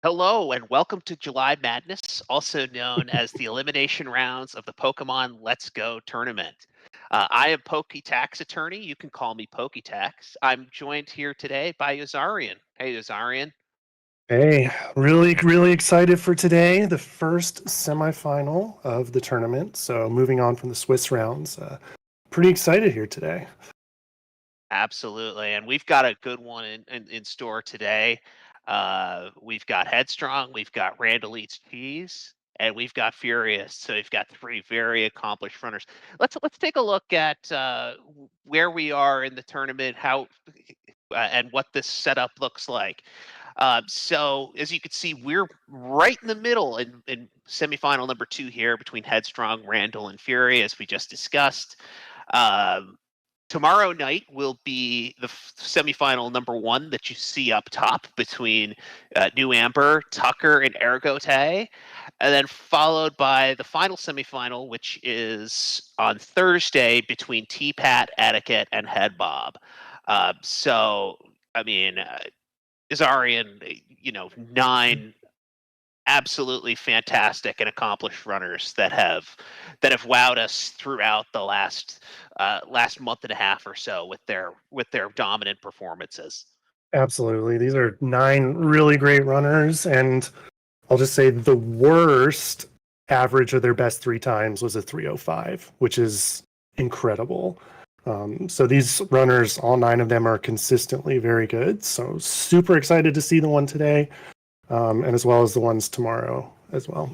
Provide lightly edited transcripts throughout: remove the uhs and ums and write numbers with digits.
Hello and welcome to July Madness, also known as the elimination rounds of the Pokemon Let's Go tournament. I am Poketax attorney. You can call me Poketax. I'm joined here today by Yazarian. Hey, Yazarian. Hey, really excited for today, the first semifinal of the tournament. So moving on from the Swiss rounds, pretty excited here today. Absolutely. And we've got a good one in store today. We've got Headstrong, we've got Randalleatscheese, and we've got Furious. So we've got three very accomplished runners. Let's take a look at where we are in the tournament, how and what this setup looks like. So as you can see, we're right in the middle in semifinal number 2 here between Headstrong, Randall, and Fury, as we just discussed. Um, Tomorrow night will be the semifinal number 1 that you see up top between New Amber, Tucker, and Ergote, and then followed by the final semifinal, which is on Thursday between T-Pat, Etiquette, and Head Bob. So, I mean, Izarian, 9 absolutely fantastic and accomplished runners that have wowed us throughout the last month and a half or so with their dominant performances. Absolutely. These are 9 really great runners, and I'll just say the worst average of their best 3 times was a 305, which is incredible. So these runners, all 9 of them are consistently very good. So super excited to see the one today, and as well as the ones tomorrow as well.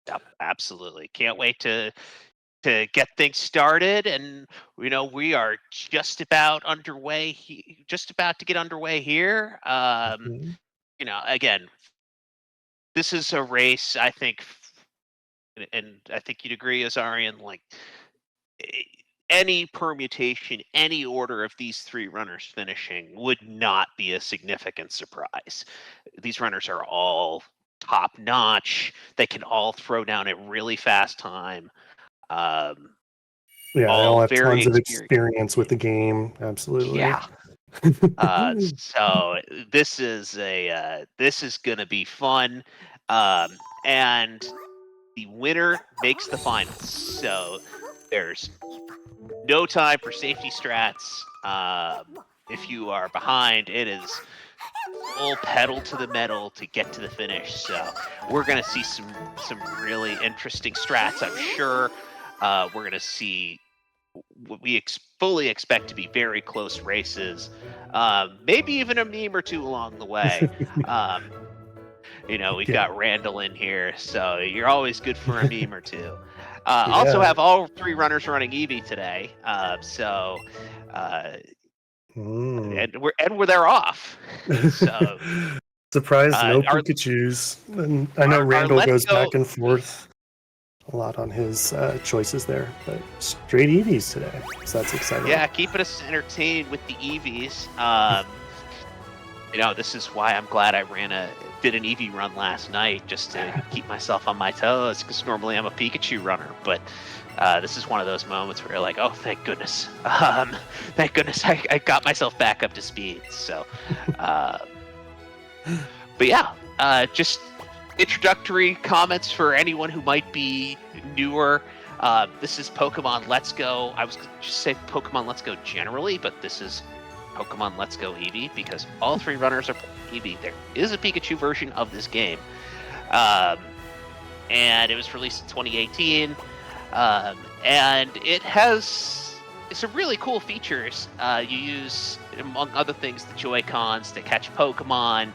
Yep, absolutely. Can't wait to get things started, and we are just about underway. Just about to get underway here. Mhm. Again, this is a race. I think, and I think you'd agree, Azarian. Like any permutation, any order of these 3 runners finishing would not be a significant surprise. These runners are all top notch. They can all throw down a really fast time. Um, Yeah, they all all have very tons of experienced. experience with the game. Absolutely. Yeah. So this is gonna be fun, and the winner makes the finals. So there's no time for safety strats. If you are behind, it is full pedal to the metal to get to the finish. So we're gonna see some really interesting strats, I'm sure. We're gonna see what we fully expect to be very close races. Maybe even a meme or two along the way. Um, we've Yeah. got Randall in here, so you're always good for a meme or two. Also Yeah. have all 3 runners running Eevee today, so Mm. and we're there off. So Surprised no our Pikachus. And I know our Randall let's goes go. back and forth a lot on his choices there, but straight Eevees today, so that's exciting. Yeah, keeping us entertained with the Eevees. This is why I'm glad I did an Eevee run last night just to keep myself on my toes, because normally I'm a Pikachu runner, but this is one of those moments where you're like, oh, thank goodness. Thank goodness I got myself back up to speed. So, uh, but yeah, just introductory comments for anyone who might be newer. This is Pokemon Let's Go. I was just say Pokemon Let's Go generally, but this is Pokemon Let's Go Eevee because all 3 runners are Eevee. There is a Pikachu version of this game, and it was released in 2018, and it has some really cool features. You use, among other things, the Joy-Cons to catch Pokemon.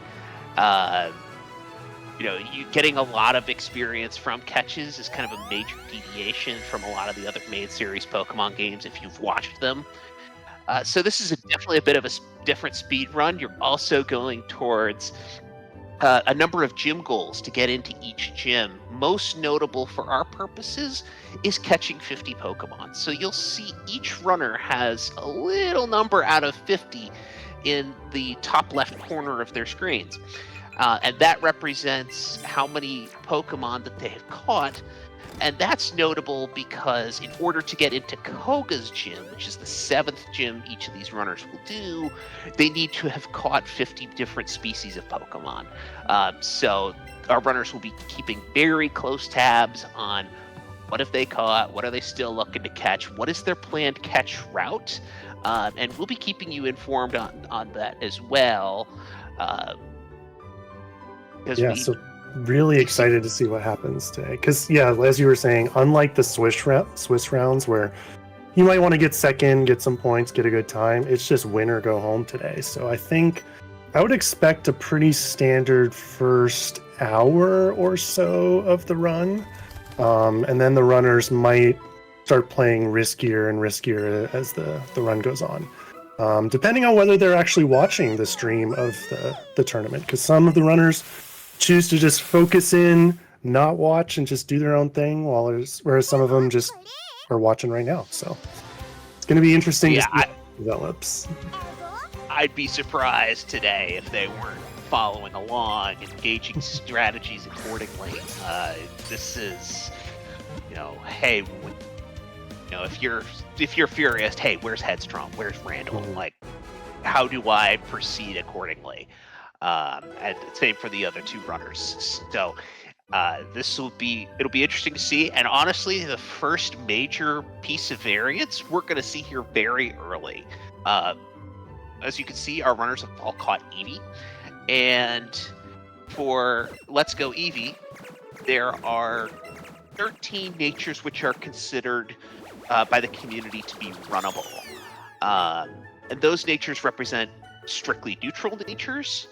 You getting a lot of experience from catches is kind of a major deviation from a lot of the other main series Pokemon games if you've watched them. So this is definitely a bit of a different speed run. You're also going towards a number of gym goals to get into each gym. Most notable for our purposes is catching 50 Pokemon. So you'll see each runner has a little number out of 50 in the top left corner of their screens. And that represents how many Pokemon that they have caught And that's notable because in order to get into Koga's gym, which is the 7th gym each of these runners will do, they need to have caught 50 different species of Pokemon. So our runners will be keeping very close tabs on what have they caught, what are they still looking to catch, what is their planned catch route, and we'll be keeping you informed on that as well. So really excited to see what happens today. Because, as you were saying, unlike the Swiss rounds where you might want to get second, get some points, get a good time, it's just win or go home today. So I think I would expect a pretty standard first hour or so of the run. And then the runners might start playing riskier and riskier as the run goes on. Depending on whether they're actually watching the stream of the tournament. Because some of the runners choose to just focus in, not watch, and just do their own thing, whereas some of them just are watching right now. So it's going to be interesting to see how it develops. I'd be surprised today if they weren't following along, engaging strategies accordingly. This is, hey, if you're furious, hey, where's Headstrong? Where's Randall? Like, how do I proceed accordingly? And same for the other two runners. So it'll be interesting to see. And honestly, the first major piece of variance we're going to see here very early. As you can see, our runners have all caught Eevee. And for Let's Go Eevee, there are 13 natures which are considered by the community to be runnable. And those natures represent strictly neutral natures,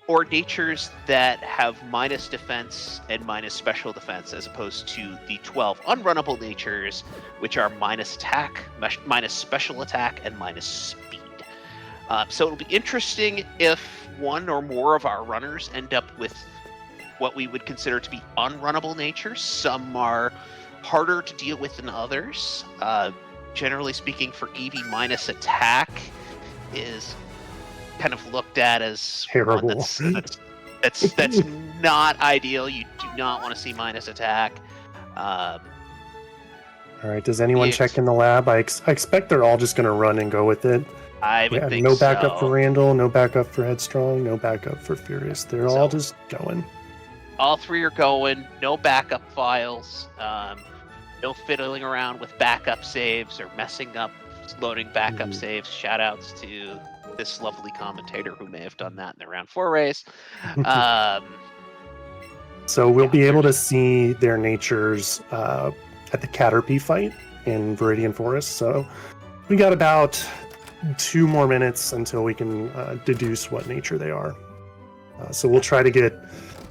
or natures that have minus defense and minus special defense, as opposed to the 12 unrunnable natures, which are minus attack, minus special attack, and minus speed. So it'll be interesting if one or more of our runners end up with what we would consider to be unrunnable natures. Some are harder to deal with than others. Generally speaking, for Eevee, minus attack is kind of looked at as terrible. That's not ideal. You do not want to see minus attack. All right. Does anyone check in the lab? I expect they're all just going to run and go with it. I would think no backup for Randall, no backup for Headstrong, no backup for Furious. They're all just going. All three are going. No backup files. No fiddling around with backup saves or messing up loading backup saves. Shout outs to this lovely commentator who may have done that in the round 4 race. So we'll be able to see their natures at the Caterpie fight in Viridian Forest. So we got about 2 more minutes until we can deduce what nature they are. So we'll try to get,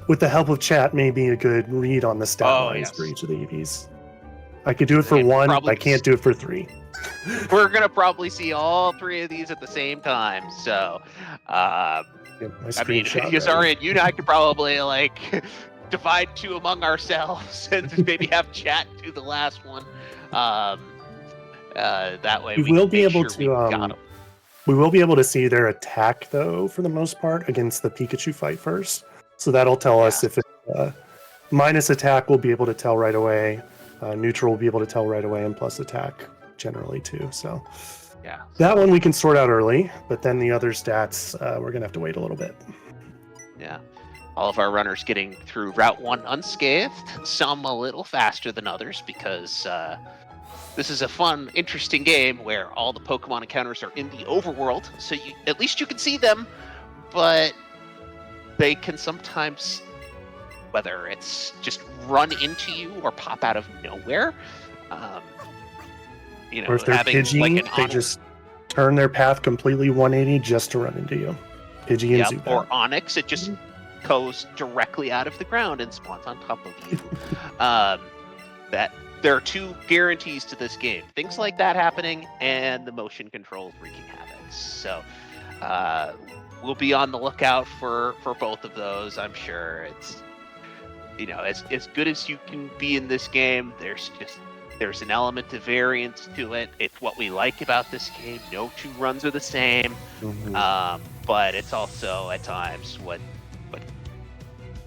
with the help of chat, maybe a good read on the stat lines for each of the EVs. I could do it for 1, but I can't do it for 3. We're going to probably see all 3 of these at the same time. So, I mean, Yazari, you and I could probably divide 2 among ourselves and maybe have chat do the last one. That way we will be able to. We will be able to see their attack, though, for the most part, against the Pikachu fight first. So that'll tell us if it's minus attack. We'll be able to tell right away. Neutral will be able to tell right away, and plus attack generally too. So that one we can sort out early, but then the other stats we're gonna have to wait a little bit. Yeah, all of our runners getting through Route 1 unscathed. Some a little faster than others because this is a fun, interesting game where all the Pokemon encounters are in the overworld, so at least you can see them, but they can sometimes, whether it's just run into you or pop out of nowhere. Or if they're Pidgey, they just turn their path completely 180 just to run into you. Pidgey and Zubat. Or Onyx, it just goes directly out of the ground and spawns on top of you. That there are 2 guarantees to this game. Things like that happening and the motion controls wreaking havoc. So we'll be on the lookout for both of those, I'm sure. It's as good as you can be in this game, there's an element of variance to it. It's what we like about this game. No 2 runs are the same, but it's also at times what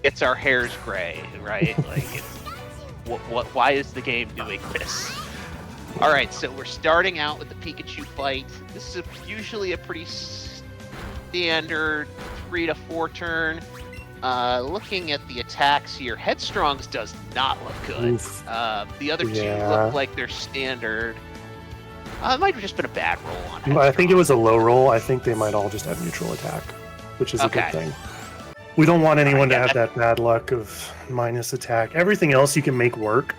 gets our hairs gray, right? Why is the game doing this? All right, so we're starting out with the Pikachu fight. This is usually a pretty standard 3 to 4 turn. Looking at the attacks here, Headstrong's does not look good. The other two look like they're standard. It might have just been a bad roll on Headstrong. I think it was a low roll. I think they might all just have neutral attack, which is a good thing. We don't want anyone to have that bad luck of minus attack. Everything else you can make work,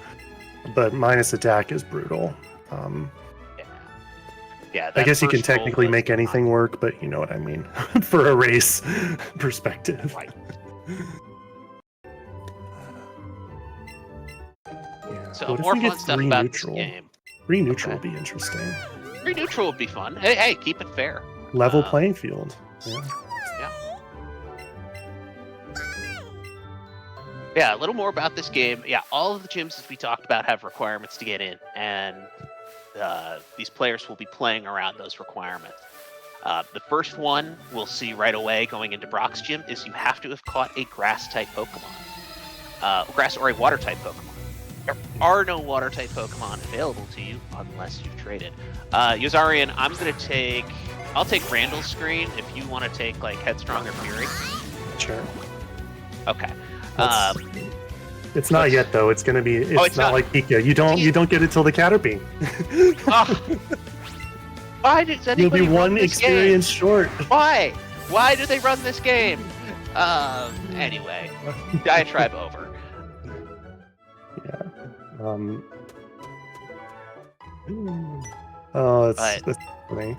but minus attack is brutal. I guess you can technically make anything work, but you know what I mean for a race perspective. Right. So more fun stuff about this game. 3 neutral would be interesting. 3 neutral would be fun. Hey, keep it fair. Level playing field. Yeah, a little more about this game. Yeah, all of the gyms, as we talked about, have requirements to get in, and these players will be playing around those requirements. The first one we'll see right away going into Brock's gym is you have to have caught a grass-type Pokemon. Grass or a water-type Pokemon. There are no water-type Pokemon available to you unless you've traded. Yozarian, I'll take Randall's screen if you want to take like Headstrong or Fury. Sure. Okay. It's not yet though. It's gonna be. It's not like Pika. You don't get it till the Caterpie. Why does anybody You'll be run one this experience game? short. Why? Why do they run this game? Anyway, diatribe over. Yeah. Oh, that's funny.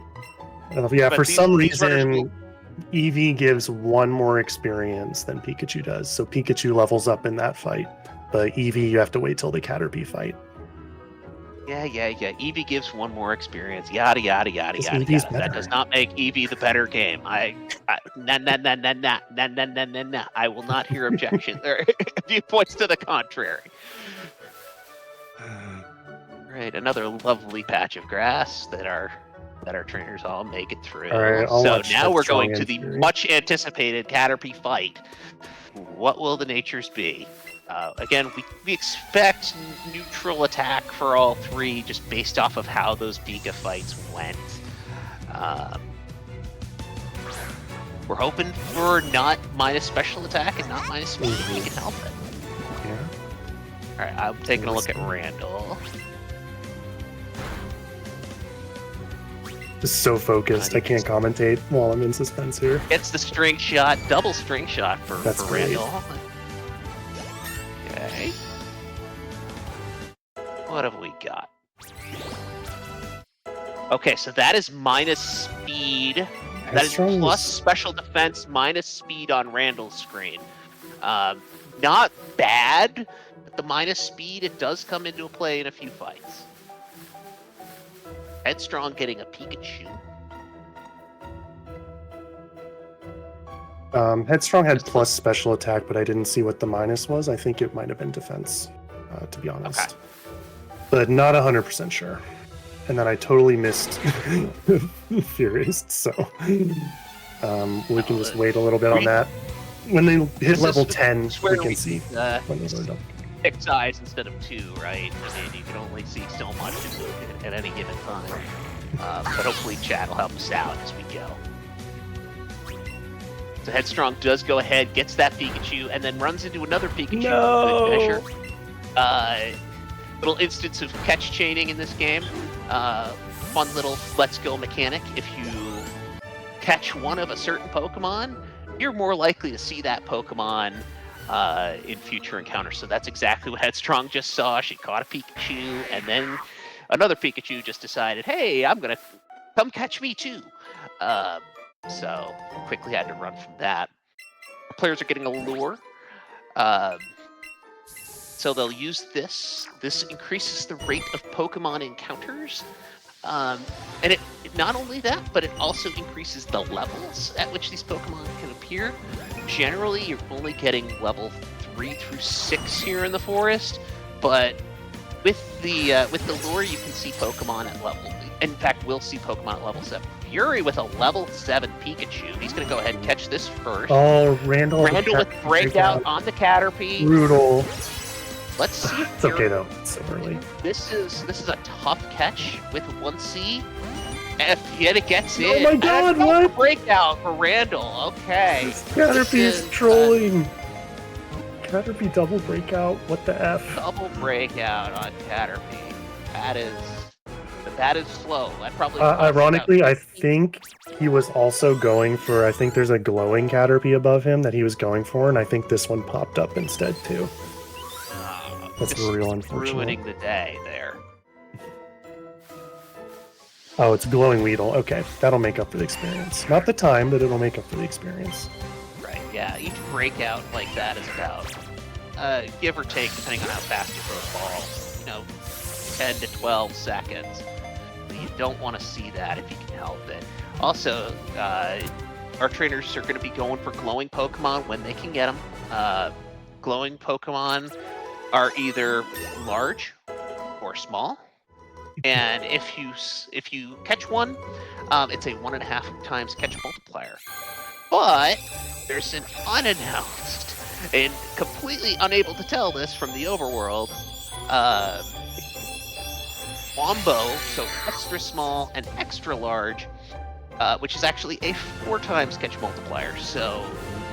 For some reason, Eevee gives 1 more experience than Pikachu does, so Pikachu levels up in that fight. But Eevee, you have to wait till the Caterpie fight. Yeah. Eevee gives 1 more experience. Yada yada yada yada. That does not make Eevee the better game. I will not hear objections or viewpoints to the contrary. Right, another lovely patch of grass that our trainers all make it through. All right, so now we're going to the much anticipated Caterpie fight. What will the natures be? Again, we expect neutral attack for all 3 just based off of how those Pika fights went. We're hoping for not minus special attack and not minus speed if we can help it. Yeah. Alright, I'm taking a look at Randall. Just so focused, I can't commentate while I'm in suspense here. It's the string shot, double string shot for Randall. Okay. What have we got? Okay, so that is minus speed. That is plus special defense minus speed on Randall's screen. Not bad, but the minus speed, it does come into play in a few fights. Headstrong getting a Pikachu. Headstrong had plus special attack, but I didn't see what the minus was. I think it might have been defense, to be honest. Okay. But not 100% sure. And then I totally missed Furist, so we can just wait a little bit on that. When they hit level 10, we can see when they load up. 6 eyes instead of 2, right? I mean, you can only see so much at any given time. But hopefully chat will help us out as we go. So Headstrong does go ahead, gets that Pikachu, and then runs into another Pikachu. No! Little instance of catch chaining in this game. Fun little let's go mechanic. If you catch one of a certain Pokemon, you're more likely to see that Pokemon in future encounters. So that's exactly what Headstrong just saw. She caught a Pikachu, and then another Pikachu just decided, hey, I'm going to come catch me too. So quickly had to run from that. Players are getting a lure. So they'll use this. This increases the rate of Pokemon encounters. And it not only that, but it also increases the levels at which these Pokemon can appear. Generally, you're only getting level 3 through 6 here in the forest, but with the lure, you can see Pokemon at level. In fact, we'll see Pokemon at level 7. Fury with a level 7 Pikachu. He's going to go ahead and catch this first. Oh, Randall with Breakout on the Caterpie. Brutal. Let's see if It's okay though. It's so early. This is a tough catch with 1C. If yet it gets in. Oh my god, what? Breakout for Randall. Okay. Caterpie's trolling. Caterpie double breakout. What the F? Double breakout on Caterpie. That is slow. That probably. Ironically, I think he was also going for. I think there's a glowing Caterpie above him that he was going for, and I think this one popped up instead too. That's real unfortunate. Ruining the day there. Oh, it's glowing Weedle. Okay, that'll make up for the experience. Not the time, but it'll make up for the experience. Right. Yeah. Each breakout like that is about, give or take, depending on how fast you throw the ball, 10 to 12 seconds. You don't want to see that if you can help it. Also, our trainers are going to be going for glowing Pokemon when they can get them. Glowing Pokemon are either large or small, and if you catch one, it's a 1.5 times catch multiplier. But there's an unannounced and completely unable to tell this from the overworld. Wombo, so extra small and extra large, which is actually a 4 times catch multiplier. So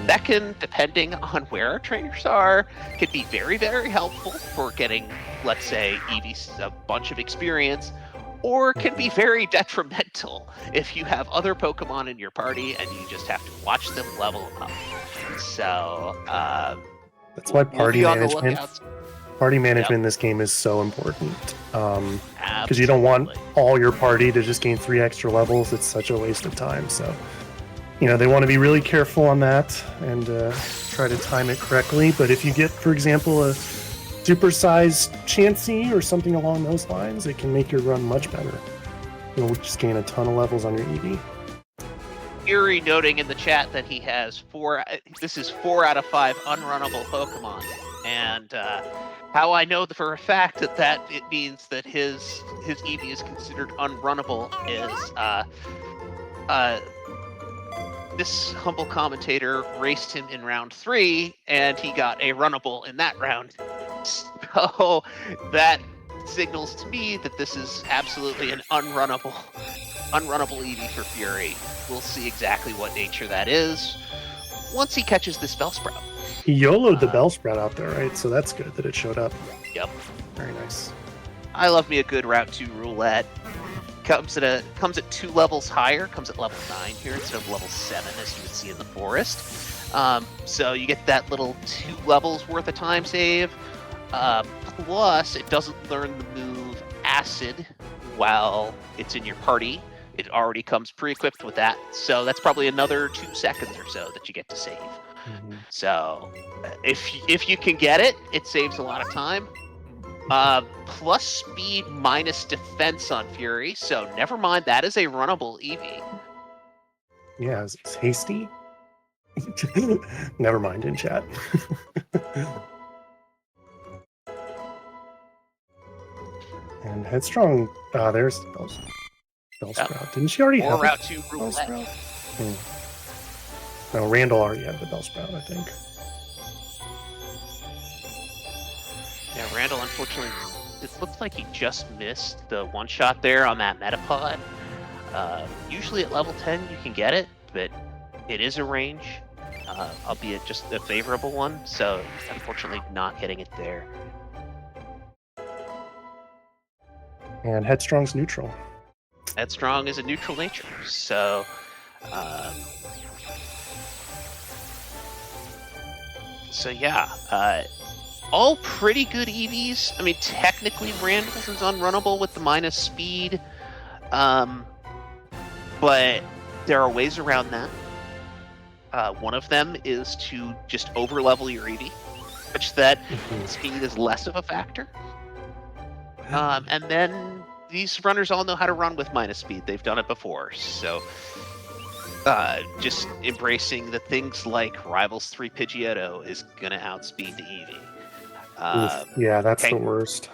that can, depending on where our trainers are, can be very, very helpful for getting, let's say, Eevee's a bunch of experience, or can be very detrimental if you have other Pokemon in your party and you just have to watch them level up. So that's why party management in this game is so important. Because you don't want all your party to just gain 3 extra levels. It's such a waste of time. So, they want to be really careful on that and try to time it correctly. But if you get, for example, a supersized Chansey or something along those lines, it can make your run much better. You'll just gain a ton of levels on your Eevee. Fury noting in the chat that he has 4 out of 5 unrunnable Pokemon. And how I know for a fact that it means that his Eevee is considered unrunnable is this humble commentator raced him in round 3, and he got a runnable in that round. So that signals to me that this is absolutely an unrunnable Eevee for Fury. We'll see exactly what nature that is once he catches this Bellsprout. He YOLO'd the Bellsprout out there, right? So that's good that it showed up. Yep. Very nice. I love me a good Route 2 roulette. Comes at 2 levels higher, comes at level 9 here instead of level 7 as you would see in the forest. So you get that little 2 levels worth of time save. Plus, it doesn't learn the move Acid while it's in your party. It already comes pre-equipped with that. So that's probably another 2 seconds or so that you get to save. Mm-hmm. So if you can get it, it saves a lot of time. Plus speed minus defense on Fury, so never mind, that is a runnable Eevee. Yeah, it's hasty. Never mind in chat. And headstrong. There's Bellsprout. Didn't she already have Route 2 roulette? No, Randall already had the Bellsprout, I think. Yeah, Randall, unfortunately, it looks like he just missed the one-shot there on that Metapod. Usually at level 10 you can get it, but it is a range, albeit just a favorable one, so unfortunately not getting it there. And Headstrong's neutral. Headstrong is a neutral nature, so yeah, all pretty good EVs. I mean, technically Randall's is unrunnable with the minus speed, but there are ways around that. One of them is to just over-level your EV, such that speed is less of a factor. And then these runners all know how to run with minus speed. They've done it before, so just embracing the things like Rivals 3 Pidgeotto is going to outspeed the Eevee. Yeah, that's the worst.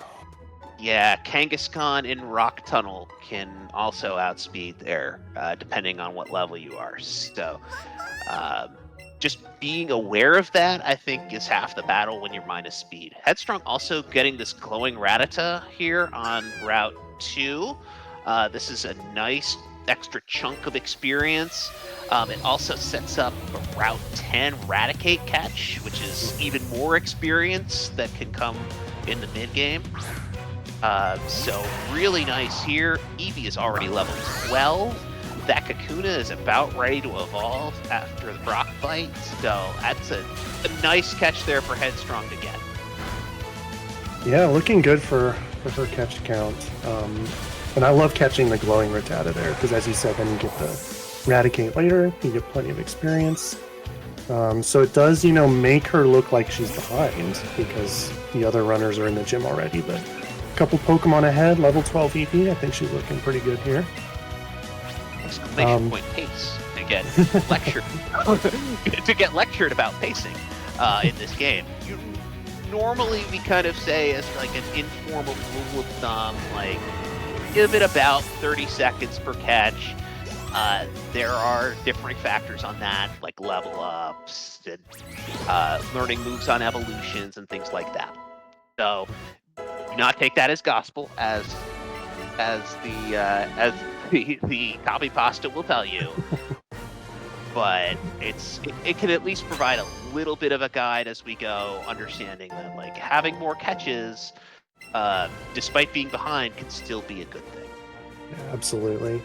Yeah, Kangaskhan in Rock Tunnel can also outspeed there, depending on what level you are. So, just being aware of that, I think, is half the battle when you're minus speed. Headstrong also getting this glowing Rattata here on Route 2. This is a nice extra chunk of experience. It also sets up a Route 10 Raticate catch, which is even more experience that can come in the mid-game. So really nice here. Eevee is already level 12. That Kakuna is about ready to evolve after the Brock fight, so that's a nice catch there for Headstrong to get. Yeah, looking good for her catch count. And I love catching the glowing Rattata there, because as you said, then you get the Raticate later, you get plenty of experience. So it does, make her look like she's behind, because the other runners are in the gym already, but a couple Pokemon ahead, level 12 Eevee, I think she's looking pretty good here. Exclamation point pace to get lectured about pacing in this game. Normally we kind of say as like an informal rule of thumb, like give it about 30 seconds per catch. There are different factors on that, like level ups and learning moves on evolutions and things like that. So do not take that as gospel, as the copy pasta will tell you. But it can at least provide a little bit of a guide as we go, understanding that like having more catches, despite being behind, can still be a good thing. Yeah, absolutely.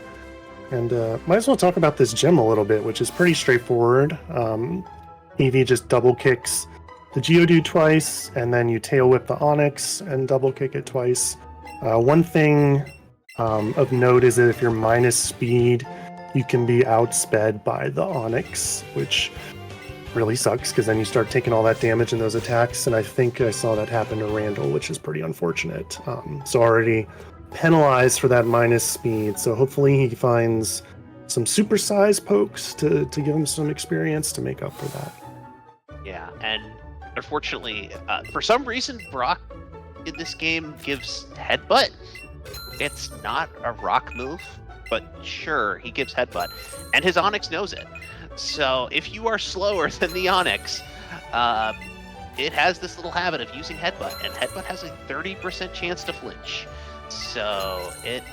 And might as well talk about this gym a little bit, which is pretty straightforward. Eevee just double kicks the Geodude twice, and then you tail whip the Onix and double kick it twice. One thing of note is that if you're minus speed, you can be outsped by the Onix, which really sucks because then you start taking all that damage in those attacks. And I think I saw that happen to Randall, which is pretty unfortunate. So already penalized for that minus speed. So hopefully he finds some supersized pokes to give him some experience to make up for that. Yeah, and unfortunately, for some reason, Brock in this game gives Headbutt. It's not a rock move, but sure, he gives Headbutt. And his Onix knows it. So if you are slower than the Onix, it has this little habit of using Headbutt, and Headbutt has a 30% chance to flinch. So it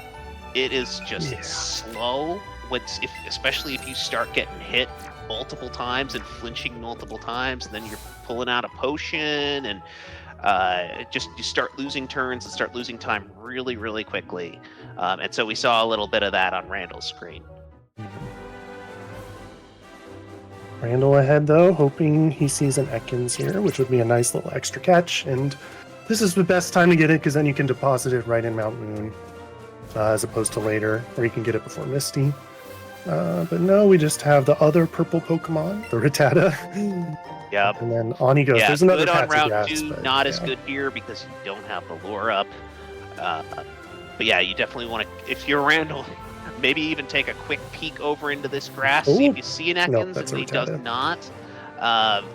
is just slow, especially if you start getting hit multiple times and flinching multiple times, and then you're pulling out a potion, and you start losing turns and start losing time really, really quickly. And so we saw a little bit of that on Randall's screen. Randall ahead, though, hoping he sees an Ekans here, which would be a nice little extra catch. And this is the best time to get it, because then you can deposit it right in Mount Moon, as opposed to later, or you can get it before Misty. But no, we just have the other purple Pokemon, the Rattata. Yep. And then on he goes. Yeah, there's another good on patch of Route grass, 2, but, not as good here because you don't have the lure up. But yeah, you definitely want to, if you're Randall, maybe even take a quick peek over into this grass, see if you see an Ekans, and he does not.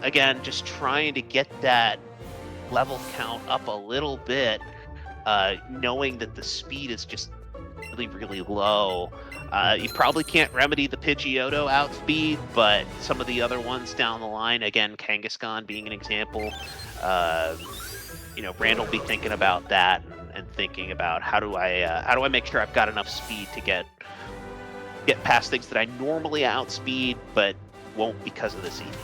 Again, just trying to get that level count up a little bit, knowing that the speed is just really, really low. You probably can't remedy the Pidgeotto outspeed, but some of the other ones down the line, again, Kangaskhan being an example, Randall be thinking about that and thinking about how do I make sure I've got enough speed to get past things that I normally outspeed but won't because of this Eevee.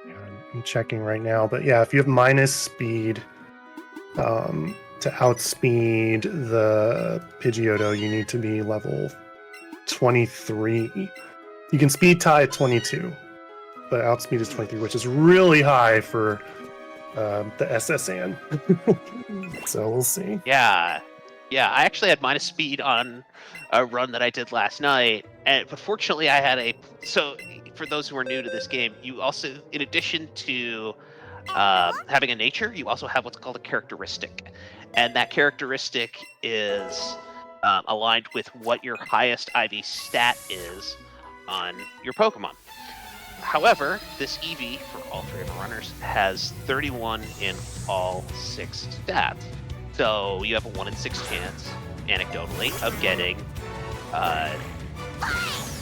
Yeah, I'm checking right now, but yeah, if you have minus speed, to outspeed the Pidgeotto, you need to be level 23. You can speed tie at 22, but outspeed is 23, which is really high for the SSN. So we'll see. Yeah, I actually had minus speed on a run that I did last night, but fortunately I had so for those who are new to this game, you also, in addition to having a nature, you also have what's called a characteristic. And that characteristic is aligned with what your highest IV stat is on your Pokemon. However, this Eevee, for all three of our runners, has 31 in all 6 stats. So you have a 1 in 6 chance, anecdotally, of getting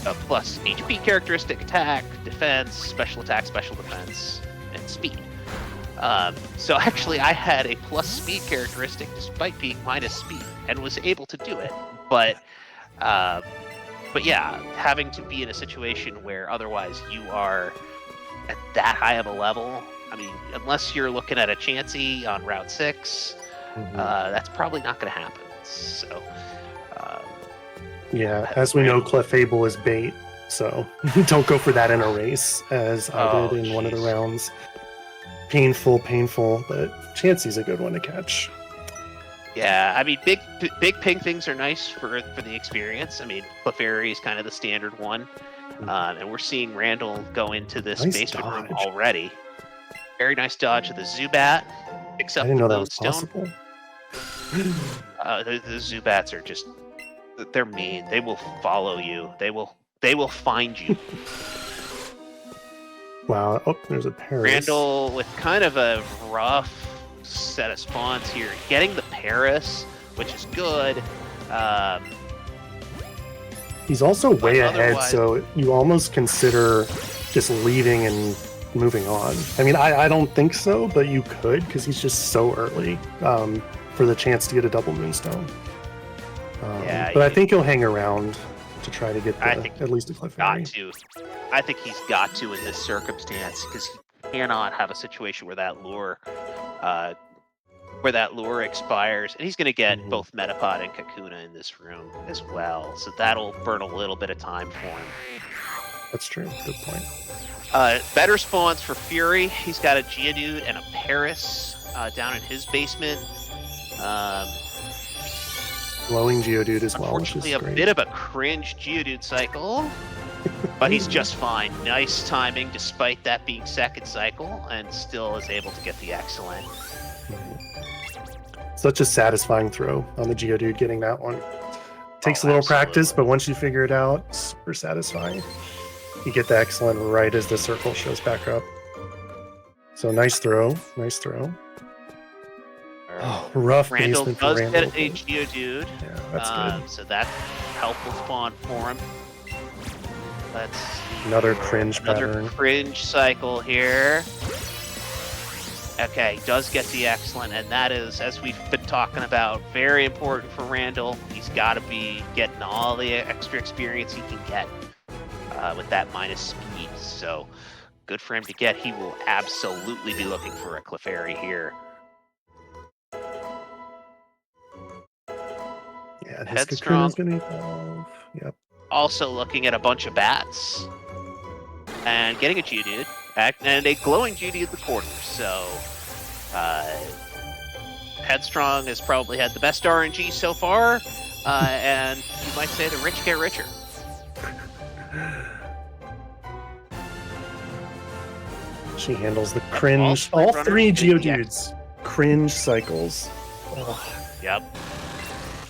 a plus HP characteristic, attack, defense, special attack, special defense, and speed. So actually, I had a plus speed characteristic despite being minus speed, and was able to do it. But yeah, having to be in a situation where otherwise you are at that high of a level. I mean, unless you're looking at a Chansey on Route 6, that's probably not going to happen. So, yeah, as we know, Clefable is bait, so don't go for that in a race, as I did in one of the rounds. Painful, but Chansey's a good one to catch. Yeah, I mean, big ping things are nice for the experience. I mean, Clefairy is kind of the standard one, and we're seeing Randall go into this basement room already. Very nice dodge of the Zubat. Picks up I didn't know that was Moonstone. possible. The Zubats are just—they're mean. They will follow you. They will find you. Wow. Oh, there's a Paris. Randall with kind of a rough set of spawns here, getting the Paris, which is good. He's also way ahead, so you almost consider just leaving and moving on. I mean, I don't think so, but you could, because he's just so early for the chance to get a double Moonstone. But I think he'll hang around to try to get at least a Clefairy. I think he's got to in this circumstance, because he cannot have a situation where that lure expires, and he's going to get both Metapod and Kakuna in this room as well, so that'll burn a little bit of time for him. That's true. Good point. Better spawns for Fury. He's got a Geodude and a Paris down in his basement. Glowing Geodude as well, which is unfortunately, a bit of a cringe Geodude cycle, but he's just fine. Nice timing, despite that being second cycle, and still is able to get the excellent. Such a satisfying throw on the Geodude, getting that one. Takes a little practice, but once you figure it out, super satisfying. You get the excellent right as the circle shows back up. So nice throw. Oh, rough basement for Randall. Randall does get a Geodude. Yeah, that's good. So that's helpful spawn for him. Let's see. Another cringe pattern. Cringe cycle here. Okay, does get the excellent, and that is, as we've been talking about, very important for Randall. He's got to be getting all the extra experience he can get with that minus speed. So good for him to get. He will absolutely be looking for a Clefairy here. Yeah, his Kakuna's going to evolve. Yep. Also looking at a bunch of bats and getting a Geodude and a glowing Geodude at the corner. So Headstrong has probably had the best RNG so far, and you might say the rich get richer. She handles the cringe. All three Geodudes. Cringe cycles. Oh. Yep.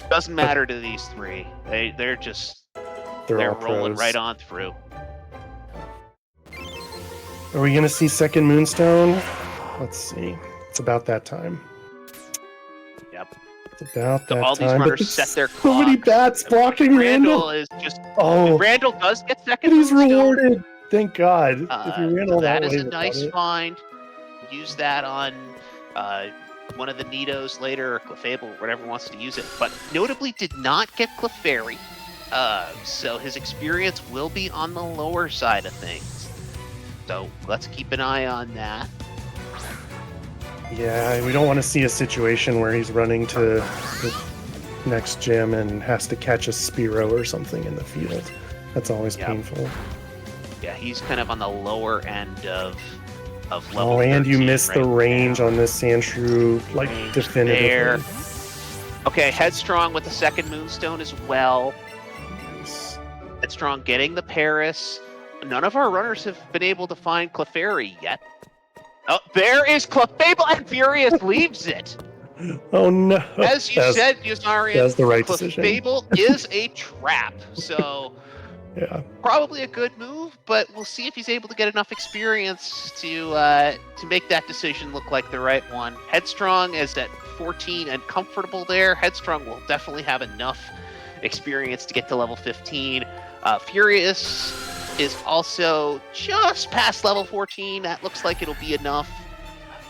Doesn't matter to these three. They're rolling right on through. Are we gonna see second Moonstone? Let's see. It's about that time. Yep. It's about that all time. These runners set their clocks. So many bats blocking Randall. Is just. Oh. Randall does get second. He's Moonstone. Rewarded. Thank God. If you ran all that is a nice find. Use that on one of the Nidos later, or Clefable, whatever wants to use it. But notably did not get Clefairy. So his experience will be on the lower side of things. So let's keep an eye on that. Yeah, we don't want to see a situation where he's running to the next gym and has to catch a Spearow or something in the field. That's always painful. Yeah, he's kind of on the lower end of level. Oh, and you missed the range on this Sandshrew, like, definitively. Okay, Headstrong with the second Moonstone as well. Nice. Headstrong getting the Paris. None of our runners have been able to find Clefairy yet. Oh, there is Clefable, and Furious leaves it. Oh no! As you said, Yuzarian, that's the right decision. Clefable is a trap, so yeah, probably a good move. But we'll see if he's able to get enough experience to make that decision look like the right one. Headstrong is at 14 and comfortable there. Headstrong will definitely have enough experience to get to level 15. Furious is also just past level 14. That looks like it'll be enough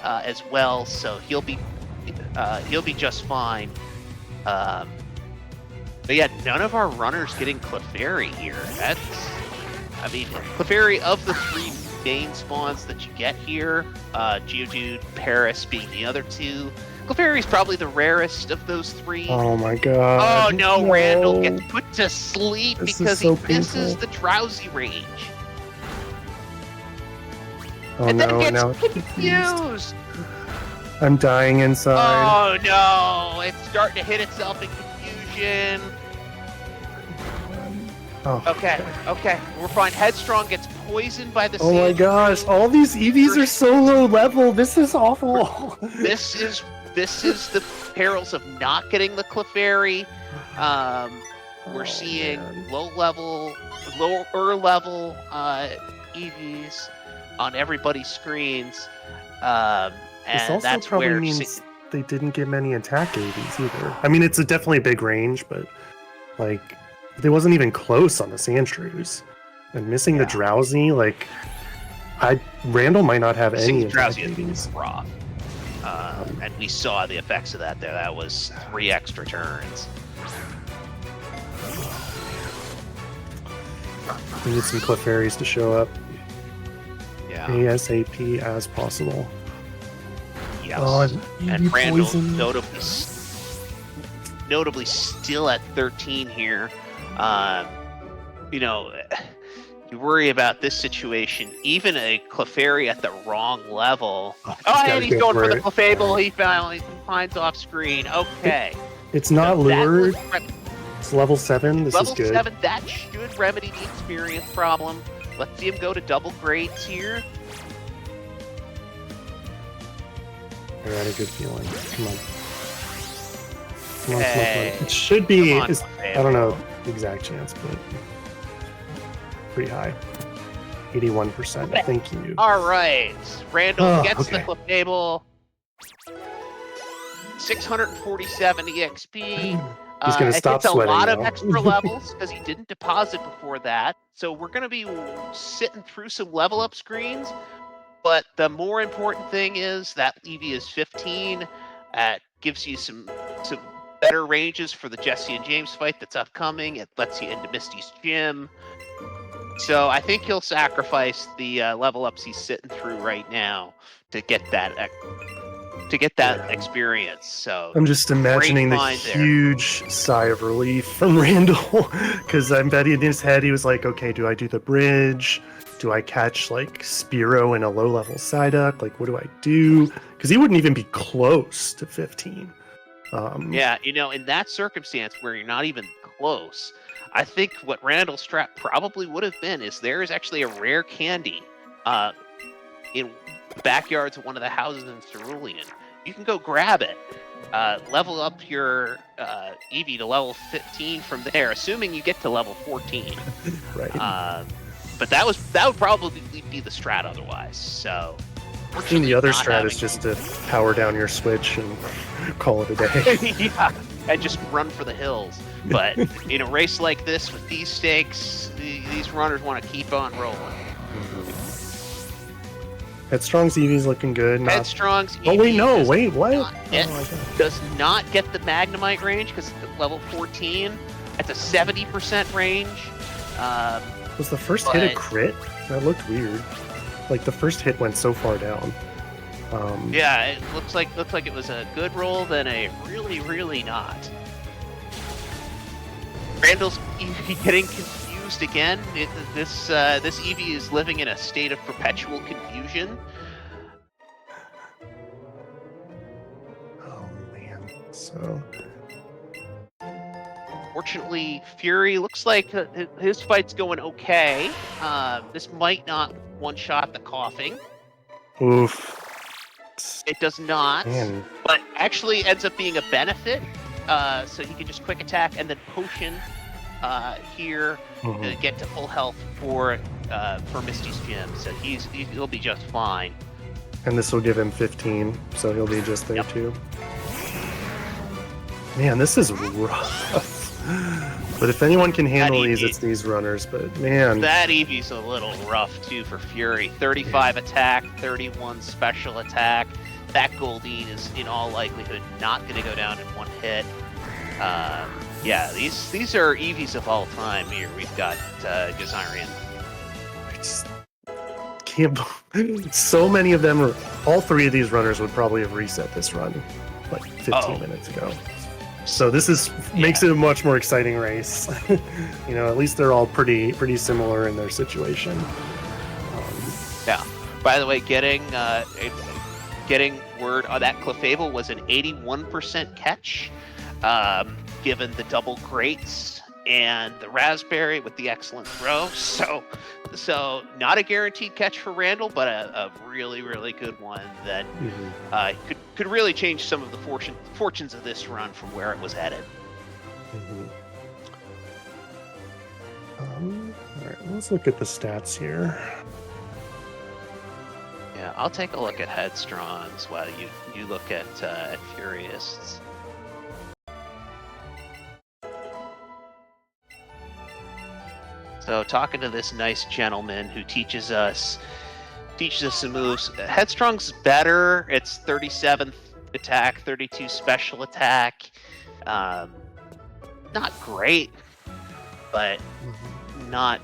as well, so he'll be just fine. But yeah, none of our runners getting Clefairy here. I mean, Clefairy, of the 3 main spawns that you get here, Geodude, Paris being the other 2, Clefairy is probably the rarest of those 3. Oh my god. Oh no, Randall gets put to sleep This is because so he misses painful. the drowsy range. Oh And then no, gets now it's confused. I'm dying inside. Oh no, it's starting to hit itself in confusion. Oh, Okay, we're fine. Headstrong gets poisoned by the Oh my sand gosh, shrew. all these EVs are so low level. This is awful. This is the perils of not getting the Clefairy. We're seeing man. lower level EVs on everybody's screens, This and also that's probably where means they didn't get many attack AVs either. I mean, it's a definitely big range, but like, they wasn't even close on the sand shrews. And missing the Yeah. drowsy, like, Randall might not have any the attack drowsy is AVs. rough. And we saw the effects of that there. That was 3 extra turns. We need some Clefairies to show up Yeah. ASAP as possible. Yes. Oh, And EV Randall poison. notably still at 13 here. You know, you worry about this situation. Even a Clefairy at the wrong level. Oh, And he's going for the it. Clefable. He finds off screen. Okay. It's not That lured. was It's level 7. This level is good. 7. That should remedy the experience problem. Let's see him go to double grades here. I got a good feeling. Come on. Come on, Hey. come on. It should be. Come on, I don't know the exact chance, but pretty high. 81%. Thank you. All right. Randall Oh, gets okay. the Clefable. 647 EXP. He's gonna stop it's a sweating lot of now. extra levels because he didn't deposit before that. So we're going to be sitting through some level up screens. But the more important thing is that EV is 15. Gives you some better ranges for the Jesse and James fight that's upcoming. It lets you into Misty's gym. So I think he'll sacrifice the level ups he's sitting through right now to get that Yeah. experience. So I'm just imagining the find there. huge sigh of relief from Randall, because I bet in his head he was like, okay, do I do the bridge? Do I catch like Spearow in a low level Psyduck? Like, what do I do? Because he wouldn't even be close to 15. Yeah, in that circumstance where you're not even close, I think what Randall's strat probably would have been is there is actually a rare candy in the backyards of one of the houses in Cerulean. You can go grab it, level up your Eevee to level 15 from there, assuming you get to level 14. Right. But that would probably be the strat otherwise. So I think the other strat is just to power down your Switch and call it a day. yeah, and just run for the hills. But in a race like this with these stakes, these runners want to keep on rolling. Headstrong's Eevee's looking good. Headstrong's Oh wait, EV no, does wait, what? not get- Oh my God. does not get the Magnemite range because it's at level 14. It's a 70% range. Was the first hit a but- crit? That looked weird. Like the first hit went so far down. Yeah, it looks like it was a good roll, then a really not. Randall's getting confused again. This Eevee is living in a state of perpetual confusion. Oh man. So Fortunately, Fury looks like his fight's going okay. This might not one-shot the coughing. oof. It does not, Man. but actually ends up being a benefit. So he can just quick attack and then potion here to get to full health for Misty's gym. So he'll be just fine. And this will give him 15, so he'll be just there Yep. too. Man, this is rough. But if anyone can handle these, Eevee. it's these runners. But man, That Eevee's a little rough too for Fury. 35 attack, 31 special attack. That Goldeen is in all likelihood not going to go down in one hit. Yeah, these are Eevees of all time. Here we've got Gazarian. I just can't. So many of them. All three of these runners would probably have reset this run like 15 minutes ago. So this makes it a much more exciting race. You know, at least they're all pretty similar in their situation. Yeah. By the way, getting word on that Clefable was an 81% catch, given the double grates and the raspberry with the excellent throw. So not a guaranteed catch for Randall, but a really, really good one that could really change some of the fortunes of this run from where it was headed. All right, let's look at the stats here. Yeah, I'll take a look at Headstrongs while you look at Furious. So talking to this nice gentleman who teaches us some moves. Headstrong's better. It's 37 attack, 32 special attack. Not great, but not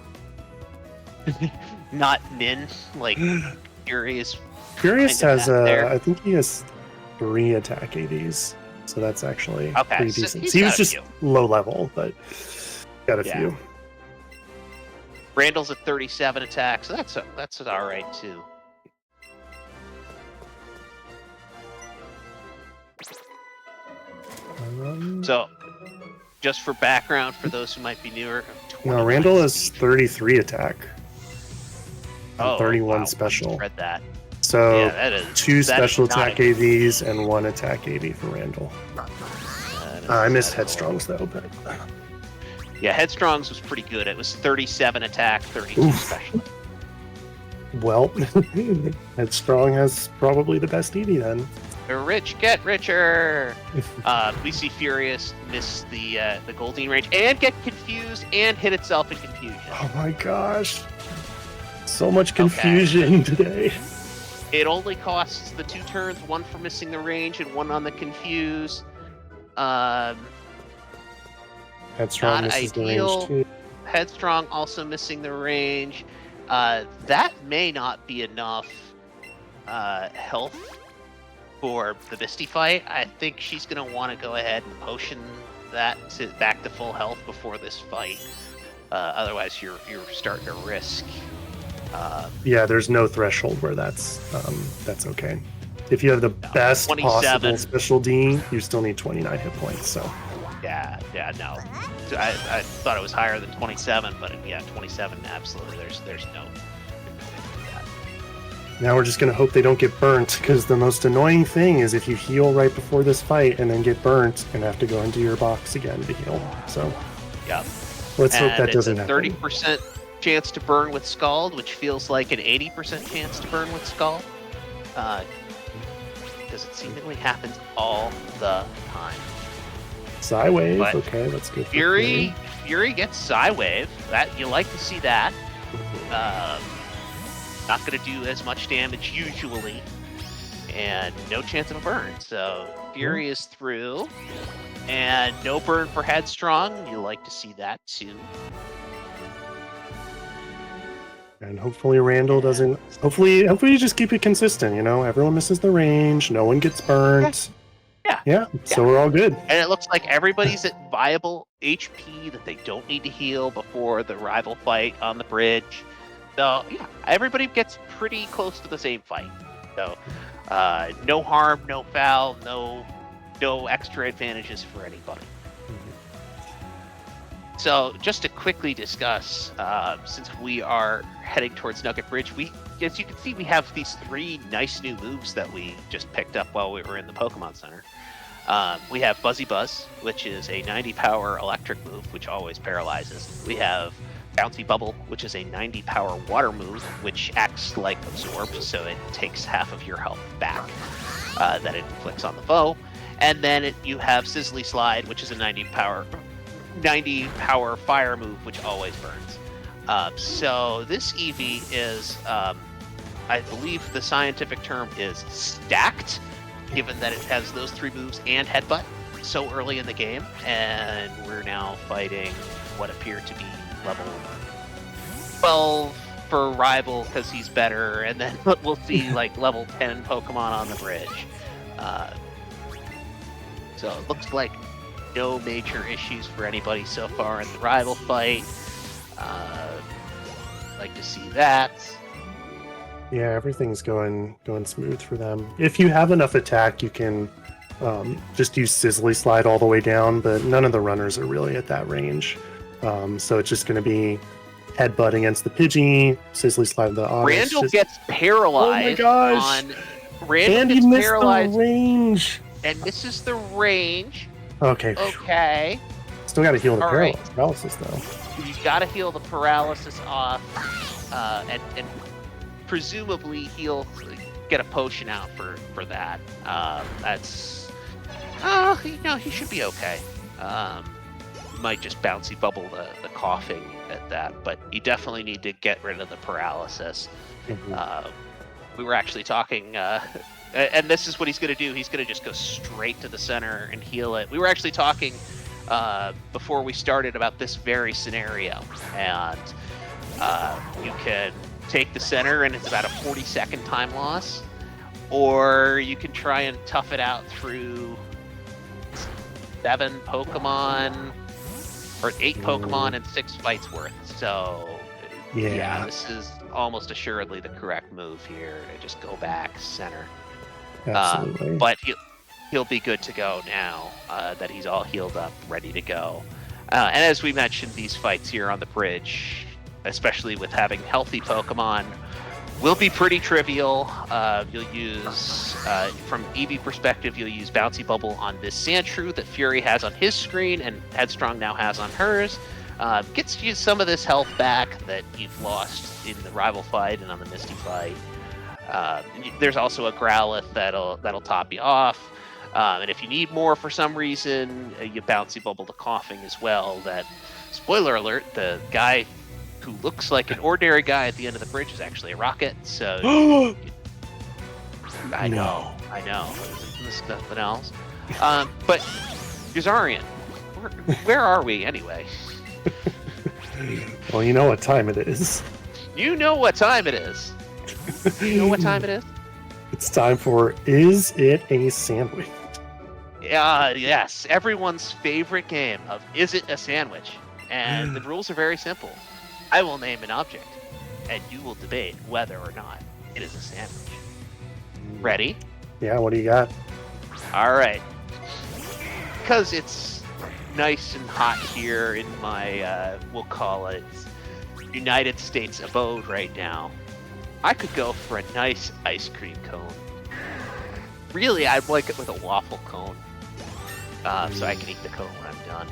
min like Furious. Furious has I think he has 3 attack ADs, so that's actually pretty decent. So he was just low level, but got a few. Randall's at 37 attack, so that's all right too. So, just for background, for those who might be newer, no, Randall has 33 attack. And 31 wow. special. Read that. So yeah, 2 special attack AVs and 1 attack AV for Randall. I missed Headstrongs though, but yeah, Headstrongs was pretty good. It was 37 attack, 32 special. Well, Headstrong has probably the best EV then. The rich get richer. We see Furious miss the Goldeen range and get confused and hit itself in confusion. Oh my gosh. So much confusion today. It only costs the 2 turns, 1 for missing the range and 1 on the confuse. Headstrong misses the range too. Headstrong also missing the range. That may not be enough health for the Misty fight. I think she's going to want to go ahead and potion that back to full health before this fight. Otherwise, you're starting to risk. Yeah, there's no threshold where that's okay. If you have the best 27. possible special D, you still need 29 hit points. So yeah, no. I thought it was higher than 27, but yeah, 27 absolutely. There's no. Now we're just gonna hope they don't get burnt, because the most annoying thing is if you heal right before this fight and then get burnt and have to go into your box again to heal. So yeah, let's hope that doesn't happen. 30% chance to burn with Scald, which feels like an 80% chance to burn with Scald, because it seemingly happens all the time. Psywave, but okay, that's good. Fury gets Psywave. That you like to see that. Not going to do as much damage usually, and no chance of a burn. So Fury is through, and no burn for Headstrong. You like to see that too. And hopefully Randall doesn't. Hopefully you just keep it consistent. You know, everyone misses the range. No one gets burnt. Yeah. So we're all good. And it looks like everybody's at viable HP that they don't need to heal before the rival fight on the bridge. So yeah, everybody gets pretty close to the same fight. So no harm, no foul, no extra advantages for anybody. So just to quickly discuss, since we are heading towards Nugget Bridge, as you can see, we have these 3 nice new moves that we just picked up while we were in the Pokemon Center. We have Buzzy Buzz, which is a 90 power electric move, which always paralyzes. We have Bouncy Bubble, which is a 90 power water move, which acts like Absorb, so it takes half of your health back that it inflicts on the foe. And then you have Sizzly Slide, which is a 90 power 90 power fire move, which always burns. So this Eevee is, I believe the scientific term is stacked, given that it has those 3 moves and headbutt so early in the game, and we're now fighting what appear to be level 12 for rival because he's better, and then we'll see like level 10 Pokemon on the bridge. So it looks like no major issues for anybody so far in the rival fight. Like to see that. Yeah, everything's going smooth for them. If you have enough attack, you can just use Sizzly Slide all the way down, but none of the runners are really at that range. So it's just going to be headbutt against the Pidgey, Sizzly Slide the Otter. Randall gets paralyzed. Oh my gosh! Randall and gets he missed paralyzed the range. and misses the range. Okay. Okay. Still got to heal the All right. paralysis though. You got to heal the paralysis off, and presumably he'll get a potion out for that. That's he should be okay. Might just bouncy bubble the coughing at that, but you definitely need to get rid of the paralysis. Mm-hmm. We were actually talking, and this is what he's going to do. He's going to just go straight to the center and heal it. We were actually talking before we started about this very scenario, and you can take the center and it's about a 40-second time loss, or you can try and tough it out through 7 Pokemon or 8 Pokemon and 6 fights worth. So yeah, this is almost assuredly the correct move here to just go back center. Absolutely. But he'll be good to go now that he's all healed up, ready to go. And as we mentioned, these fights here on the bridge, especially with having healthy Pokemon, will be pretty trivial. You'll use, from Eevee perspective, you'll use Bouncy Bubble on this Sandshrew that Fury has on his screen and Headstrong now has on hers. Gets you some of this health back that you've lost in the rival fight and on the Misty fight. There's also a Growlithe that'll top you off. And if you need more for some reason, you Bouncy Bubble the Coughing as well. That, spoiler alert, the guy who looks like an ordinary guy at the end of the bridge is actually a rocket. So I know. There's nothing else. But Gazarian, where are we anyway? Well, you know what time it is. You know what time it is. You know what time it is? It's time for Is It a Sandwich? Yes, everyone's favorite game of Is It a Sandwich? And the rules are very simple. I will name an object, and you will debate whether or not it is a sandwich. Ready? Yeah, what do you got? All right. Because it's nice and hot here in my, we'll call it, United States abode right now, I could go for a nice ice cream cone. Really, I'd like it with a waffle cone, so I can eat the cone when I'm done.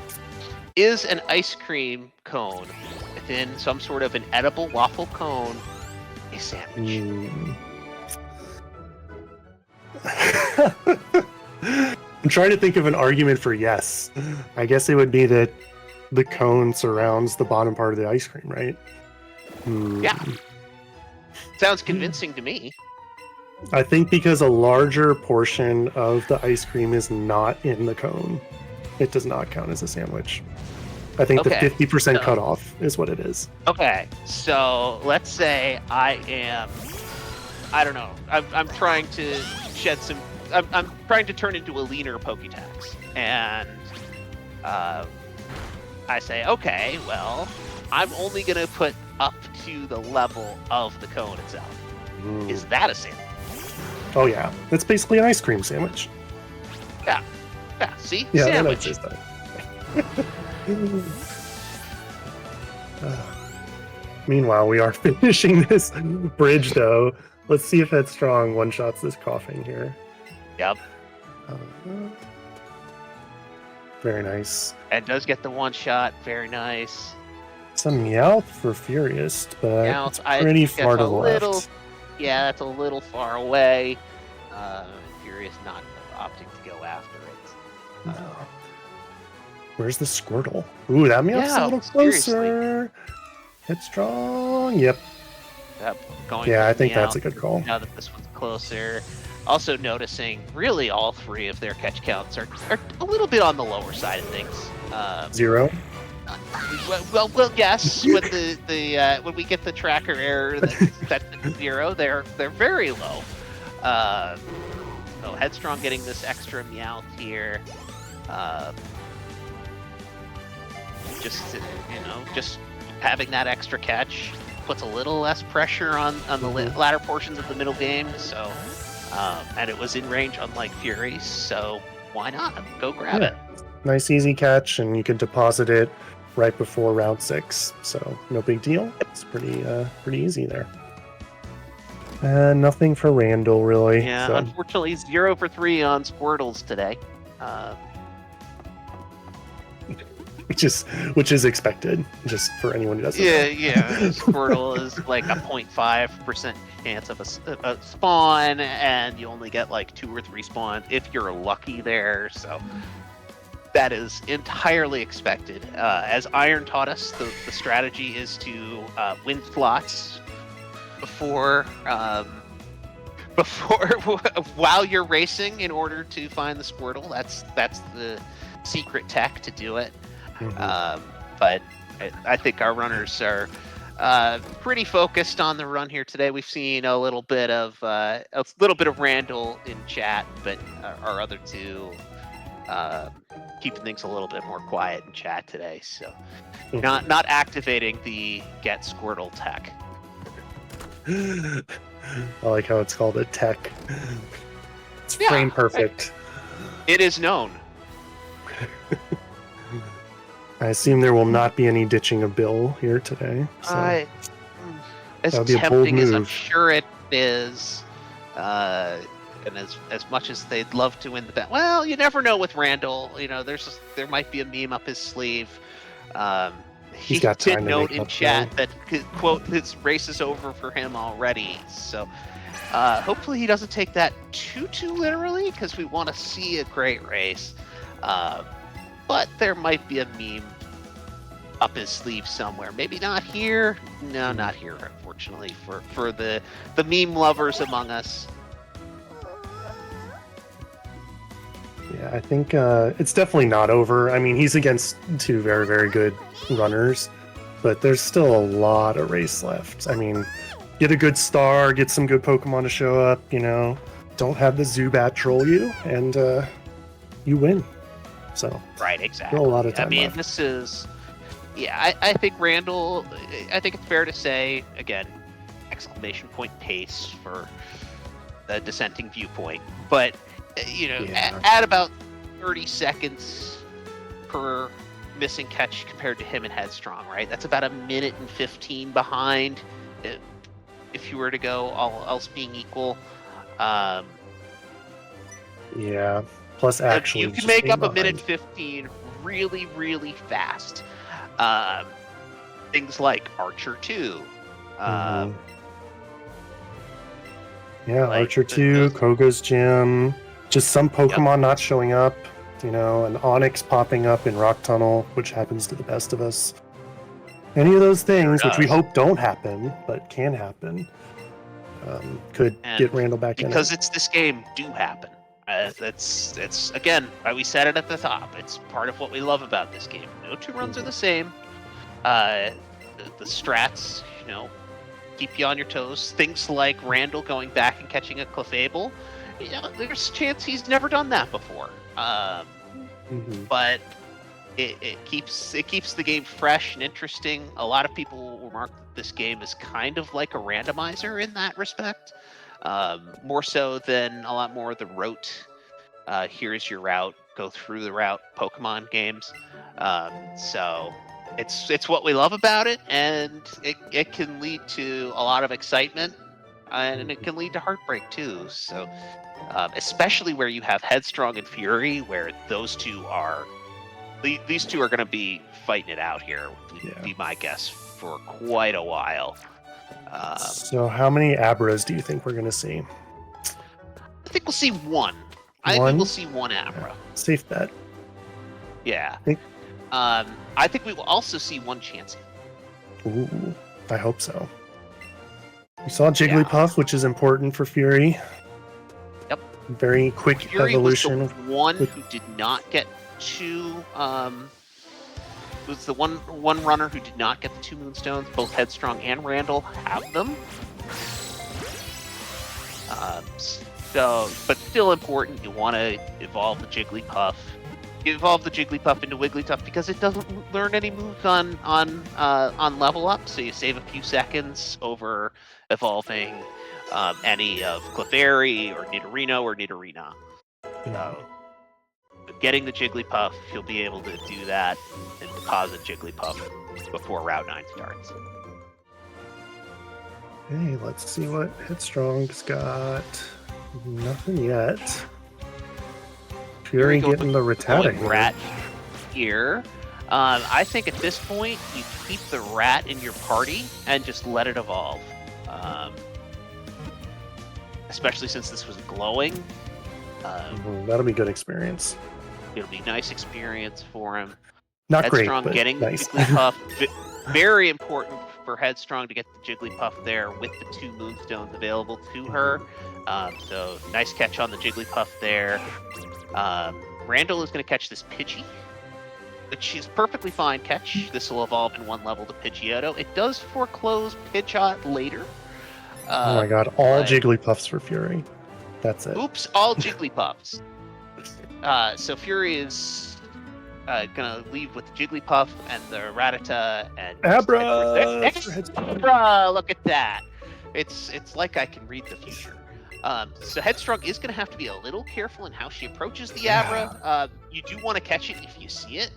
Is an ice cream cone within some sort of an edible waffle cone a sandwich? I'm trying to think of an argument for yes. I guess it would be that the cone surrounds the bottom part of the ice cream, right? Yeah. Sounds convincing to me. I think because a larger portion of the ice cream is not in the cone, it does not count as a sandwich. I think the 50% cutoff is what it is. Okay, so let's say I don't know, I'm trying to shed some, I'm trying to turn into a leaner Poketax, and I say, okay, well, I'm only going to put up to the level of the cone itself. Is that a sandwich? Oh yeah, it's basically an ice cream sandwich. Yeah, see? Yeah, sandwich. Meanwhile, we are finishing this bridge, though. Let's see if Headstrong one-shots this coughing here. Yep. Very nice. And does get the one shot. Very nice. Some Meowth for Furious, but Meowth, it's pretty far to the left. Yeah, that's a little far away. Furious not opting to go after it. Where's the Squirtle? Ooh, that Meowth's a Yeah, little seriously. closer. Headstrong. Yep. Going Yeah, with I think that's a Meowth good call. now that this one's closer. Also noticing really all three of their catch counts are a little bit on the lower side of things. 0. Well, yes. When when we get the tracker error that's set at 0, they're very low. So Headstrong getting this extra Meowth here. Just just having that extra catch puts a little less pressure on the latter portions of the middle game. So, and it was in range, unlike Fury. So why not go grab it? Nice easy catch, and you can deposit it right before round 6. So no big deal. It's pretty easy there. Nothing for Randall really. Yeah, so. Unfortunately, 0 for 3 on Squirtles today. Which is expected, just for anyone who doesn't know. Yeah. Squirtle is like a 0.5% chance of a spawn, and you only get like 2 or 3 spawns if you're lucky there. So that is entirely expected. As Iron taught us, the strategy is to win slots before while you're racing in order to find the Squirtle. That's the secret tech to do it. But I think our runners are pretty focused on the run here today. We've seen a little bit of Randall in chat, but our other two keeping things a little bit more quiet in chat today. So not activating the get Squirtle tech. I like how it's called a tech. It's frame perfect. It is known. I assume there will not be any ditching a bill here today. So. As tempting as I'm sure it is, and as much as they'd love to win the bet, well, you never know with Randall. There might be a meme up his sleeve. He did note in chat that, quote, his race is over for him already. So hopefully he doesn't take that too literally, because we want to see a great race. But there might be a meme up his sleeve somewhere. Maybe not here. No, not here, unfortunately, for the meme lovers among us. Yeah, I think it's definitely not over. I mean, he's against 2 very, very good runners, but there's still a lot of race left. I mean, get a good star, get some good Pokemon to show up, don't have the Zubat troll you, and you win. So right, exactly. A lot of time left. This is, I think Randall. I think it's fair to say again, exclamation point pace for the dissenting viewpoint, but at about 30 seconds per missing catch compared to him and Headstrong, right? That's about 1:15 behind. If you were to go all else being equal. Yeah. Plus, actually, you can make up 1:15 really, really fast. Things like Archer 2. Archer 2, Koga's Gym, just some Pokemon not showing up, an Onix popping up in Rock Tunnel, which happens to the best of us. Any of those things, which we hope don't happen, but can happen, could get Randall back in. Because it's this game, do happen. It's again, we said it at the top. It's part of what we love about this game. No 2 runs are the same. The strats, keep you on your toes. Things like Randall going back and catching a Clefable. There's a chance he's never done that before. But it keeps the game fresh and interesting. A lot of people will mark this game as kind of like a randomizer in that respect. More so than a lot more of the rote, here's your route, go through the route Pokemon games. So it's what we love about it, and it can lead to a lot of excitement, and it can lead to heartbreak too. So especially where you have Headstrong and Fury, where these two are going to be fighting it out here, would be my guess, for quite a while. So how many Abras do you think we're going to see? I think we'll see one. I think we'll see one Abra. Safe bet. Yeah. I think we will also see one Chansey. Ooh, I hope so. We saw Jigglypuff, which is important for Fury. Yep. Very quick Fury evolution. was the one who did not get two. Was the one runner who did not get the 2 Moonstones. Both Headstrong and Randall have them. But still important. You want to evolve the Jigglypuff. You evolve the Jigglypuff into Wigglytuff because it doesn't learn any moves on level up. So you save a few seconds over evolving any of Clefairy or Nidorino or Nidorina. Getting the Jigglypuff, you'll be able to do that and deposit Jigglypuff before Route 9 starts. Hey, let's see what Headstrong's got. Nothing yet. Fury getting the Rattata here. Rat here. I think at this point, you keep the rat in your party and just let it evolve. Especially since this was glowing. That'll be good experience. It'll be nice experience for him. Not Headstrong great, but getting nice. the Jigglypuff. Very important for Headstrong to get the Jigglypuff there with the 2 Moonstones available to her. So nice catch on the Jigglypuff there. Randall is going to catch this Pidgey, which is perfectly fine catch. This will evolve in 1 level to Pidgeotto. It does foreclose Pidgeot later. Oh my god, all Jigglypuffs for Fury. That's it. Oops, all Jigglypuffs. So Fury is gonna leave with the Jigglypuff and the Rattata and Abra! Abra! Look at that. It's like I can read the future. So Headstrong is gonna have to be a little careful in how she approaches the Abra. You do want to catch it if you see it.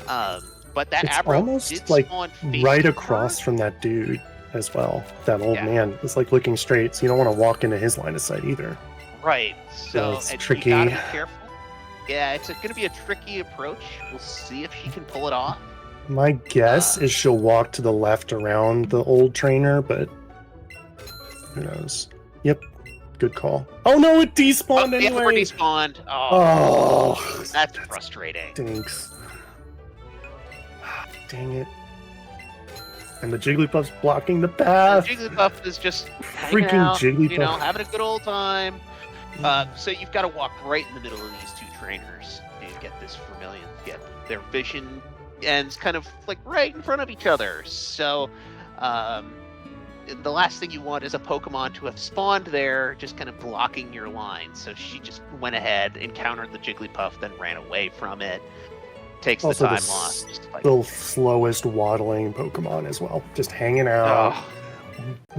But that it's Abra almost did like spawn right across from that dude as well. That old man is like looking straight, so you don't want to walk into his line of sight either. Right. So it's and tricky. You gotta be careful. Yeah, it's going to be a tricky approach. We'll see if she can pull it off. My guess is she'll walk to the left around the old trainer, but who knows? Yep, good call. Oh no, it despawned anyway. Yeah, we're despawned. Oh, that's frustrating. Stinks. Dang it. And the Jigglypuff's blocking the path. The Jigglypuff is just freaking out, Jigglypuff. Having a good old time. So you've got to walk right in the middle of these 2 trainers to get this Vermilion, get their vision ends kind of like right in front of each other. So the last thing you want is a Pokemon to have spawned there, just kind of blocking your line. So she just went ahead, encountered the Jigglypuff, then ran away from it. Takes also the time loss. The slowest waddling Pokemon as well, just hanging out.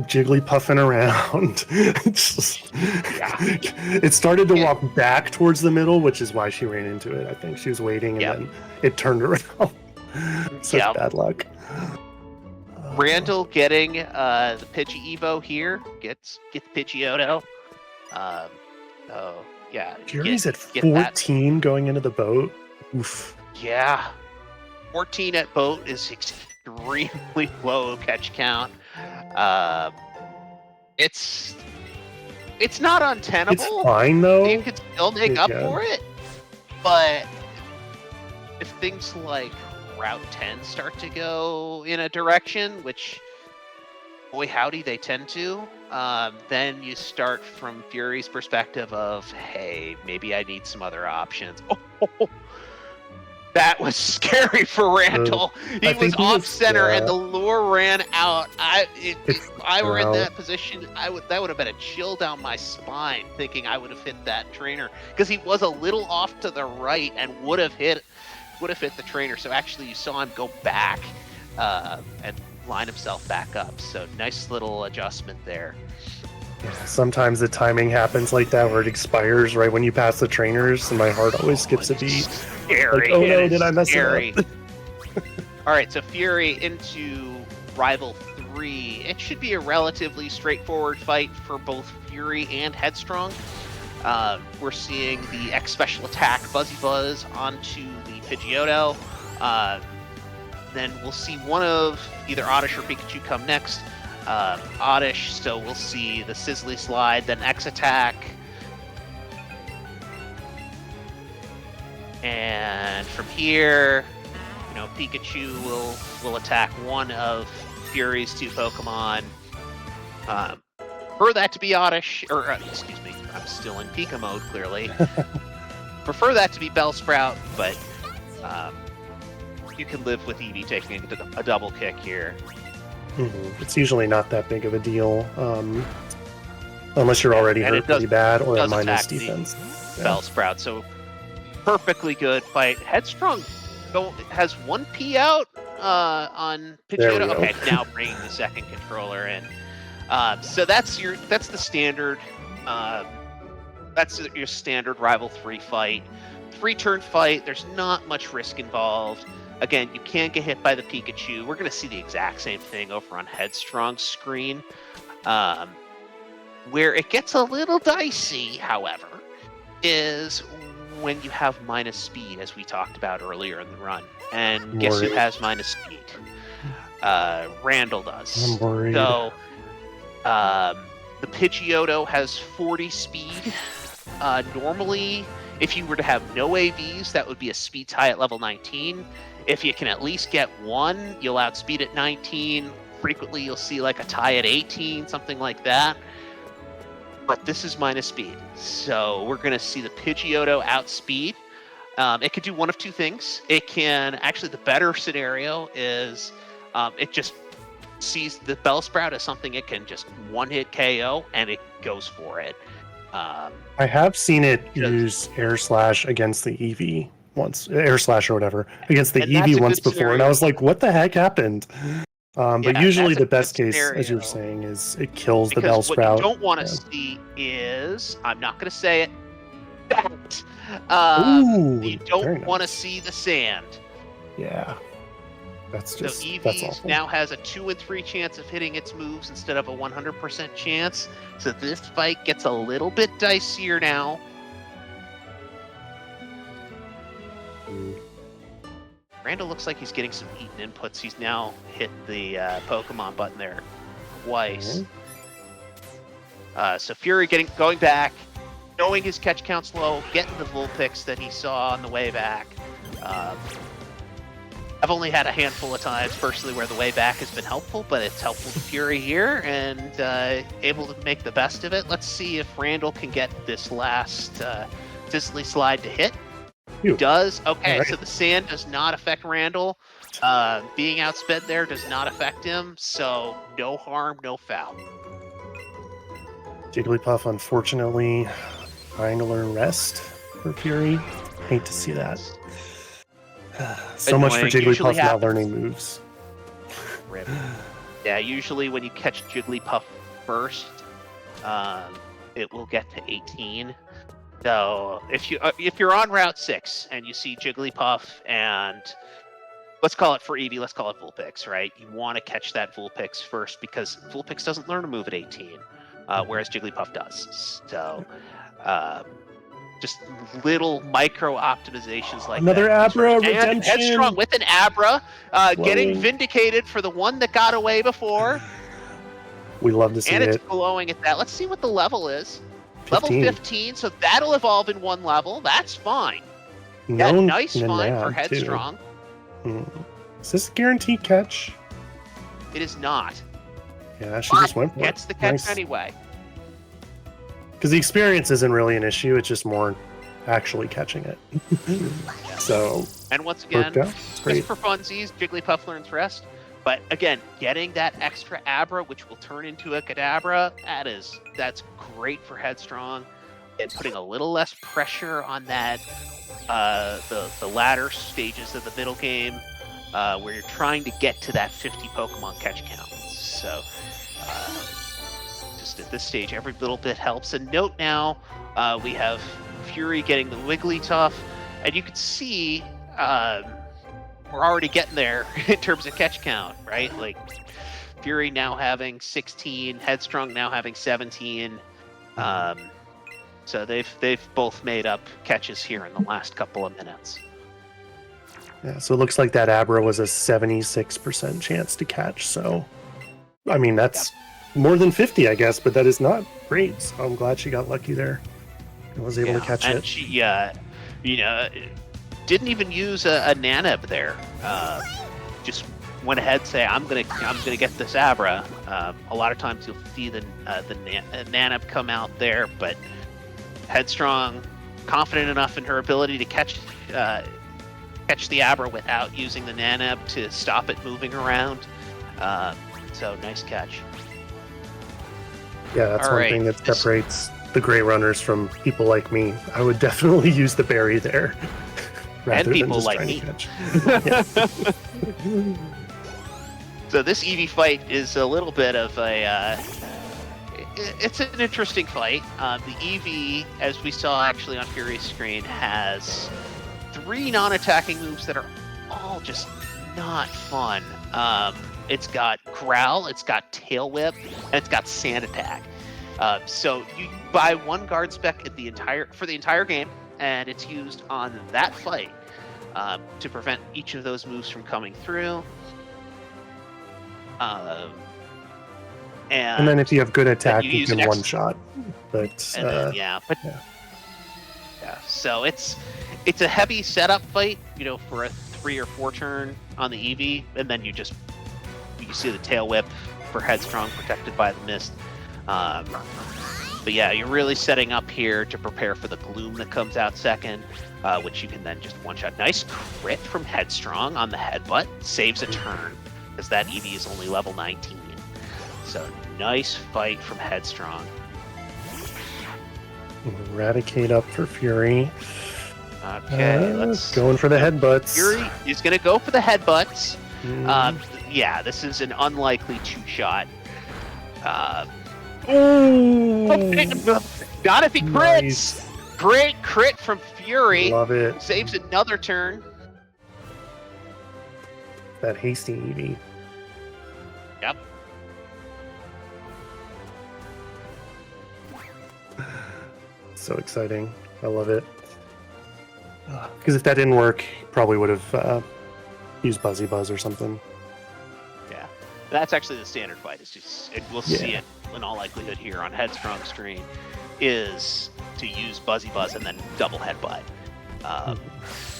Jigglypuffing around. It started to walk back towards the middle, which is why she ran into it. I think she was waiting and then it turned around. Such bad luck. Randall getting the Pidgey Evo here gets the Pidgeotto. Fury's at 14 going into the boat. Oof. Yeah. 14 at boat is extremely low catch count. It's not untenable. It's fine though. You could still make up for it, but if things like Route 10 start to go in a direction, which boy howdy they tend to, then you start from Fury's perspective of, hey, maybe I need some other options. That was scary for Randall. He was off center and the lure ran out. If I were in that position, that would have been a chill down my spine, thinking I would have hit that trainer, because he was a little off to the right and would have hit the trainer. So actually, you saw him go back and line himself back up. So nice little adjustment there. Yeah, sometimes the timing happens like that, where it expires right when you pass the trainers, and my heart always skips a beat. Scary. Like, oh no, did I mess it up? All right, so Fury into Rival 3. It should be a relatively straightforward fight for both Fury and Headstrong. We're seeing the X special attack Buzzy Buzz onto the Pidgeotto. Then we'll see one of either Oddish or Pikachu come next. Oddish, so we'll see the Sizzly Slide, then X attack. And from here, Pikachu will attack one of Fury's 2 Pokemon. Prefer that to be Oddish, or excuse me, I'm still in Pika mode, clearly. Prefer that to be Bellsprout, but you can live with Eevee taking a double kick here. It's usually not that big of a deal, unless you're already hurt pretty bad or a minus defense. Bellsprout, so perfectly good fight. Headstrong has 1 P out on Pidgeotto. Okay, now bringing the second controller in. So that's the standard. That's your standard Rival 3 fight. 3-turn fight. There's not much risk involved. Again, you can get hit by the Pikachu. We're going to see the exact same thing over on Headstrong's screen. Where it gets a little dicey, however, is when you have minus speed, as we talked about earlier in the run. And guess who has minus speed? Randall does. I'm worried. So the Pidgeotto has 40 speed. Normally, if you were to have no AVs, that would be a speed tie at level 19. If you can at least get 1, you'll outspeed at 19. Frequently, you'll see like a tie at 18, something like that. But this is minus speed. So we're going to see the Pidgeotto outspeed. It could do one of 2 things. It can, actually the better scenario is it just sees the Bellsprout as something it can just one-hit KO, and it goes for it. I have seen it use Air Slash against the Eevee once, Air Slash or whatever, against the Eevee once before, scenario. and I was like, what the heck happened? But usually the best case, scenario, as you're saying, is it kills the because Bellsprout. What you don't want to see is, I'm not going to say it, that. You don't want to see the sand. Yeah. That's just, so Eevee that's awful. now has a 2 in 3 chance of hitting its moves instead of a 100% chance. So this fight gets a little bit dicier now. Randall looks like he's getting some eaten inputs. He's now hit the Pokemon button there twice. So Fury going back, knowing his catch count's low, getting the Vulpix that he saw on the way back. I've only had a handful of times personally where the way back has been helpful, but it's helpful to Fury here and able to make the best of it. Let's see if Randall can get this last Disley slide to hit. He does. Okay, so the sand does not affect Randall. Being outsped there does not affect him, so no harm, no foul. Jigglypuff, unfortunately, trying to learn rest for Fury. Hate to see that. So much for Jigglypuff not learning moves. Rip. Yeah, usually when you catch Jigglypuff first, it will get to 18. So if you're on Route 6 and you see Jigglypuff and let's call it for Eevee, let's call it Vulpix, right? You want to catch that Vulpix first because Vulpix doesn't learn a move at 18, whereas Jigglypuff does. So just little micro optimizations like another that. Abra and redemption. Headstrong with an Abra, getting vindicated for the one that got away before. We love to see it. And it's glowing at that. Let's see what the level is. 15. Level 15, so that'll evolve in 1 level. That's fine. Nice find for Headstrong. Is this a guaranteed catch? It is not. Yeah, she just went for it. Gets the catch anyway. Because the experience isn't really an issue, it's just more actually catching it. So, and once again, just great. for funsies, Jigglypuff learns rest. But again, getting that extra Abra, which will turn into a Kadabra, that's great for Headstrong. And putting a little less pressure on that, the latter stages of the middle game, where you're trying to get to that 50 Pokemon catch count. So, just at this stage, every little bit helps. And note now, we have Fury getting the Wigglytuff, and you can see we're already getting there in terms of catch count, right? Like Fury now having 16, Headstrong now having 17. So they've both made up catches here in the last couple of minutes. Yeah, so it looks like that Abra was a 76% chance to catch. So, I mean, that's more than 50, I guess, but that is not great. So I'm glad she got lucky there and was able to catch it. And she, didn't even use a naneb there. Just went ahead and say, I'm gonna get this Abra. A lot of times you'll see the naneb come out there, but Headstrong, confident enough in her ability to catch the Abra without using the naneb to stop it moving around. So nice catch. Yeah, that's one thing that separates the great runners from people like me. I would definitely use the berry there. And people like me. So this Eevee fight is a little bit of a... it's an interesting fight. The Eevee, as we saw actually on Fury's screen, has 3 non-attacking moves that are all just not fun. It's got Growl, it's got Tail Whip, and it's got Sand Attack. So you buy 1 guard spec for the entire game, and it's used on that fight to prevent each of those moves from coming through. And then if you have good attack, you can one-shot. But so it's a heavy setup fight, for a 3 or 4 turn on the Eevee, and then you see the Tail Whip for Headstrong protected by the mist. But yeah, you're really setting up here to prepare for the Gloom that comes out second, which you can then just one-shot. Nice crit from Headstrong on the headbutt, saves a turn, because that Eevee is only level 19. So nice fight from Headstrong. Eradicate up for Fury. Okay, let's... Going for the headbutts. Fury is going to go for the headbutts. Yeah, this is an unlikely 2-shot. Not if he crits! Nice. Great crit from Fury. Love it. Saves another turn. That hasty Eevee. Yep. So exciting. I love it. Because if that didn't work, probably would have used Buzzy Buzz or something. Yeah. That's actually the standard fight. It's just, we'll see it in all likelihood here on Headstrong screen, is to use Buzzy Buzz and then double headbutt.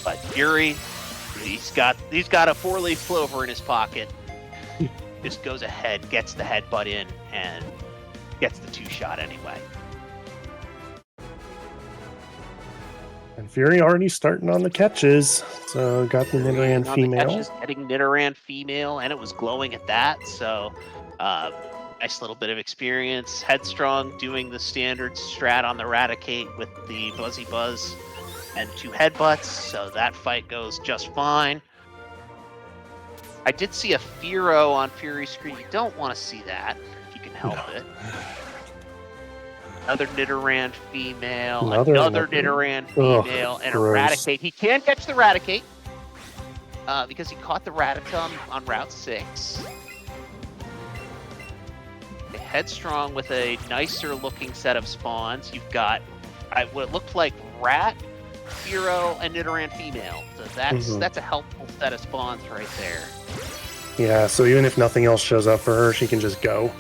But Fury, he's got a 4-leaf clover in his pocket. Just goes ahead, gets the headbutt in, and gets the 2-shot anyway. And Fury already starting on the catches. So got the Nidoran female. Getting Nidoran female, and it was glowing at that. So nice little bit of experience. Headstrong doing the standard strat on the Raticate with the Buzzy Buzz and 2 headbutts. So that fight goes just fine. I did see a Fearow on Fury's screen. You don't want to see that if you can help it. Another Nidoran female, another Nidoran female, and gross. Eradicate. He can catch the Raticate because he caught the Raticum on Route 6. Headstrong with a nicer looking set of spawns. You've got what looked like Rat, Fearow, and Nidoran female. So that's a helpful set of spawns right there. Yeah, so even if nothing else shows up for her, she can just go.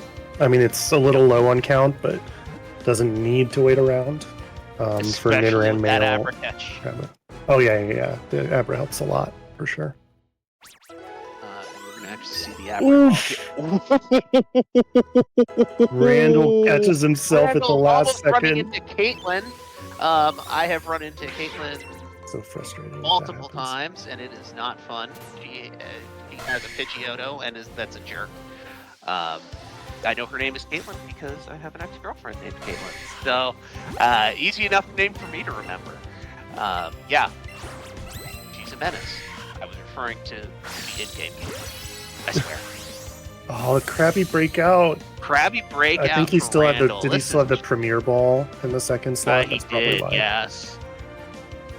I mean, it's a little low on count, but doesn't need to wait around for Nidoran with male. that Abra catch. Oh yeah. The Abra helps a lot for sure. We're gonna actually see the Abra. Randall catches himself at the last second. Running into Caitlyn. I have run into Caitlyn so frustrating. multiple times, and it is not fun. She has a Pidgeotto, and that's a jerk. I know her name is Caitlyn because I have an ex-girlfriend named Caitlyn. So, easy enough name for me to remember. Yeah, she's a menace. I was referring to the in-game Caitlyn. I swear. Oh, the Krabby breakout. Krabby breakout. I think he still had Randall. Did he still have the Premier Ball in the second slot? He did, yes.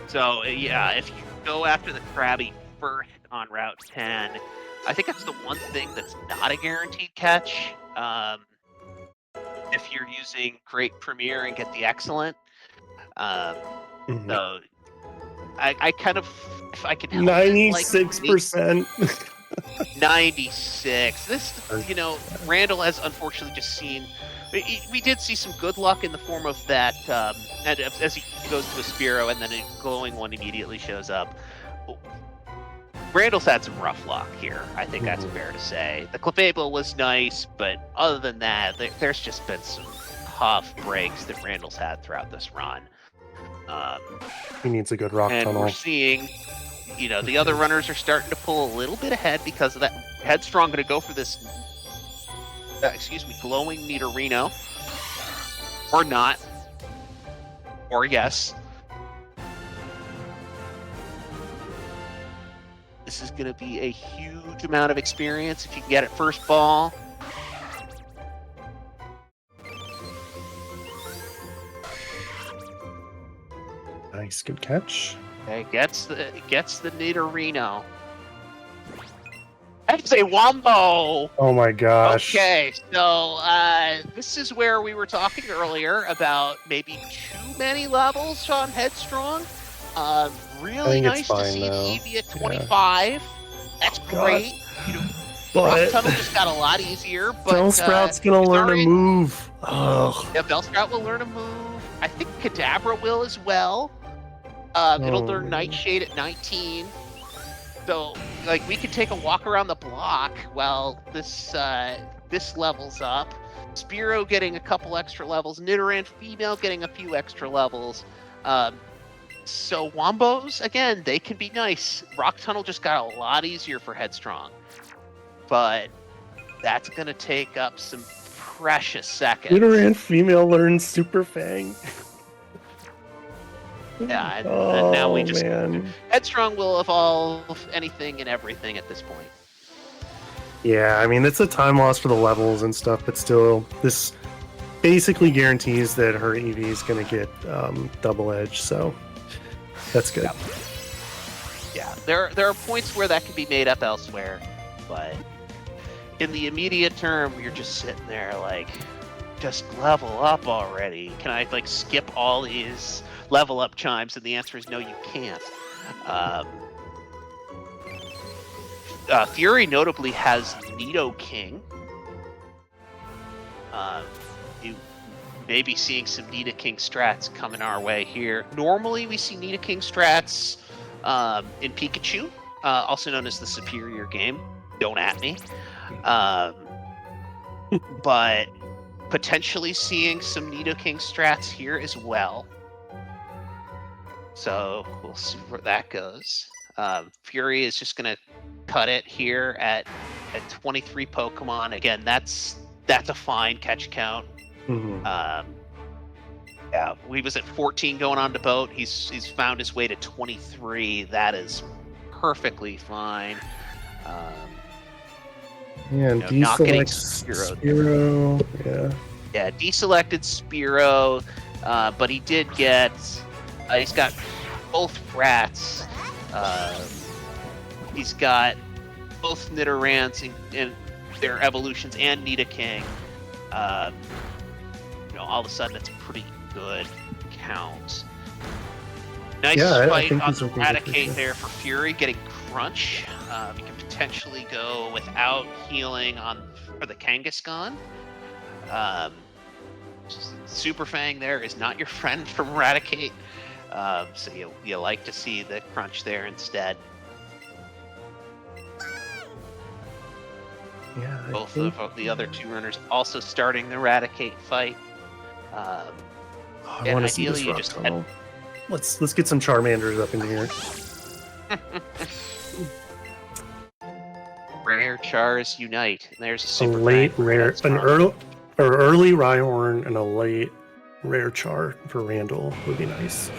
So, yeah, if you go after the Krabby first on Route 10, I think that's the one thing that's not a guaranteed catch. If you're using Great Premier and get the Excellent. So I kind of, if I can help 96%. 96. This, Randall has unfortunately just seen We did see some good luck in the form of that, and as he goes to a Spearow and then a glowing one immediately shows up. Randall's had some rough luck here. I think that's fair to say. The Clefable was nice, but other than that, there's just been some tough breaks that Randall's had throughout this run. He needs a good rock and tunnel. We're seeing, the other runners are starting to pull a little bit ahead because of that. Headstrong going to go for this, glowing Nidorino. Or not. Or yes. This is going to be a huge amount of experience if you can get it first ball. Nice, good catch. Okay, gets the Nidorino. That's a Wombo! Oh my gosh. Okay, so this is where we were talking earlier about maybe too many levels on Headstrong. Really nice to see Eevee at 25. Yeah. That's great. Rock Tunnel just got a lot easier. But Bellsprout's gonna learn a move. Oh. Yeah, Bellsprout will learn a move. I think Kadabra will as well. It'll learn Nightshade at 19. So, we could take a walk around the block while this levels up. Spearow getting a couple extra levels. Nidoran female getting a few extra levels. So Wombos, again, they can be nice. Rock Tunnel just got a lot easier for Headstrong. But that's going to take up some precious seconds. Nidoran female learns Super Fang. Yeah, and now we just... Headstrong will evolve anything and everything at this point. Yeah, I mean, it's a time loss for the levels and stuff, but still, this basically guarantees that her Eevee is going to get double edge, so that's good. Yeah, there are points where that can be made up elsewhere, but in the immediate term, you're just sitting there just level up already. Can I skip all these level up chimes? And the answer is no, you can't. Fury notably has Nidoking. You may be seeing some Nidoking strats coming our way here. Normally we see Nidoking strats in Pikachu, also known as the superior game. Don't at me. But potentially seeing some Nidoking strats here as well. So we'll see where that goes. Fury is just going to cut it here at 23 Pokemon. Again, that's a fine catch count. Yeah, we was at 14 going on to boat. He's found his way to 23. That is perfectly fine. Deselect Spearow. Yeah, deselected Spearow, but he did get. He's got both rats. He's got both Nidorans in their evolutions and Nidoking. All of a sudden, it's a pretty good count. Nice fight on the Eradicate there for Fury, getting Crunch. You can potentially go without healing for the Kangaskhan. Super Fang there is not your friend from Eradicate. So you like to see the Crunch there instead. Yeah, both of the other two runners also starting the Eradicate fight. I want to see this rock tunnel. Let's get some Charmanders up in here. Rare Chars unite. And there's a super late rare, early Rhyhorn and a late rare Char for Randall would be nice.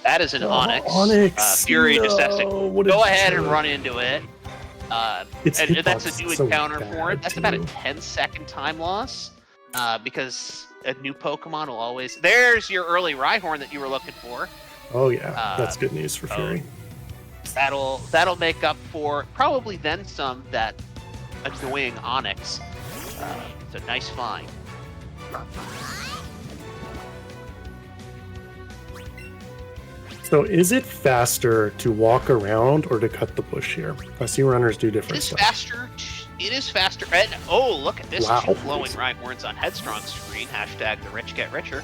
That is an Onyx. Onyx. Fury just has to go ahead and run into it. And that's a new encounter for it. That's about a 10-second time loss. Because a new Pokemon will always... There's your early Rhyhorn that you were looking for. Oh yeah, that's good news for Fury. That'll make up for probably then some that annoying Onyx. It's a nice find. So is it faster to walk around or to cut the bush here? I see runners do different stuff. It is faster It is faster. And oh, look at this! Wow. 2 glowing Rhyhorns on Headstrong screen. Hashtag the rich get richer.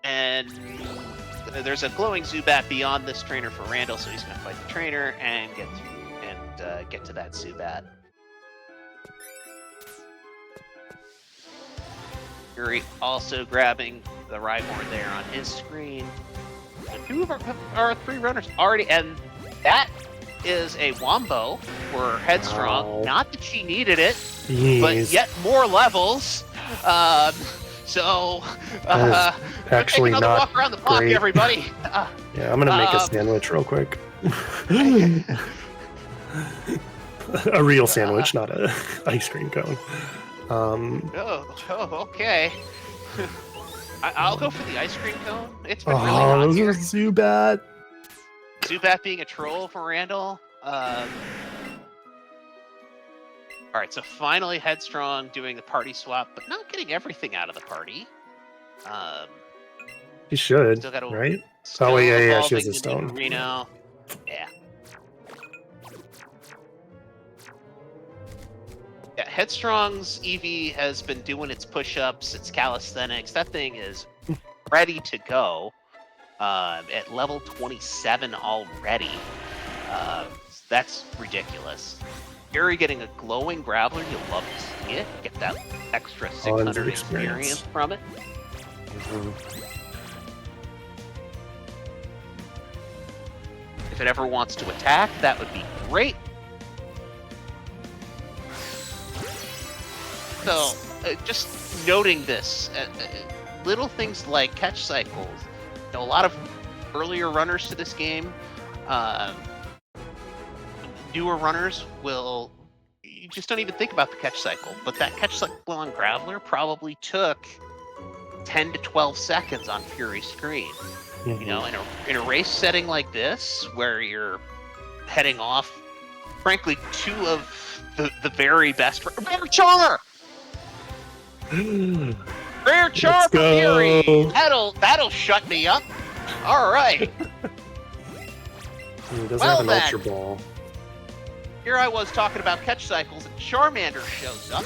And there's a glowing Zubat beyond this trainer for Randall, so he's going to fight the trainer and get to that Zubat. Fury also grabbing the Rhyhorn there on his screen. And 2 of our 3 runners already, and that is a Wombo for Headstrong. Wow. Not that she needed it, Jeez. but yet more levels. So actually take another not walk around the block, great. everybody. Yeah, I'm gonna make a sandwich real quick. A real sandwich, not a ice cream cone. Okay. I'll go for the ice cream cone. It's been really hot those here. are Zubat. Zubat being a troll for Randall. All right, so finally Headstrong doing the party swap, but not getting everything out of the party. He should, Still got to right? still yeah, she has evolving a stone. into Reno. Yeah. Yeah, Headstrong's Eevee has been doing its push-ups, its calisthenics. That thing is ready to go at level 27 already. That's ridiculous. Fury getting a glowing Graveler, you'll love to see it. Get that extra 600 experience from it. If it ever wants to attack, that would be great. So, just noting this, little things like catch cycles. You know, a lot of earlier runners to this game, newer runners will, you just don't even think about the catch cycle. But that catch cycle on Graveler probably took 10 to 12 seconds on Fury's screen. You know, in a race setting like this, where you're heading off, frankly, 2 of the very best. Rare Char! Rare Char for Fury! That'll shut me up. All right. He doesn't Well have an then. Ultra Ball. Here I was talking about catch cycles, and Charmander shows up.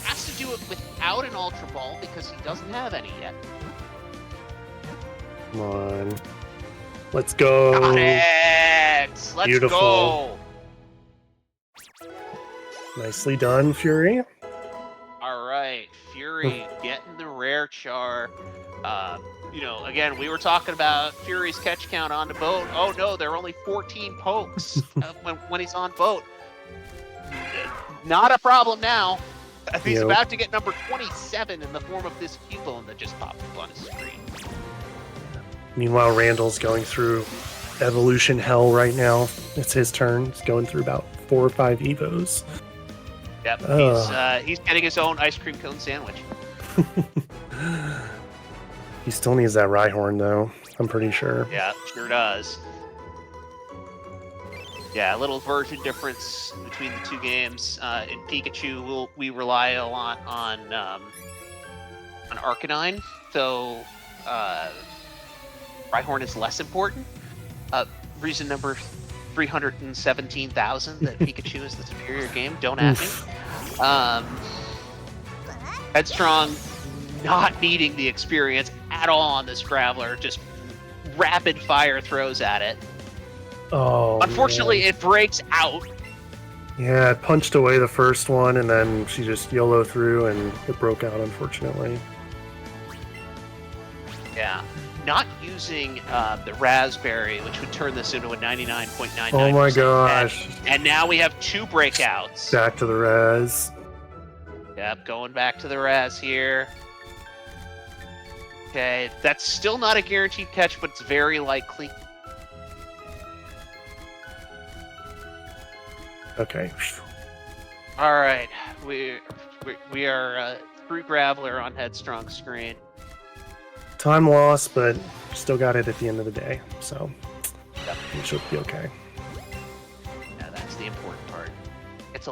Has to do it without an Ultra Ball because he doesn't have any yet. Come on. Let's go. Got it! Let's Beautiful. go! Nicely done, Fury. All right, Fury getting the rare Char. You know, again, we were talking about Fury's catch count on the boat. Oh no, there are only 14 pokes when he's on boat. Not a problem now. He's Yep. about to get number 27 in the form of this Cubone that just popped up on his screen. Meanwhile, Randall's going through evolution hell right now. It's his turn. He's going through about 4 or 5 Evos. Yep, he's getting his own ice cream cone sandwich. He still needs that Rhyhorn, though. I'm pretty sure. Yeah, sure does. Yeah, a little version difference between the 2 games. In Pikachu, we rely a lot on Arcanine, so Rhyhorn is less important. Reason number 317,000 that Pikachu is the superior game. Don't at me. Headstrong not needing the experience at all on this Graveler, just rapid fire throws at it. Oh. Unfortunately, man. it breaks out. Yeah, it punched away the first one, and then she just YOLO through, and it broke out, unfortunately. Yeah. Not using the Raspberry, which would turn this into a 99.99%. Oh my gosh. And now we have 2 breakouts. Back to the Raz. Yep, going back to the Raz here. Okay, that's still not a guaranteed catch, but it's very likely. Okay. All right, we are through Graveler on Headstrong screen. Time loss, but still got it at the end of the day, so Yep. it should be okay. Yeah, that's the important part. It's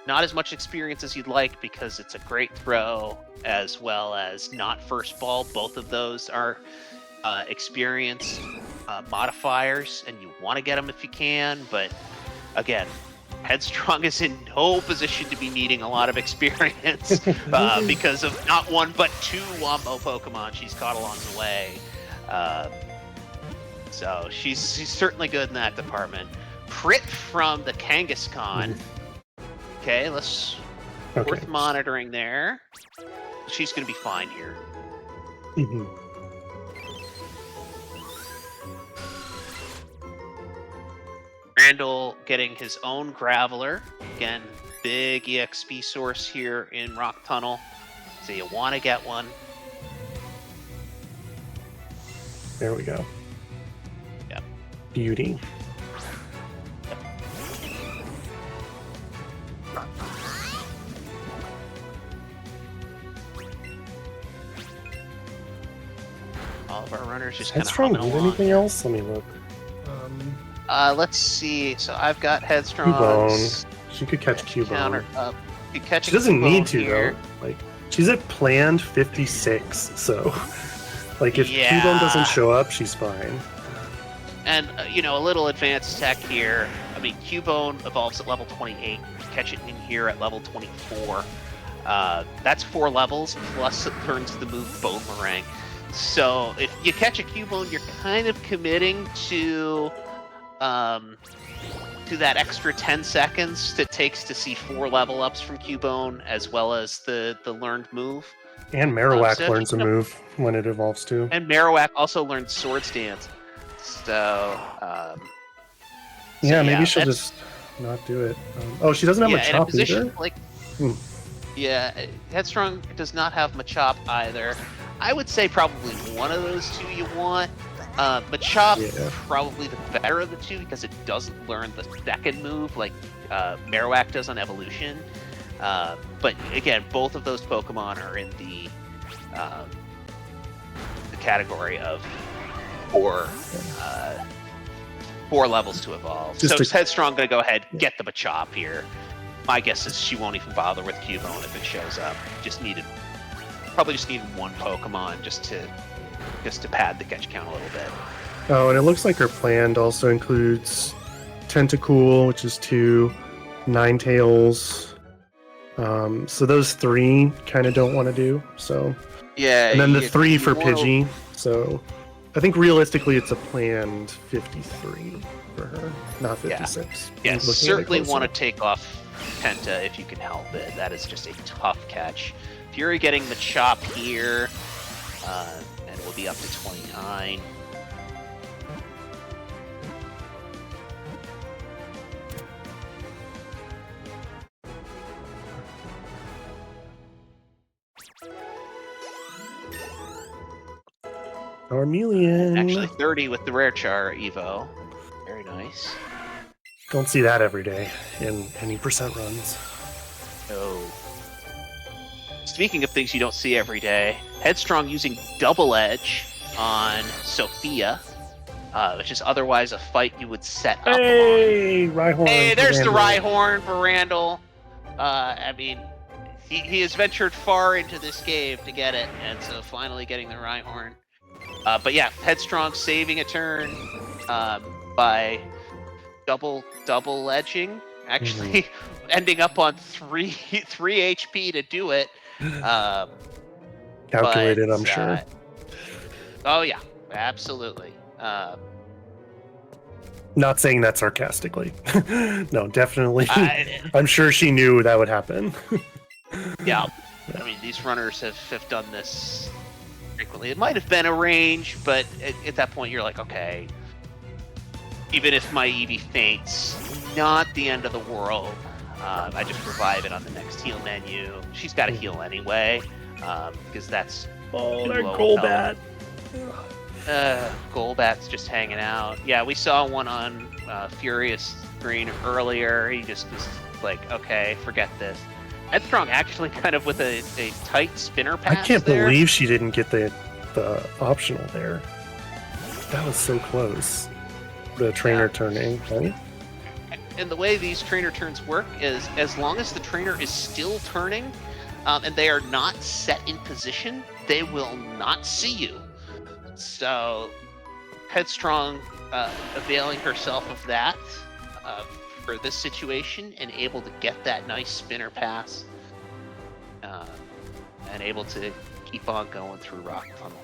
not as much experience as you'd like because it's a great throw as well as not first ball. Both of those are experience modifiers, and you want to get them if you can. But again, Headstrong is in no position to be needing a lot of experience because of not one but 2 Wombo Pokemon she's caught along the way. So she's certainly good in that department. Crit from the Kangaskhan. Okay, worth monitoring there. She's going to be fine here. Randall getting his own Graveler. Again, big EXP source here in Rock Tunnel. So you want to get one. There we go. Yep. Beauty. All of our runners just kind of Headstrong humming need along. anything else? Let me look. Let's see. So I've got Headstrong. Cubone. She could catch Cubone. She doesn't need to here. though. Like she's at planned 56, so like if Cubone doesn't show up, she's fine. And a little advanced tech here. I mean, Cubone evolves at level 28. Catch it in here at level 24. That's 4 levels plus it turns the move Boomerang. So if you catch a Cubone, you're kind of committing to that extra 10 seconds that takes to see 4 level ups from Cubone, as well as the learned move. And Marowak learns a move when it evolves too. And Marowak also learns Swords Dance. So maybe she'll just not do it. She doesn't have Machop either? Yeah, Headstrong does not have Machop either. I would say probably one of those 2 you want. Machop, probably the better of the 2 because it doesn't learn the second move like Marowak does on Evolution. But again, both of those Pokemon are in the category of 4 levels to evolve. So is Headstrong going to go ahead and get the Machop here? My guess is she won't even bother with Cubone if it shows up. Probably just needed 1 Pokemon just to pad the catch count a little bit. Oh, and it looks like her plan also includes Tentacool, which is 2, Ninetales. So those 3 kind of don't want to do. So and then the 3 for Pidgey. So I think realistically it's a planned 53 for her, not 56. Yeah, certainly want to take off Penta if you can help it. That is just a tough catch. Fury getting the Chop here, and we'll be up to 29. Charmeleon. Actually 30 with the Rare Char Evo. Very nice. Don't see that every day in any percent runs. No. Speaking of things you don't see every day, Headstrong using Double Edge on Sophia, which is otherwise a fight you would set up Rhyhorn. Hey, there's the Rhyhorn for Randall. I mean, he has ventured far into this cave to get it, and so finally getting the Rhyhorn. But yeah, Headstrong saving a turn by double edging, actually ending up on 3 HP to do it. Calculated, I'm sure. Oh yeah, absolutely. Not saying that sarcastically. No, definitely. I'm sure she knew that would happen. Yeah. I mean, these runners have done this frequently. It might have been a range, but at that point you're like, okay, even if my Eevee faints, not the end of the world. I just revive it on the next heal menu. She's got to heal anyway, because that's... Oh, that Golbat. Golbat's just hanging out. Yeah, we saw one on Furious Green earlier. He just was like, okay, forget this. Headstrong actually kind of with a tight spinner pass. I can't believe she didn't get the optional there. That was so close. The trainer turning, right? And the way these trainer turns work is as long as the trainer is still turning and they are not set in position, they will not see you. So Headstrong availing herself of that for this situation and able to get that nice spinner pass and able to keep on going through Rock Tunnel.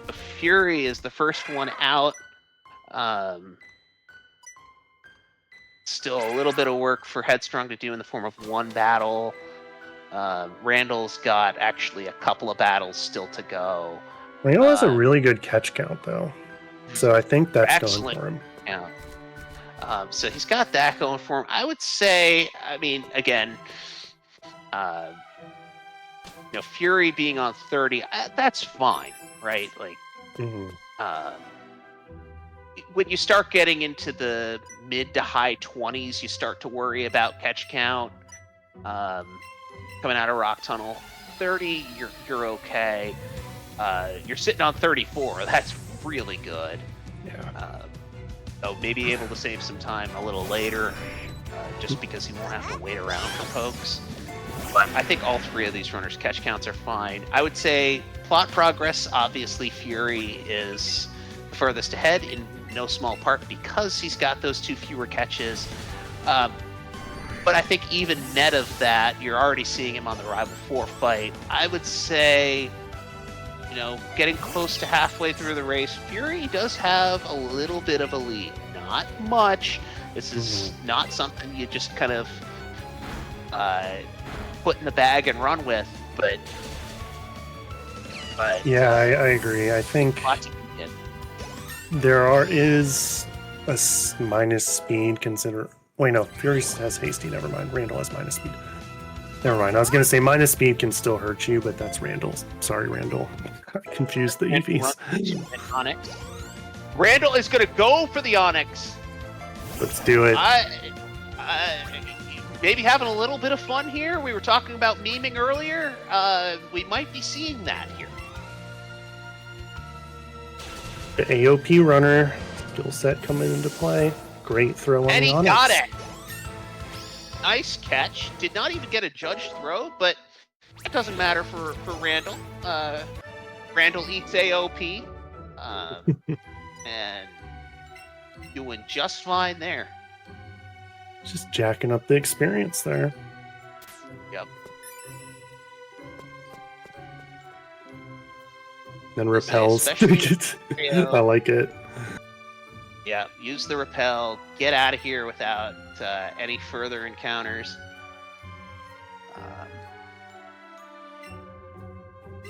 The Fury is the first one out. Still a little bit of work for Headstrong to do in the form of one battle. Randall's got actually a couple of battles still to go. Randall has a really good catch count, though. So I think that's going for him. Yeah. So he's got that going for him. I would say, I mean, again, Fury being on 30, that's fine, right? Like, when you start getting into the mid to high 20s, you start to worry about catch count. Coming out of Rock Tunnel, 30, you're okay. You're sitting on 34. That's really good. Yeah. So maybe able to save some time a little later, just because you won't have to wait around for folks. But I think all three of these runners' catch counts are fine. I would say plot progress, obviously Fury is the furthest ahead in no small part because he's got those 2 fewer catches. But I think even net of that, you're already seeing him on the Rival 4 fight. I would say, getting close to halfway through the race, Fury does have a little bit of a lead. Not much. This is not something you just kind of put in the bag and run with, but yeah, I agree. I think there is a minus speed consider. Wait, no, Fury has hasty. Never mind. Randall has minus speed. Never mind. I was going to say minus speed can still hurt you, but that's Randall's. Sorry, Randall. I confused the EVs. Onyx. Randall is going to go for the Onyx. Let's do it. Maybe having a little bit of fun here. We were talking about memeing earlier. We might be seeing that here. The AOP runner skill set coming into play. Great throw on the Onyx. And he got it. Nice catch. Did not even get a judged throw, but it doesn't matter for Randall. Randall eats AOP. And doing just fine there. Just jacking up the experience there. Yep. Then repels. I like it. Yeah, use the repel. Get out of here without any further encounters.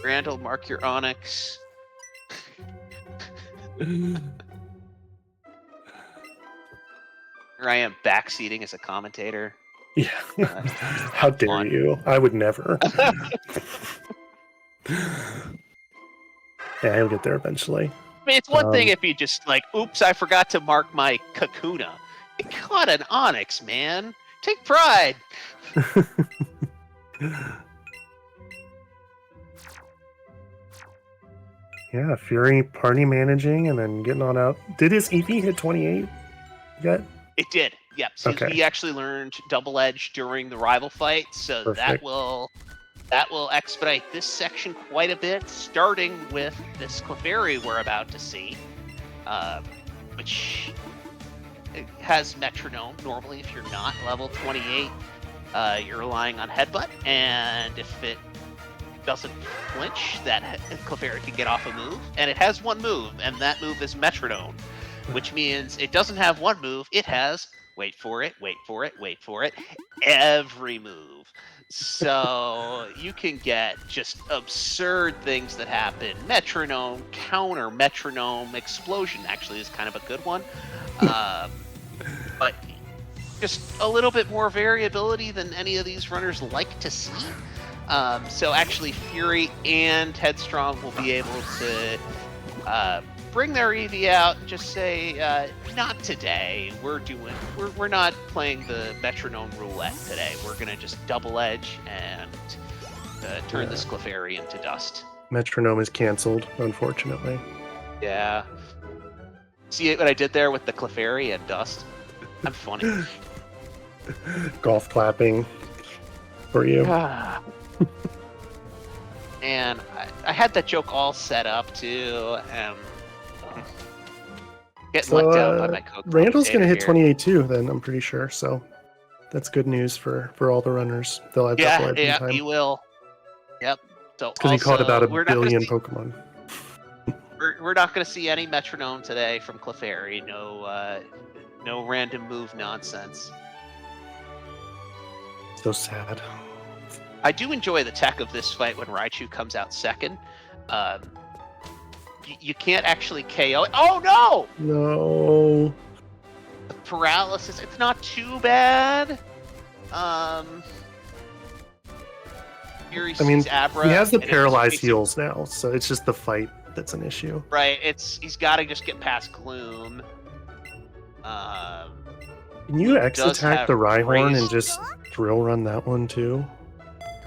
Randall, mark your Onyx. Here I am backseating as a commentator. Yeah. How dare you? I would never. Yeah, he'll get there eventually. I mean, it's one thing if you just oops, I forgot to mark my Kakuna. You caught an Onyx, man. Take pride. Yeah, Fury party managing and then getting on out. Did his EP hit 28 yet? It did, yep. So okay. He actually learned double edge during the rival fight, so Perfect. that will expedite this section quite a bit, starting with this Clefairy we're about to see, which has metronome. Normally, if you're not level 28, you're relying on headbutt, and if it doesn't flinch, that Clefairy can get off a move, and it has one move, and that move is metronome, which means it doesn't have one move, it has, wait for it, every move. So you can get just absurd things that happen. Metronome, counter, metronome, explosion actually is kind of a good one. But just a little bit more variability than any of these runners like to see. So actually Fury and Headstrong will be able to bring their EV out and just say, not today. We're not playing the metronome roulette today. We're gonna just double edge and turn this Clefairy into dust. Metronome is canceled, unfortunately. Yeah. See what I did there with the Clefairy and dust? I'm funny. Golf clapping for you. And I had that joke all set up too. Getting let down by my Randall's going to hit here. 28 too, then I'm pretty sure. So that's good news for all the runners. They'll have double edge in Yeah, time. he will. Yep. So because he caught about a we're not gonna billion see, Pokemon. we're not going to see any metronome today from Clefairy. No random move nonsense. So sad. I do enjoy the tech of this fight when Raichu comes out second. You can't actually KO it. Oh no! No. The paralysis. It's not too bad. Fury sees Abra, he has the and paralyzed heals now, so it's just the fight that's an issue. Right. He's got to just get past Gloom. Can you X attack the Rhyhorn and just drill run that one too?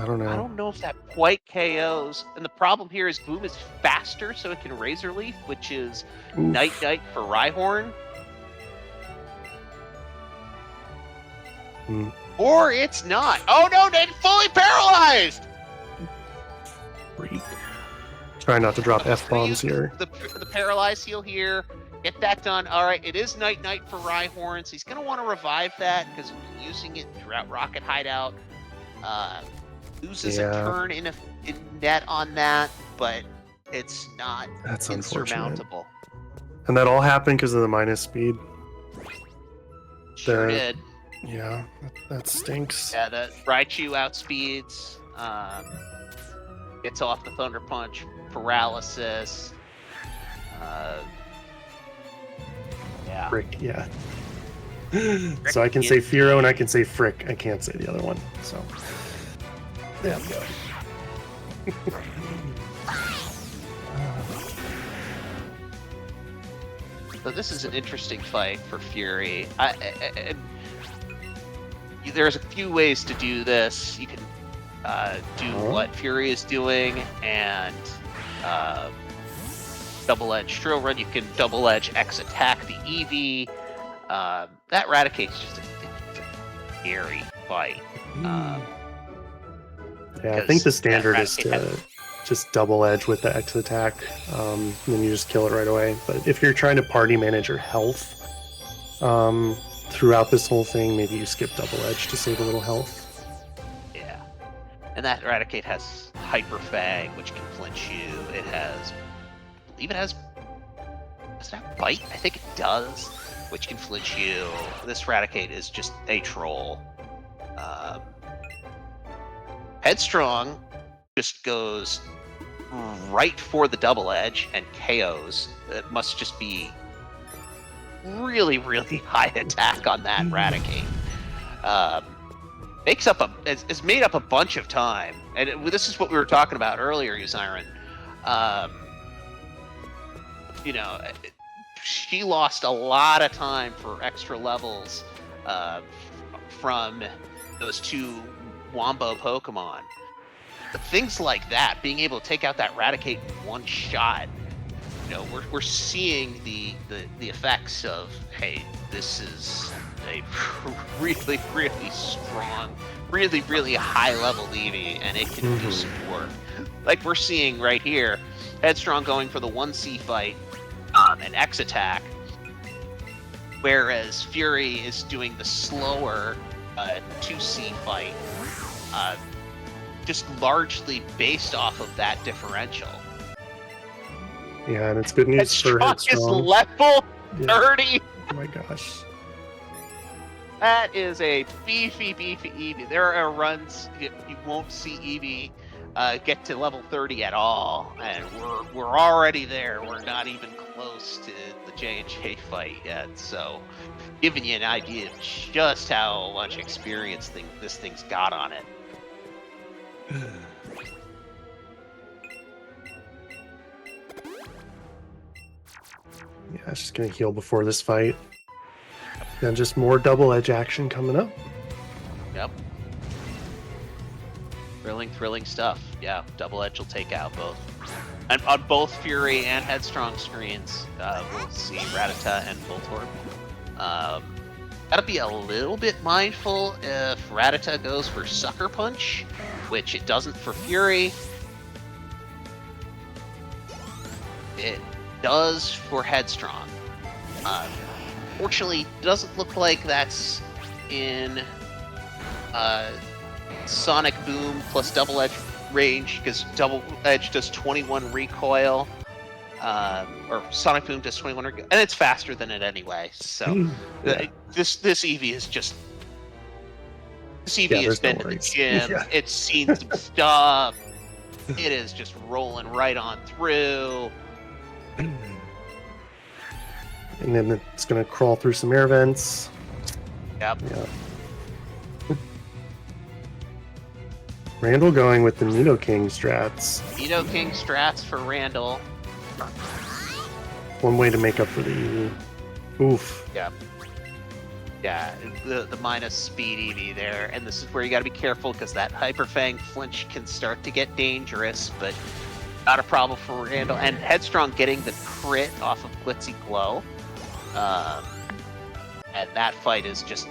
I don't know. I don't know if that quite KOs. And the problem here is Boom is faster, so it can Razor Leaf, which is Night for Rhyhorn. Or it's not. Oh no, they're fully paralyzed! Freak. Try not to drop F-bombs here. The paralyzed heal here. Get that done. All right, it is Night for Rhyhorn, so he's going to want to revive that because using it throughout Rocket Hideout. Loses a turn in net on that, but it's not insurmountable. And that all happened because of the minus speed. Sure did. Yeah, that stinks. Yeah, the Raichu outspeeds, gets off the Thunder Punch, paralysis. Yeah. Frick, yeah. So I can say Fearow and I can say Frick. I can't say the other one. So there we go. So this is an interesting fight for Fury. There's a few ways to do this. You can do what Fury is doing and double edge drill run. You can double edge X attack the Eevee. That Raticate is just a scary fight. Yeah, I think the standard is to just double edge with the X attack, and then you just kill it right away. But if you're trying to party manage your health throughout this whole thing, maybe you skip double edge to save a little health. Yeah, and that Raticate has Hyper Fang, which can flinch you. It has, I believe it has, does it have Bite? I think it does, which can flinch you. This Raticate is just a troll. Headstrong just goes right for the double edge and KOs. It must just be really, really high attack on that Raticate. It's made up a bunch of time, and this is what we were talking about earlier, Uziron. She lost a lot of time for extra levels from those two Wombo Pokemon. But things like that, being able to take out that Raticate in one shot, we're seeing the effects of, hey, this is a really, really strong, really, really high level Eevee, and it can do some work. Like we're seeing right here, Headstrong going for the 1C fight, an X attack, whereas Fury is doing the slower 2C fight, just largely based off of that differential. Yeah, and it's good news for Headstrong. Is level 30. Oh my gosh. That is a beefy Eevee. There are runs you won't see Eevee get to level 30 at all, and we're already there. We're not even close to the J&J fight yet, so giving you an idea of just how much experience this thing's got on it. Yeah, it's just gonna heal before this fight. And just more double edge action coming up. Yep. Thrilling stuff. Yeah, double edge will take out both. And on both Fury and Headstrong screens, we'll see Rattata and Voltorb. Gotta be a little bit mindful if Rattata goes for Sucker Punch, which it doesn't for Fury. it does for Headstrong. Fortunately, doesn't look like that's in Sonic Boom plus Double Edge range, because Double Edge does 21 recoil, or Sonic Boom does 21 recoil, and it's faster than it anyway. So Yeah. this Eevee is just Eevee has there's no been to the worries. gym. Yeah. It's seen some stuff. It is just rolling right on through. And then it's going to crawl through some air vents. Yep. Yeah. Randall going with the Nidoking strats. Nidoking strats for Randall. One way to make up for the Eevee. Oof. Yep. Yeah, the minus speed Eevee there, and this is where you got to be careful, because that Hyper Fang flinch can start to get dangerous, but not a problem for Randall. And Headstrong getting the crit off of Glitzy Glow, and that fight is just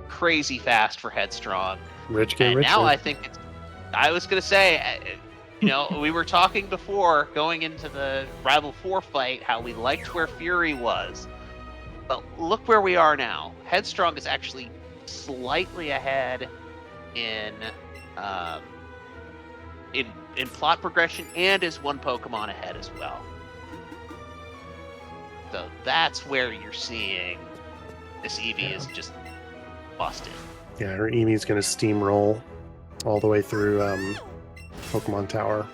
crazy fast for Headstrong. Rich get And richer. now I think it's. I was gonna say, you know, we were talking before going into the Rival 4 fight how we liked where Fury was. But look where we are now. Headstrong is actually slightly ahead in plot progression, and is one Pokemon ahead as well. So that's where you're seeing this Eevee is just busted. Yeah, her Eevee's going to steamroll all the way through Pokemon Tower.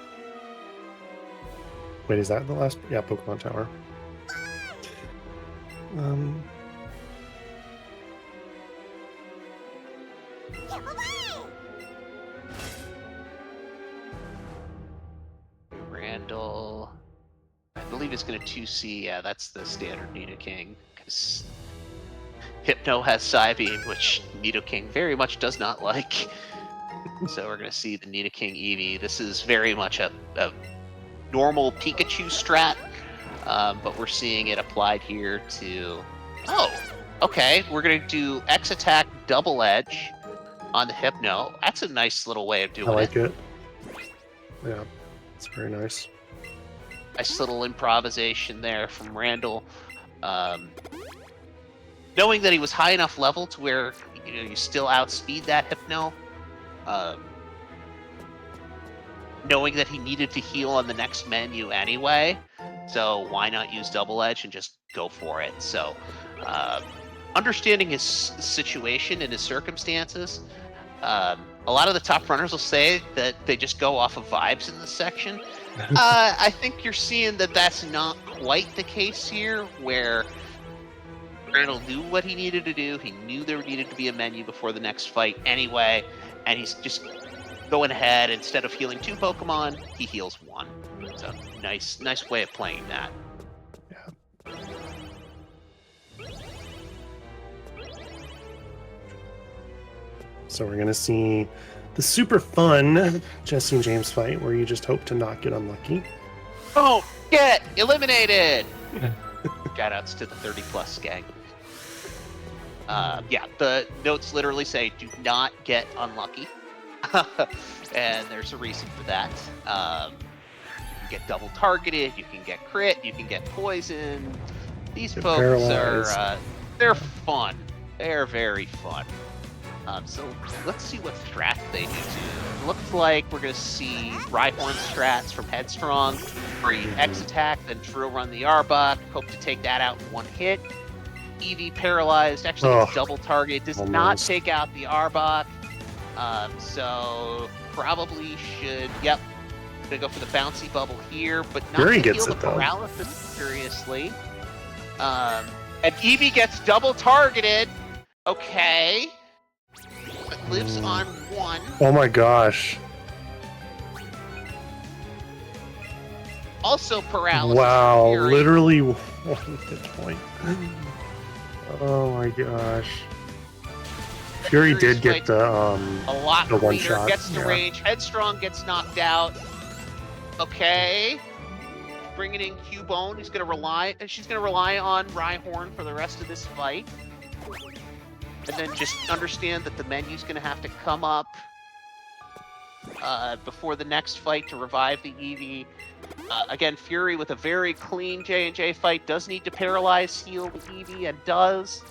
Wait, is that the last? Yeah, Pokemon Tower. Randall, I believe it's going to 2C. Yeah, that's the standard Nidoking, because Hypno has Psybeam, which Nidoking very much does not like. So we're going to see the Nidoking Eevee. This is very much a normal Pikachu strat, but we're seeing it applied here to... Oh, okay. We're going to do X attack double edge on the Hypno. That's a nice little way of doing it. I like it. Yeah, it's very nice. Nice little improvisation there from Randall. Knowing that he was high enough level to where you still outspeed that Hypno. Knowing that he needed to heal on the next menu anyway, so why not use double edge and just go for it? So understanding his situation and his circumstances, a lot of the top runners will say that they just go off of vibes in this section. I think you're seeing that that's not quite the case here, where Randall knew what he needed to do. He knew there needed to be a menu before the next fight anyway, and he's just going ahead. Instead of healing 2 Pokemon, he heals 1. So nice way of playing that. Yeah. So we're gonna see the super fun Jesse and James fight, where you just hope to not get unlucky. Oh, get eliminated! Shoutouts to the 30+ gang. Yeah, the notes literally say, do not get unlucky. And there's a reason for that. You can get double targeted, you can get crit, you can get poison. These folks paralyzed. are, they're fun. They're very fun. So let's see what strats they do too. Looks like we're going to see Rhyhorn strats from Headstrong, where you X attack, then drill run the Arbok, hope to take that out in one hit. Eevee paralyzed, actually gets double target, does not take out the Arbok. So probably should, gonna go for the bouncy bubble here, but not Fury to gets heal it, the though. paralysis seriously. And Eevee gets double targeted. Okay. But lives on 1. Oh my gosh. Also paralysis. Wow, Fury. literally 1 hit point. Oh my gosh. Fury did get the a lot the one cleaner, shot. gets the range. Headstrong gets knocked out. Okay. Bringing in Cubone, she's gonna rely on Rhyhorn for the rest of this fight. And then just understand that the menu's gonna have to come up before the next fight to revive the Eevee. Again, Fury with a very clean J&J fight does need to paralyze heal the Eevee, and does.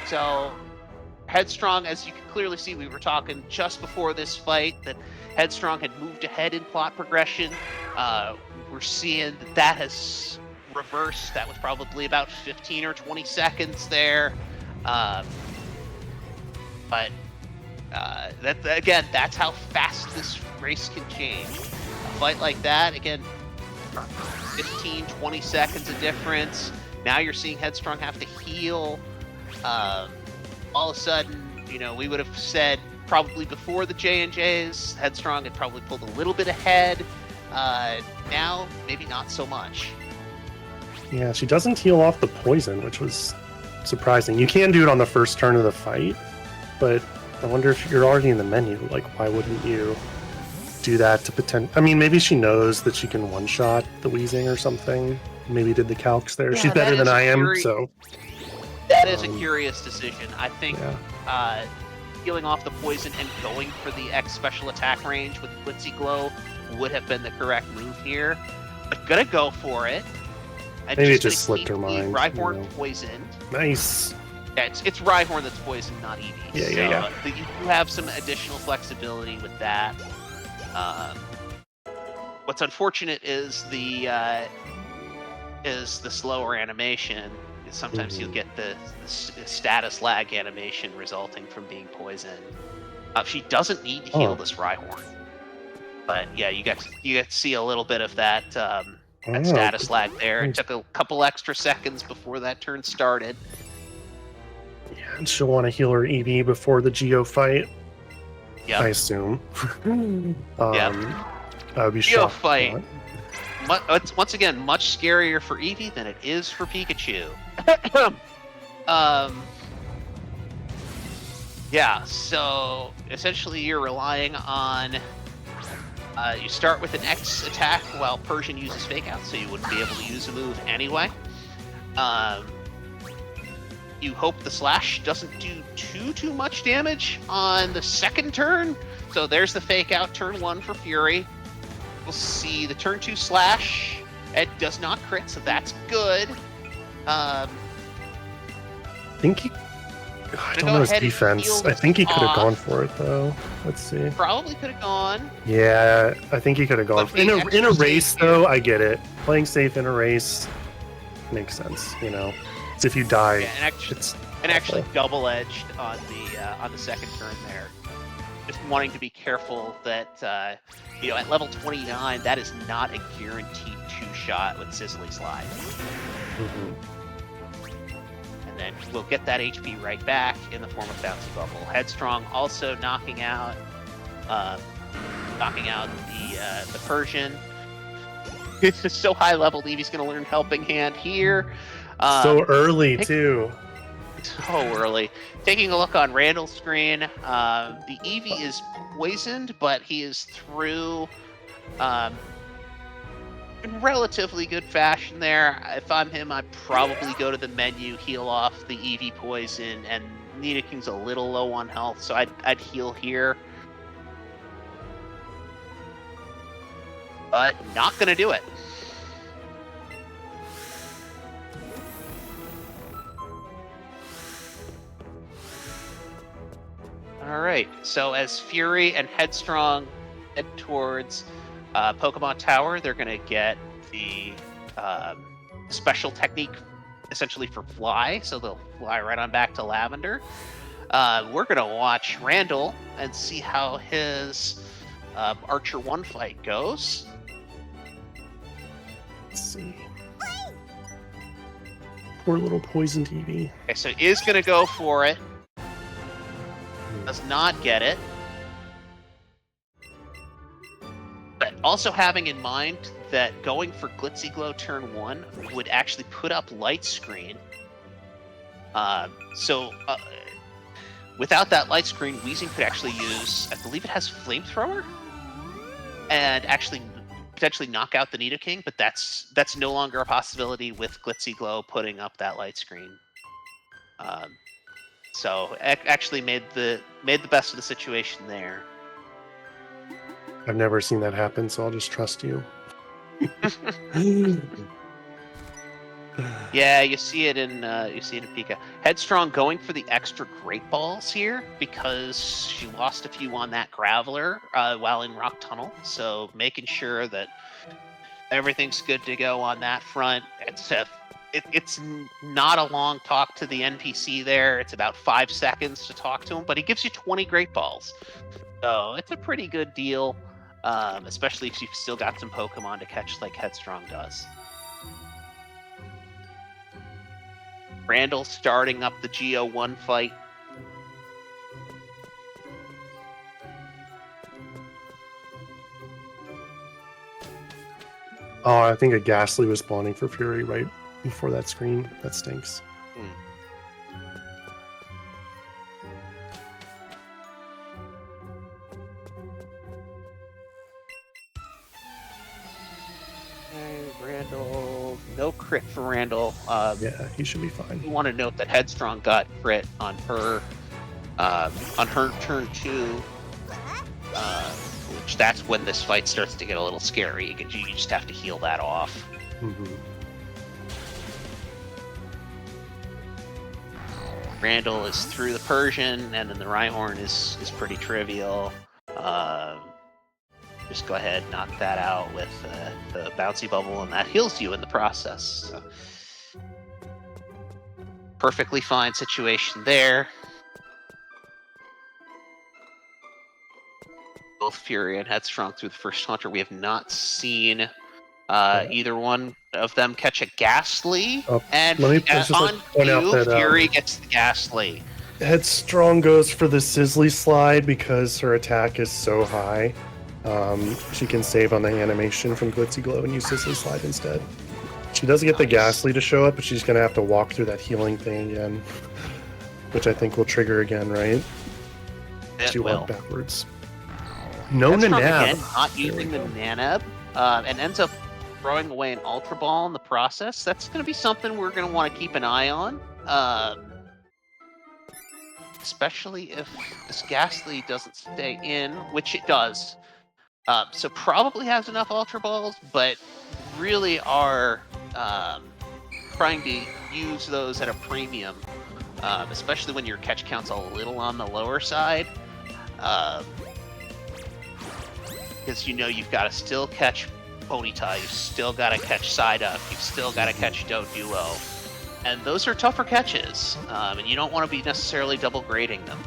So, Headstrong, as you can clearly see, we were talking just before this fight that Headstrong had moved ahead in plot progression. We're seeing that has reversed. That was probably about 15 or 20 seconds there. But again, that's how fast this race can change. A fight like that, again, 15, 20 seconds of difference. Now you're seeing Headstrong have to heal. All of a sudden, we would have said probably before the J&Js, Headstrong had probably pulled a little bit ahead. Now, maybe not so much. Yeah, she doesn't heal off the poison, which was surprising. You can do it on the first turn of the fight, but I wonder if you're already in the menu, like, why wouldn't you do that to pretend? I mean, maybe she knows that she can one-shot the Weezing or something. Maybe did the calcs there. Yeah, She's better than I am, so... That is a curious decision. I think healing off the poison and going for the X special attack range with Blitzy Glow would have been the correct move here. But gonna go for it. And maybe it just slipped her mind. Rhyhorn poisoned. Nice. Yeah, it's Rhyhorn that's poisoned, not Eevee. Yeah. You do have some additional flexibility with that. What's unfortunate is the slower animation. Sometimes you'll get the status lag animation resulting from being poisoned. She doesn't need to heal this Rhyhorn, but yeah, you get to see a little bit of that status lag there. It took a couple extra seconds before that turn started. Yeah, and she'll want to heal her Eevee before the Geo fight. Yeah, I assume. Yeah, I would be Geo shocked. fight. Once again, much scarier for Eevee than it is for Pikachu. Yeah, so essentially you're relying on... you start with an X attack while Persian uses Fake Out, so you wouldn't be able to use a move anyway. You hope the Slash doesn't do too much damage on the second turn. So there's the Fake Out, turn 1 for Fury. We'll see the turn 2 Slash. It does not crit, so that's good. I don't know his defense. I think he could have gone for it, though. Let's see. Probably could have gone. Yeah, I think he could have gone. In a race, though, I get it. Playing safe in a race makes sense, It's if you die, yeah, and actually double-edged on the second turn there. Just wanting to be careful that, at level 29, that is not a guaranteed 2-shot with Sizzly Slide. Mm-hmm. And then we'll get that HP right back in the form of Bouncy Bubble. Headstrong also knocking out the Persian. It's just so high level. Eevee's going to learn Helping Hand here. So early, too. So early. Taking a look on Randall's screen, the Eevee is poisoned, but he is through in relatively good fashion there. If I'm him, I'd probably go to the menu, heal off the Eevee poison, and Nidaking's a little low on health, so I'd heal here. But not gonna do it. Alright, so as Fury and Headstrong head towards Pokemon Tower, they're going to get the special technique essentially for Fly, so they'll fly right on back to Lavender. We're going to watch Randall and see how his Archer 1 fight goes. Let's see. Poor little poisoned Eevee. Okay, so he is going to go for it. Does not get it. But also having in mind that going for Glitzy Glow turn 1 would actually put up Light Screen. So without that Light Screen, Weezing could actually use, I believe it has Flamethrower, and actually potentially knock out the Nidoking, but that's no longer a possibility with Glitzy Glow putting up that Light Screen. So actually made the best of the situation there. I've never seen that happen, so I'll just trust you. Yeah, you see it in Pika. Headstrong going for the extra great balls here because she lost a few on that Graveler while in Rock Tunnel. So making sure that everything's good to go on that front. It's not a long talk to the NPC there. It's about 5 seconds to talk to him, but he gives you 20 great balls. So it's a pretty good deal, especially if you've still got some Pokemon to catch like Headstrong does. Randall starting up the Geo1 fight. Oh, I think a Ghastly was spawning for Fury right before that screen. That stinks. Randall, no crit for Randall. Yeah, he should be fine. You want to note that Headstrong got crit on her turn 2, which that's when this fight starts to get a little scary. You just have to heal that off. Mm-hmm. Randall is through the Persian, and then the Rhyhorn is pretty trivial. Just go ahead, knock that out with the bouncy bubble, and that heals you in the process. So, perfectly fine situation there. Both Fury and Headstrong through the first hunter. We have not seen either one of them catch a Ghastly, and on cue, Fury gets the Ghastly. Headstrong goes for the Sizzly slide because her attack is so high. She can save on the animation from Glitzy Glow and use Sizzly slide instead. She doesn't get the Ghastly to show up, but she's going to have to walk through that healing thing again, which I think will trigger again, right? She will. Backwards. No Nanab. Again, not using the Nanab, and ends up throwing away an Ultra Ball in the process. That's going to be something we're going to want to keep an eye on. Especially if this Ghastly doesn't stay in, which it does. So probably has enough Ultra Balls, but really are trying to use those at a premium, especially when your catch count's a little on the lower side. Because you've got to still catch Ponyta, you've still got to catch Psyduck, you've still got to catch Doduo. And those are tougher catches, and you don't want to be necessarily double grading them.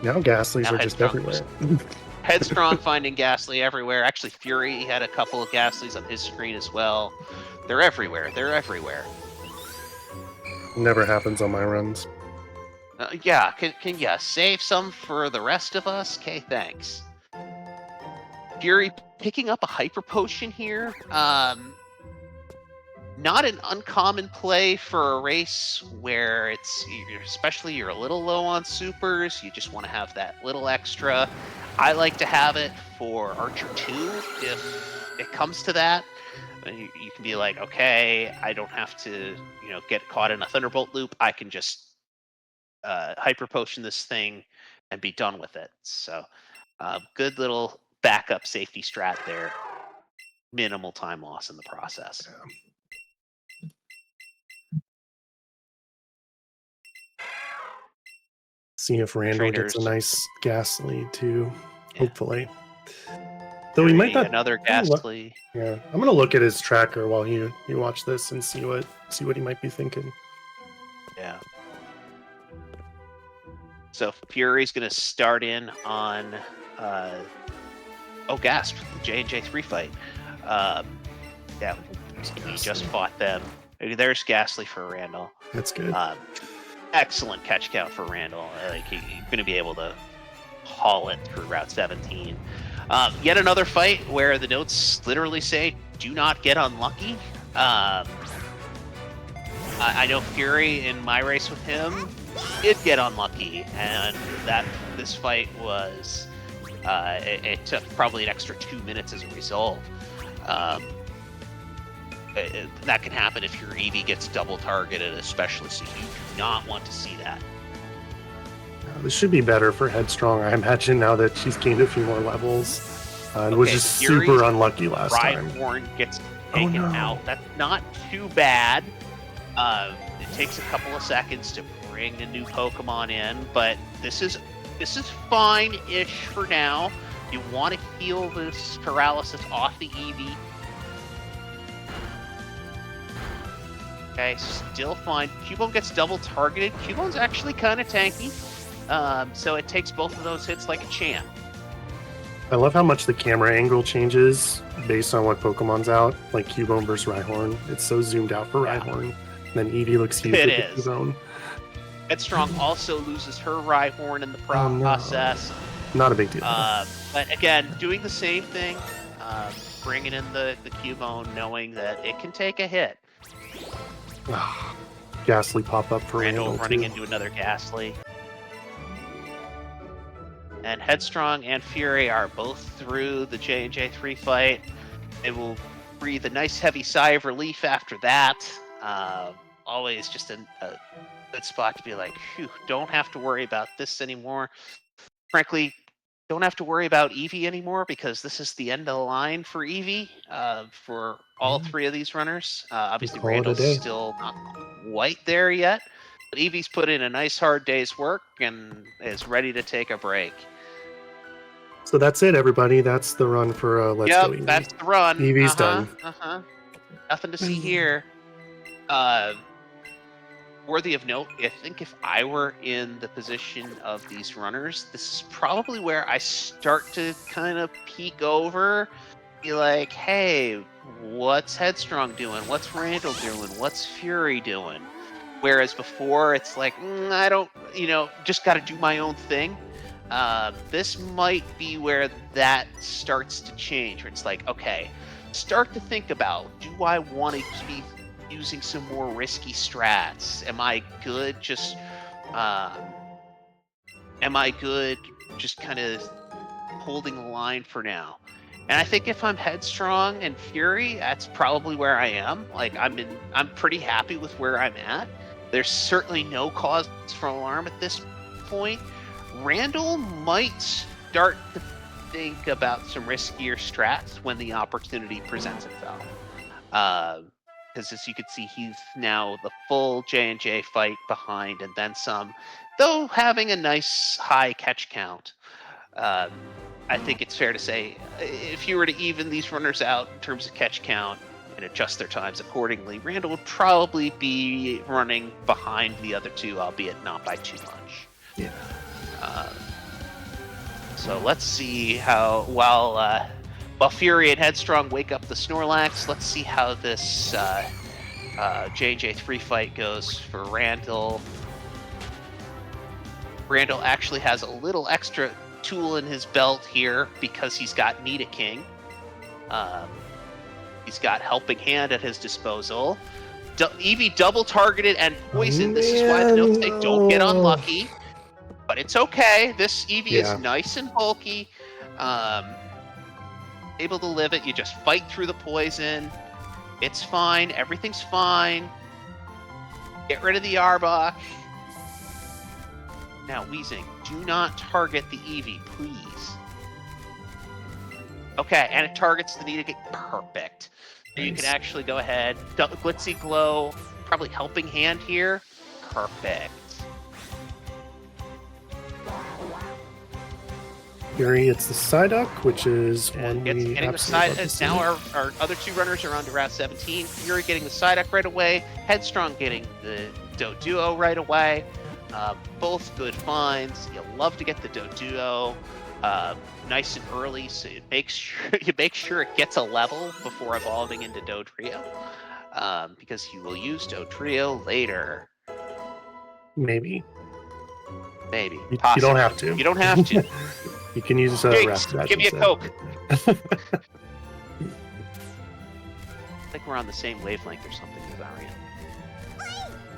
Now Ghastlies are just everywhere. Headstrong finding Ghastly everywhere. Actually, Fury had a couple of Ghastlies on his screen as well. They're everywhere. They're everywhere. Never happens on my runs. Yeah, can you save some for the rest of us? Okay, thanks. Fury picking up a Hyper Potion here. Not an uncommon play for a race where especially you're a little low on supers, you just want to have that little extra. I like to have it for Archer 2 if it comes to that. You can be like, okay, I don't have to, get caught in a Thunderbolt loop. I can just Hyper Potion this thing and be done with it. So good little backup safety strat there. Minimal time loss in the process. Yeah. See if Randall gets a nice Ghastly too, hopefully. Though he might not. Another Ghastly. Yeah, I'm gonna look at his tracker while you watch this and see what he might be thinking. Yeah. So Fury's gonna start in on Gasp, the J&J 3 fight. Yeah, he just fought them. There's Ghastly for Randall. That's good. Excellent catch count for Randall. He's going to be able to haul it through Route 17. Yet another fight where the notes literally say, do not get unlucky. I know Fury in my race with him did get unlucky, and this fight was, it took probably an extra 2 minutes as a result. that can happen if your Eevee gets double targeted, especially. So you do not want to see that. This should be better for Headstrong, I imagine, now that she's gained a few more levels. And was just super unlucky last time. Rhyhorn gets taken out. That's not too bad. It takes a couple of seconds to bring a new Pokemon in, but this is fine-ish for now. You want to heal this paralysis off the Eevee. Okay, still fine. Cubone gets double targeted. Cubone's actually kind of tanky, so it takes both of those hits like a champ. I love how much the camera angle changes based on what Pokemon's out, like Cubone versus Rhyhorn. It's so zoomed out for Rhyhorn. And then Eevee looks huge with Cubone. Headstrong also loses her Rhyhorn in the process. Not a big deal. But again, doing the same thing, bringing in the Cubone, knowing that it can take a hit. Ghastly pop up for Randall running too. into another Ghastly. And Headstrong and Fury are both through the J&J 3 fight. They will breathe a nice heavy sigh of relief after that. Always just a good spot to be like, phew, don't have to worry about this anymore. Frankly, don't have to worry about Eevee anymore because this is the end of the line for Eevee for all three of these runners. Obviously, Randall's still not quite there yet, but Eevee's put in a nice hard day's work and is ready to take a break. So that's it, everybody. That's the run for Let's Go Eevee. That's the run. Eevee's done. Nothing to see here. Worthy of note, I think if I were in the position of these runners, this is probably where I start to kind of peek over, be like, hey, what's Headstrong doing? What's Randall doing? What's Fury doing? Whereas before, it's like, I don't, just got to do my own thing. This might be where that starts to change, where it's like, okay, start to think about, do I want to be using some more risky strats? Am I good just kind of holding the line for now? And I think if I'm Headstrong and Fury, that's probably where I am. Like I'm pretty happy with where I'm at. There's certainly no cause for alarm at this point. Randall might start to think about some riskier strats when the opportunity presents itself. Because as you can see, he's now the full J&J fight behind and then some, though having a nice high catch count. I think it's fair to say, if you were to even these runners out in terms of catch count and adjust their times accordingly, Randall would probably be running behind the other two, albeit not by too much. Yeah. So let's see how, while Fury and Headstrong wake up the Snorlax, let's see how this J&J 3 fight goes for Randall. Randall actually has a little extra tool in his belt here because he's got Nidoking. He's got Helping Hand at his disposal. Eevee double targeted and poisoned. This is why the notes say don't get unlucky. But it's okay. This Eevee is nice and bulky. Able to live it. You just fight through the poison. It's fine. Everything's fine. Get rid of the Arbok. Now, Weezing, do not target the Eevee, please. Okay, and it targets the Nidoking. Perfect. So you can actually go ahead. Glitzy Glow, probably Helping Hand here. Perfect. Fury, it's the Psyduck, which is one we getting the Psyduck. Now our other two runners are on to round 17. Fury getting the Psyduck right away. Headstrong getting the Doduo right away. Both good finds. You love to get the Doduo nice and early, so you make sure it gets a level before evolving into Dodrio, because you will use Dodrio later. Maybe. Possibly. You don't have to. You don't have to. You can use give me a Coke. I think we're on the same wavelength or something with Arian.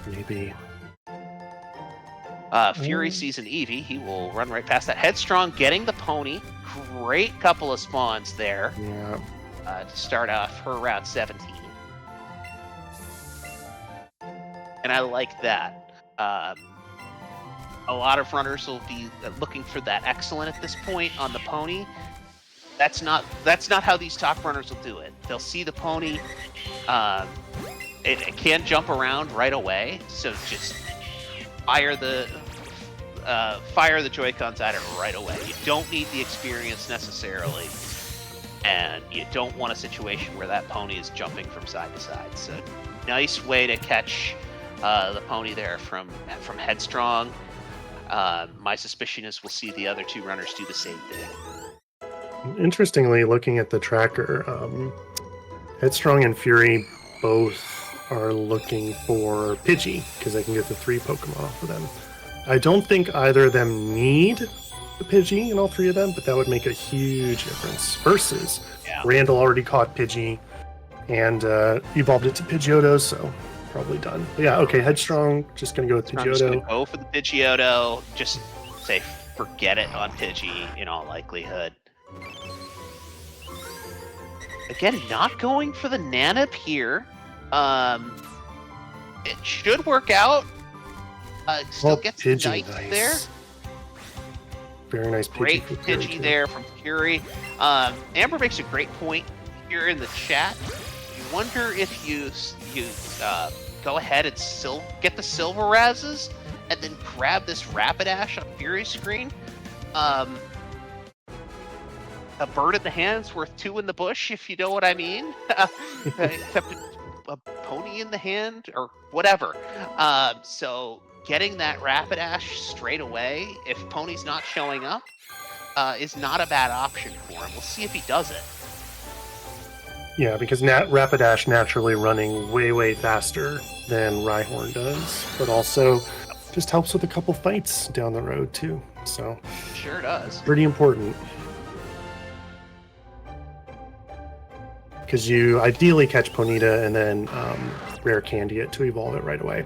Maybe. Fury sees an Eevee. He will run right past that. Headstrong getting the pony. Great couple of spawns there. Yeah. To start off her round 17. and I like that. A lot of runners will be looking for that excellent at this point on the pony. That's not how these top runners will do it. They'll see the pony. It can jump around right away, so just fire the Joy-Cons at it right away. You don't need the experience necessarily, and you don't want a situation where that pony is jumping from side to side. So nice way to catch the pony there from headstrong. My suspicion is we'll see the other two runners do the same thing. Interestingly, looking at the tracker, Headstrong and Fury both are looking for Pidgey because they can get the 3 Pokemon off of them. I don't think either of them need the Pidgey in all 3 of them, but that would make a huge difference. Versus Randall already caught Pidgey and evolved it to Pidgeotto, so probably done. But yeah, okay, Headstrong, just going to go with Pidgeotto. I'm just going to go for the Pidgeotto. Just say forget it on Pidgey in all likelihood. Again, not going for the Nanip here. It should work out. Still gets Pidgey, nice there. Very nice Pidgey. Great Pidgey there from Fury. Amber makes a great point here in the chat. You wonder if you go ahead and get the Silver Razzes and then grab this Rapidash on Fury's screen. A bird in the hand's worth 2 in the bush, if you know what I mean. Except a pony in the hand or whatever. So getting that Rapidash straight away, if pony's not showing up, is not a bad option for him. We'll see if he does it. Yeah, because Rapidash naturally running way faster than Rhyhorn does, but also just helps with a couple fights down the road too. So sure does. Pretty important. Because you ideally catch Ponyta and then rare candy it to evolve it right away.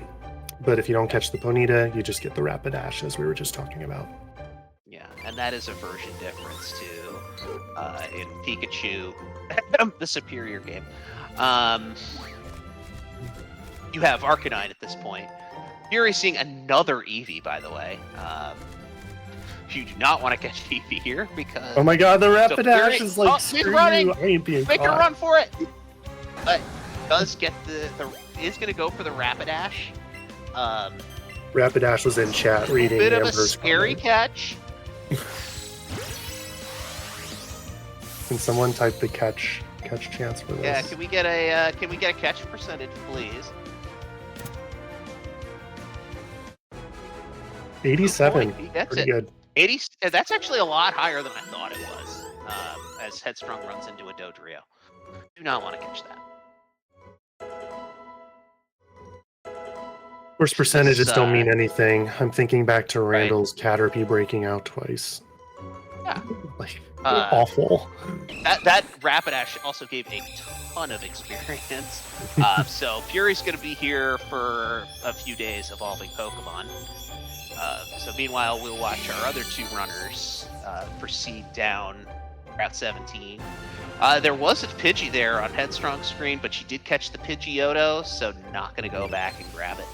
But if you don't catch the Ponyta, you just get the Rapidash, as we were just talking about. Yeah, and that is a version difference too. In Pikachu, the superior game. You have Arcanine at this point. Fury seeing another Eevee, by the way. You do not want to catch Eevee here because... Oh my god, the Rapidash is like, he's running! I ain't being Make caught. a run for it! But does get is going to go for the Rapidash. Rapidash was in chat reading Bit of a Amber's scary comment. catch. Can someone type the catch chance for this? Yeah, can we get a catch percentage, please? 87. He gets Pretty it. good. 80. That's actually a lot higher than I thought it was. As Headstrong runs into a Dodrio. Do not want to catch that. Of course, percentages don't mean anything. I'm thinking back to Randall's Caterpie breaking out twice. Yeah. Like, awful. That Rapidash also gave a ton of experience. So Fury's going to be here for a few days evolving Pokemon. So meanwhile, we'll watch our other 2 runners proceed down Route 17. There was a Pidgey there on Headstrong's screen, but she did catch the Pidgeotto, so not going to go back and grab it.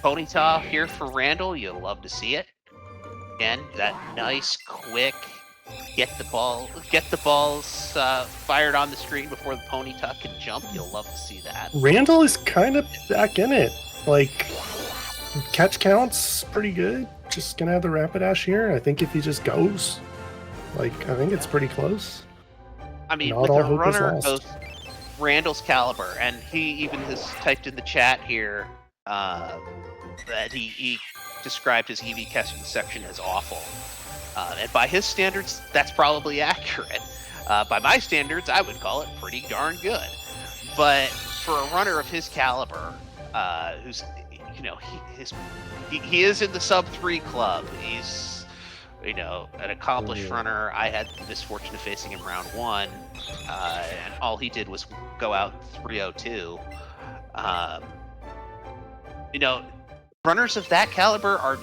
Ponyta here for Randall. You'll love to see it. Again, that nice, quick, get the balls fired on the screen before the Ponyta can jump. You'll love to see that. Randall is kind of back in it. Like, catch counts pretty good. Just gonna have the Rapidash here. I think if he just goes, like, I think it's pretty close. I mean, Not with all a hope is runner lost. of Randall's caliber, and he even has typed in the chat here that he described his EV catching section as awful. And by his standards, that's probably accurate. By my standards, I would call it pretty darn good. But for a runner of his caliber, who's, you know, he is in the sub-3 club. He's, you know, an accomplished runner. I had the misfortune of facing him round 1, and all he did was go out 302. You know, runners of that caliber are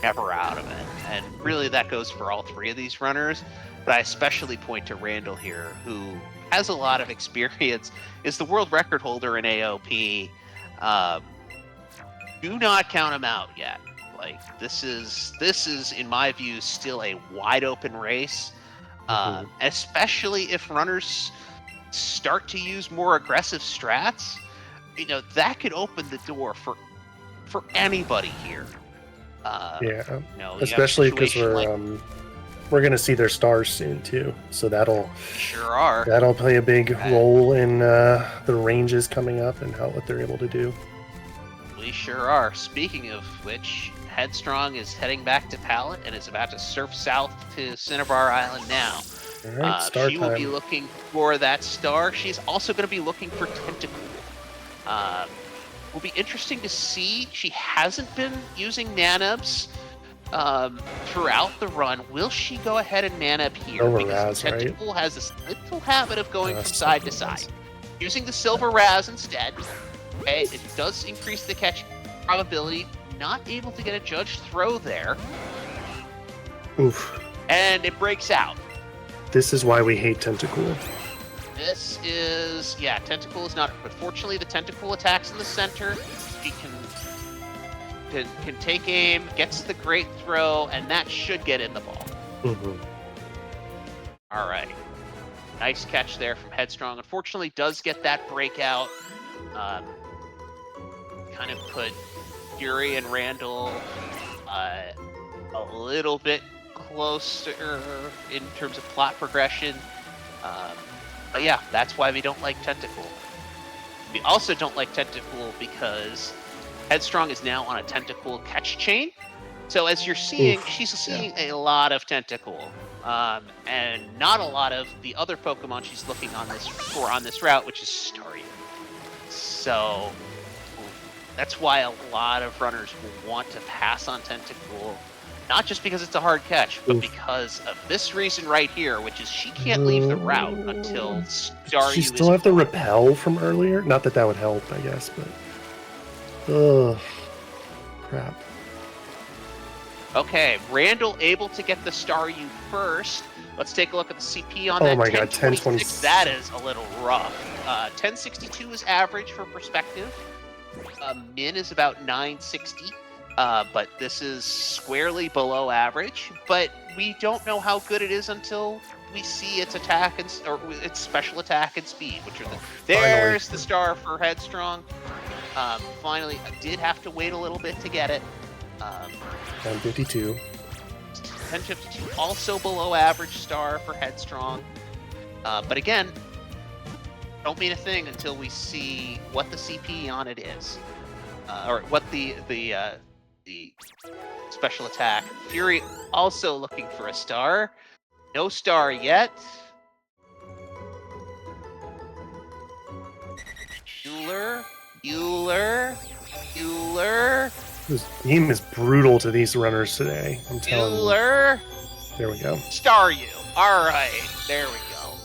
never out of it, and really that goes for all 3 of these runners. But I especially point to Randall here, who has a lot of experience, is the world record holder in AOP, do not count him out yet. Like this is in my view still a wide open race, especially if runners start to use more aggressive strats. You know, that could open the door for anybody here. Yeah, you know, you have a especially because situation we're gonna see their stars soon too, so that'll sure are. play a big role in the ranges coming up and what they're able to do. We sure are. Speaking of which, Headstrong is heading back to Pallet and is about to surf south to Cinnabar Island now. All right, star she time. will be looking for that star. She's also going to be looking for Tentacool. Will be interesting to see. She hasn't been using Nanubs throughout the run. Will she go ahead and Nanub here? Silver Because Raz, Tentacool has this little habit of going from That's side to Silver side. Raz. Using the Silver Raz instead, okay, it does increase the catch probability. Not able to get a judged throw there. Oof. And it breaks out. This is why we hate Tentacool. This is, yeah, Tentacool is not, but fortunately the Tentacool attacks in the center. He can take aim, gets the great throw, and that should get in the ball. All right. Nice catch there from Headstrong. Unfortunately, does get that breakout. Kind of put Fury and Randall a little bit closer in terms of plot progression. But yeah, that's why we don't like Tentacool. We also don't like Tentacool because Headstrong is now on a Tentacool catch chain. So as you're seeing, she's seeing a lot of Tentacool. And not a lot of the other Pokemon she's looking on this route, which is Staryu. So that's why a lot of runners will want to pass on Tentacool. Not just because it's a hard catch, but because of this reason right here, which is she can't leave the route until Staryu She still have the repel from earlier? Not that would help, I guess, but... Ugh. Crap. Okay, Randall able to get the Staryu first. Let's take a look at the CP on that. Oh my god, 1026. That is a little rough. 1062 is average for perspective. Min is about 960. But this is squarely below average. But we don't know how good it is until we see its attack or its special attack and speed, which are there's the star for Headstrong. Finally, I did have to wait a little bit to get it. 1052. 1052, also below average star for Headstrong. But again, don't mean a thing until we see what the CP on it is, or what the special attack. Fury also looking for a star. No star yet. Bueller. This game is brutal to these runners today. I'm telling you. There we go. Staryu. All right, there we go.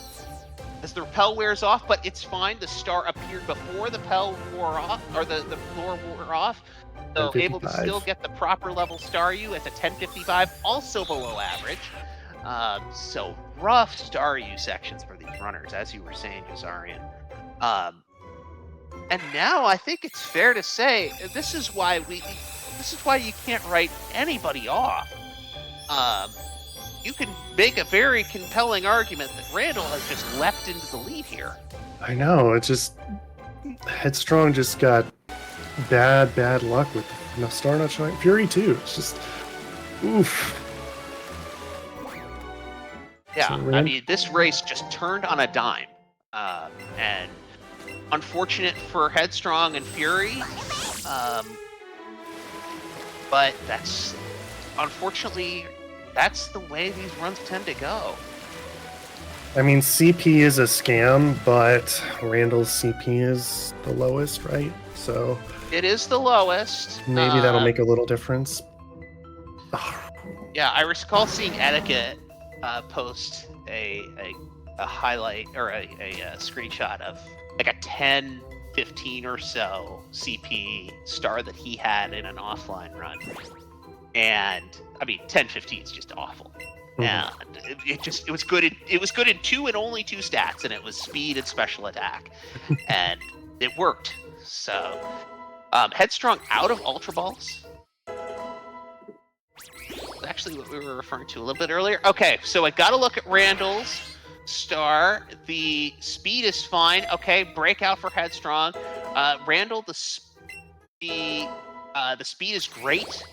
As the repel wears off, but it's fine. The star appeared before the repel wore off, or the floor wore off. So able to still get the proper level Staryu at the 1055, also below average. So rough Staryu sections for these runners, as you were saying, Jazarian. And now I think it's fair to say this is why you can't write anybody off. You can make a very compelling argument that Randall has just leapt into the lead here. I know, it's just Headstrong just got bad luck with the star not showing. Fury too. It's just oof. Yeah, I mean, this race just turned on a dime, and unfortunate for Headstrong and Fury, but unfortunately that's the way these runs tend to go. I mean, CP is a scam, but Randall's CP is the lowest, right? So it is the lowest. Maybe that'll make a little difference. Yeah, I recall seeing Etiquette post a highlight or a screenshot of like a 10, 15 or so CP star that he had in an offline run. And I mean, 10, 15 is just awful. And it was good. It was good in two and only two stats, and it was speed and special attack, and it worked. So Headstrong out of Ultra Balls. Actually, what we were referring to a little bit earlier. Okay, so I got to look at Randall's star. The speed is fine. Okay, breakout for Headstrong. Randall, the speed is great.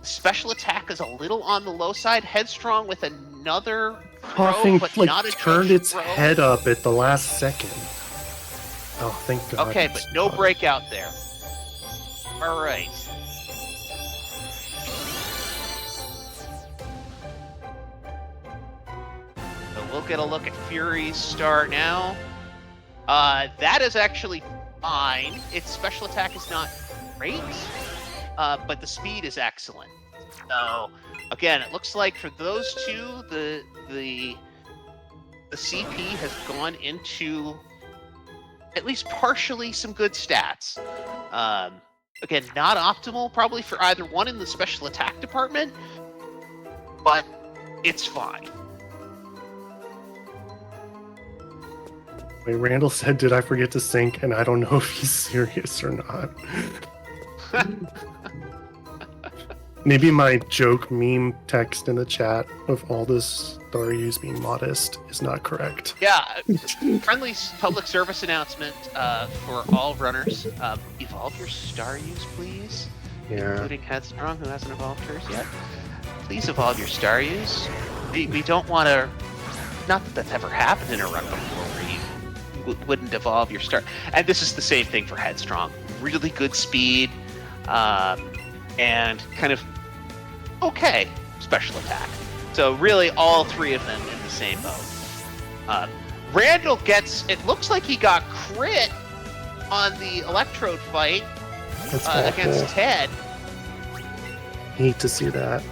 Special attack is a little on the low side. Headstrong with another throw, Coughing, but like, not a turned judge its throw. head up at the last second. Oh, thank God. Okay, but no breakout there. All right. So we'll get a look at Fury's star now. That is actually fine. Its special attack is not great, but the speed is excellent. So again, it looks like for those two, the CP has gone into at least partially some good stats. Again, not optimal probably for either one in the special attack department, but it's fine. Wait, Randall said, "Did I forget to sync?" And I don't know if he's serious or not. Maybe my joke meme text in the chat of all this star use being modest is not correct. Yeah, friendly public service announcement for all runners. Evolve your star use, please. Yeah. Including Headstrong, who hasn't evolved hers yet. Please evolve your star use. We don't want to... Not that that's ever happened in a run before where you wouldn't evolve your star. And this is the same thing for Headstrong. Really good speed, and kind of okay special attack. So really all three of them in the same boat. Randall gets... It looks like he got crit on the Electrode fight against Ted. Hate to see that.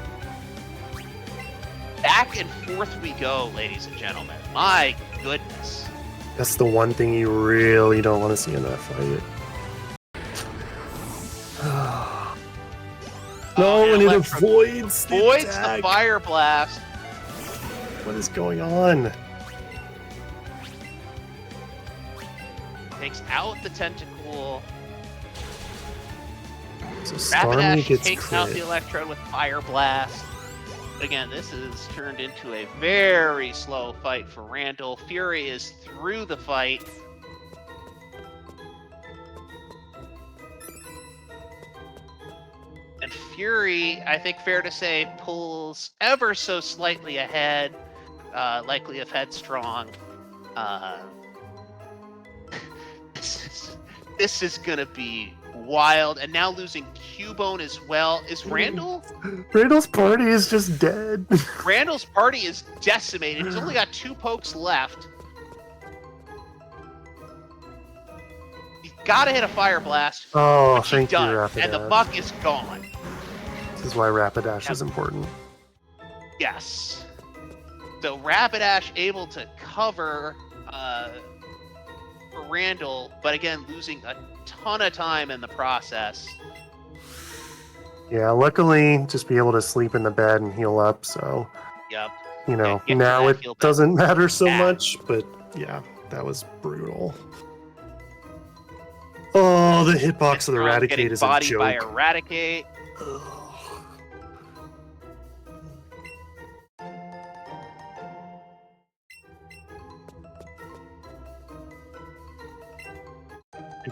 Back and forth we go, ladies and gentlemen. My goodness. That's the one thing you really don't want to see in that fight. No, and it avoids the attack. Fire blast. What is going on? Takes out the tentacle. So Rapidash Starmie gets takes out the crit. Electrode with fire blast. Again, this is turned into a very slow fight for Randall. Fury is through the fight. And Fury, I think fair to say, pulls ever so slightly ahead, likely of Headstrong. This is going to be wild. And now losing Cubone as well. Is Randall? Randall's party is just dead. Randall's party is decimated. He's only got 2 pokes left. He's got to hit a fire blast. Oh, which he thank you, does, Rapidash. and the buck is gone. This is why Rapidash is important. Yes. So Rapidash able to cover for Randall, but again losing a ton of time in the process. Yeah, luckily, just be able to sleep in the bed and heal up, so... Yep. You know, get to now that it heal back. doesn't matter so Yeah. much, but yeah, that was brutal. Oh, the hitbox of the Headstrong Raticate getting is a bodied joke. by Eradicate. Ugh.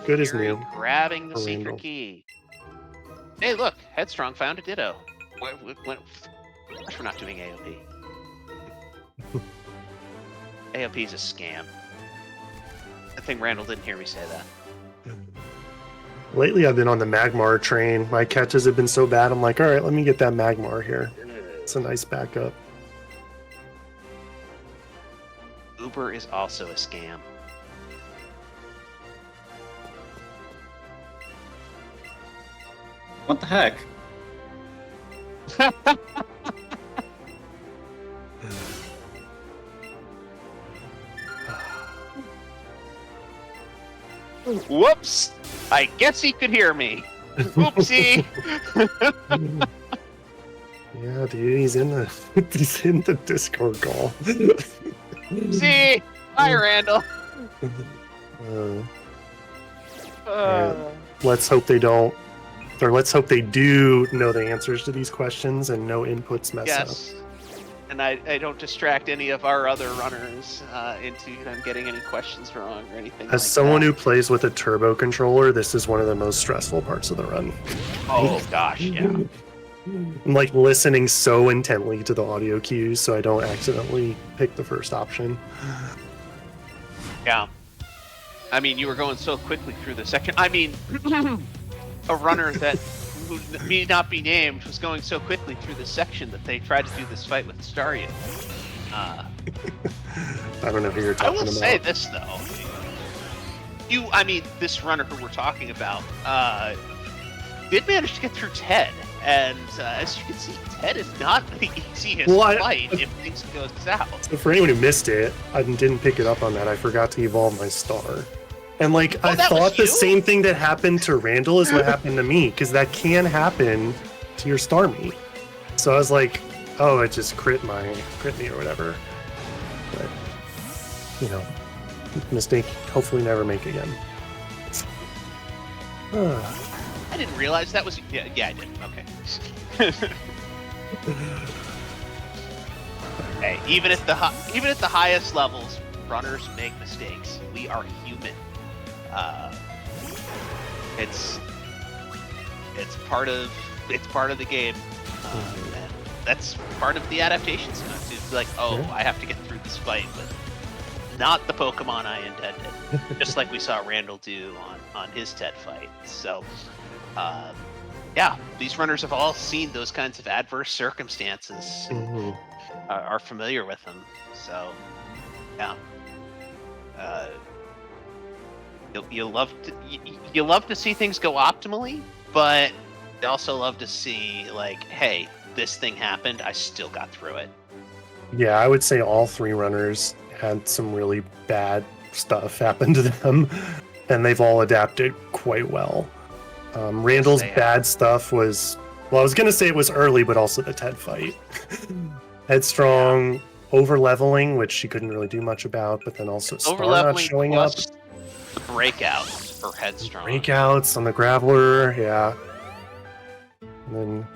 Good as Fury new. grabbing the for secret Randall. key. Hey, look, Headstrong found a Ditto. We're not doing AOP. AOP is a scam. I think Randall didn't hear me say that. Lately, I've been on the Magmar train. My catches have been so bad, I'm like, all right, let me get that Magmar here. It's a nice backup. Uber is also a scam. What the heck? Whoops! I guess he could hear me. Oopsie! Yeah, dude, he's in the he's in the Discord call. See? Hi, Randall. Uh, Uh, let's hope they don't, or let's hope they do know the answers to these questions and no inputs mess up. Yes. And I don't distract any of our other runners into them getting any questions wrong or anything As like someone that. who plays with a turbo controller, this is one of the most stressful parts of the run. Oh gosh, yeah. I'm like listening so intently to the audio cues so I don't accidentally pick the first option. Yeah. I mean, you were going so quickly through the section. I mean, a runner that who may not be named was going so quickly through this section that they tried to do this fight with Staryu. I don't know who you're I talking will about. say this though. This runner who we're talking about, did manage to get through Ted, and as you can see, Ted is not the easiest fight if things go south. So for anyone who missed it, I didn't pick it up on that. I forgot to evolve my star. And like, I thought the same thing that happened to Randall is what happened to me, because that can happen to your star meat. So I was like, oh, it just crit me or whatever. But, you know, mistake, hopefully never make again. I didn't realize that was... Yeah, I did. Okay. Hey, even at the highest levels, runners make mistakes. We are human. It's part of the game. And that's part of the adaptation stuff. It's like, I have to get through this fight with not the Pokemon I intended. Just like we saw Randall do on his TED fight. So, yeah, these runners have all seen those kinds of adverse circumstances. Are familiar with them. So, yeah. You love to see things go optimally, but you also love to see, like, hey, this thing happened, I still got through it. Yeah, I would say all three runners had some really bad stuff happen to them, and they've all adapted quite well. Randall's bad stuff was, well, I was going to say it was early, but also the TED fight. Headstrong, over-leveling, which she couldn't really do much about, but then also Star not showing up. Breakouts for Headstrong. Breakouts on the Graveler, yeah. And then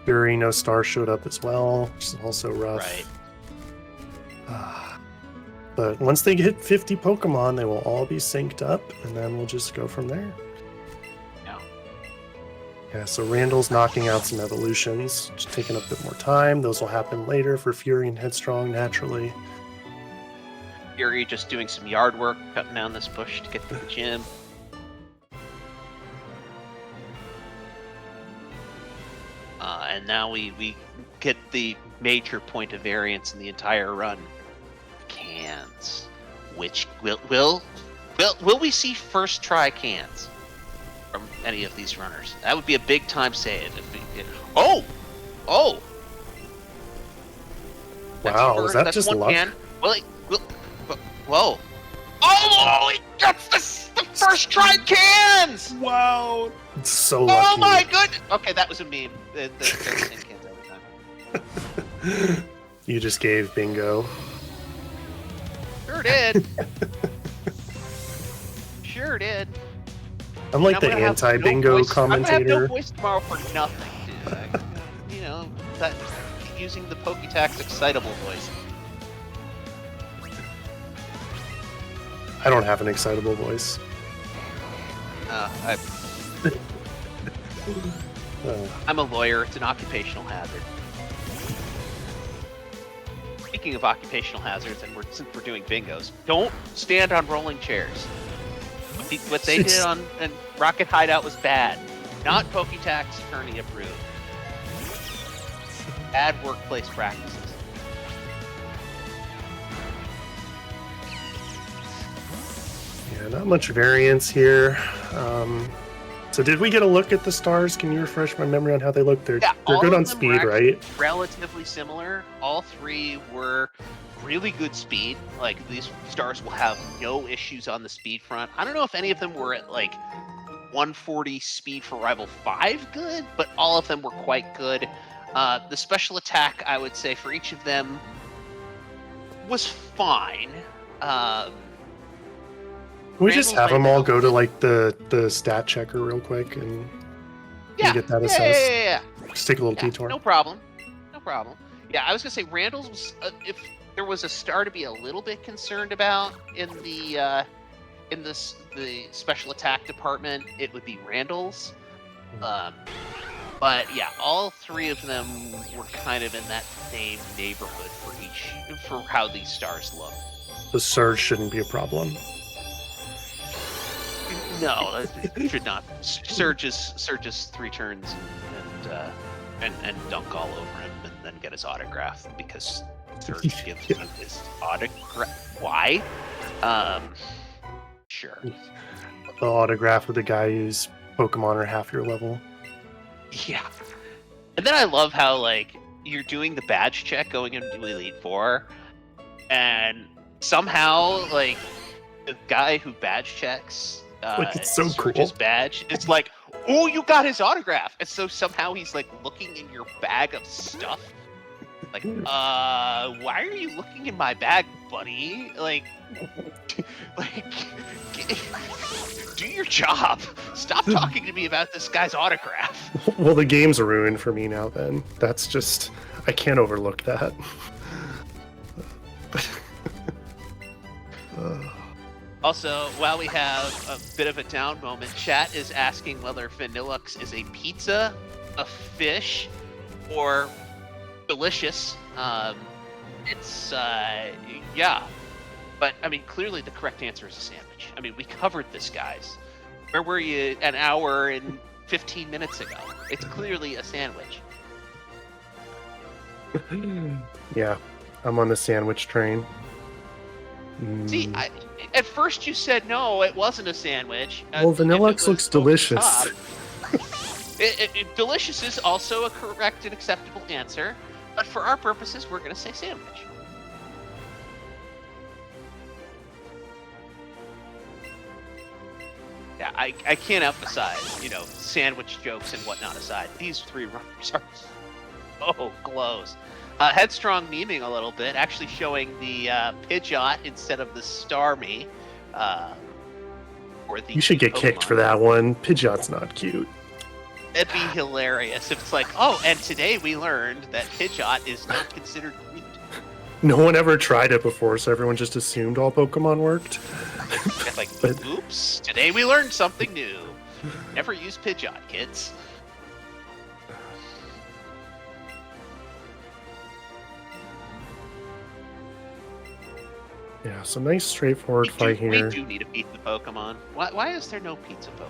Fury, no Star showed up as well, which is also rough. Right. But once they hit 50 Pokemon, they will all be synced up, and then we'll just go from there. Yeah, so Randall's knocking out some evolutions, just taking a bit more time. Those will happen later for Fury and Headstrong, naturally. Fury just doing some yard work, cutting down this bush to get to the gym. And now we get the major point of variance in the entire run. Cans. Which will we see first try cans from any of these runners? That would be a big time save. Oh! Wow, was that just luck? Can. Whoa. Oh, he gets the first try cans! Wow. It's so lucky. Oh my goodness! Okay, that was a meme. They're the same cans every time. You just gave bingo. Sure did. Sure did. I'm like the anti-bingo commentator. I'm gonna have no voice tomorrow for nothing, dude. You know, that using the Pokétax excitable voice. I don't have an excitable voice. I'm a lawyer. It's an occupational hazard. Speaking of occupational hazards, and since we're doing bingos, don't stand on rolling chairs. What they did on Rocket Hideout was bad. Not Pokétax attorney approved. Bad workplace practices. Yeah, not much variance here. So did we get a look at the stars? Can you refresh my memory on how they look? They're good on speed, right? Relatively similar. All three were really good speed. Like, these stars will have no issues on the speed front. I don't know if any of them were at like 140 speed for Rival 5 good, but all of them were quite good. The special attack, I would say, for each of them was fine. we just Randall's have might them be all a go to little- like the stat checker real quick and get that yeah, assessed. yeah. Just take a little Yeah, detour. no problem. No problem. Yeah, I was gonna say Randall's was if there was a star to be a little bit concerned about in the special attack department, it would be Randall's. But yeah, all three of them were kind of in that same neighborhood for how these stars look. The surge shouldn't be a problem. No, it should not. Surge's 3 turns and dunk all over him and then get his autograph because Surge gives him his autograph. Why? Sure. The autograph of the guy whose Pokemon are half your level. Yeah. And then I love how like you're doing the badge check going into Elite Four, and somehow like the guy who badge checks Like, it's so Surge's cool. badge, it's like, oh, you got his autograph, and so somehow he's like looking in your bag of stuff. Like, why are you looking in my bag, buddy? Like, do your job. Stop talking to me about this guy's autograph. Well, the game's ruined for me now then. That's just... I can't overlook that. Also, while we have a bit of a down moment, chat is asking whether Vanillux is a pizza, a fish, or delicious. It's, yeah. But, I mean, clearly the correct answer is a sandwich. I mean, we covered this, guys. Where were you an hour and 15 minutes ago? It's clearly a sandwich. Yeah, I'm on the sandwich train. See, at first you said no, it wasn't a sandwich. Well, Vanillux looks delicious. Delicious is also a correct and acceptable answer, but for our purposes, we're going to say sandwich. Yeah, I can't emphasize, sandwich jokes and whatnot aside. These 3 runners are so close. Headstrong memeing a little bit, actually showing the Pidgeot instead of the Starmie. You should get kicked for that one. Pidgeot's not cute. It'd be hilarious if it's like, oh, and today we learned that Pidgeot is not considered cute. No one ever tried it before, so everyone just assumed all Pokemon worked. It's like, oops, today we learned something new. Never use Pidgeot, kids. Yeah, so nice straightforward fight here. We do need a pizza Pokemon. Why is there no pizza Pokemon?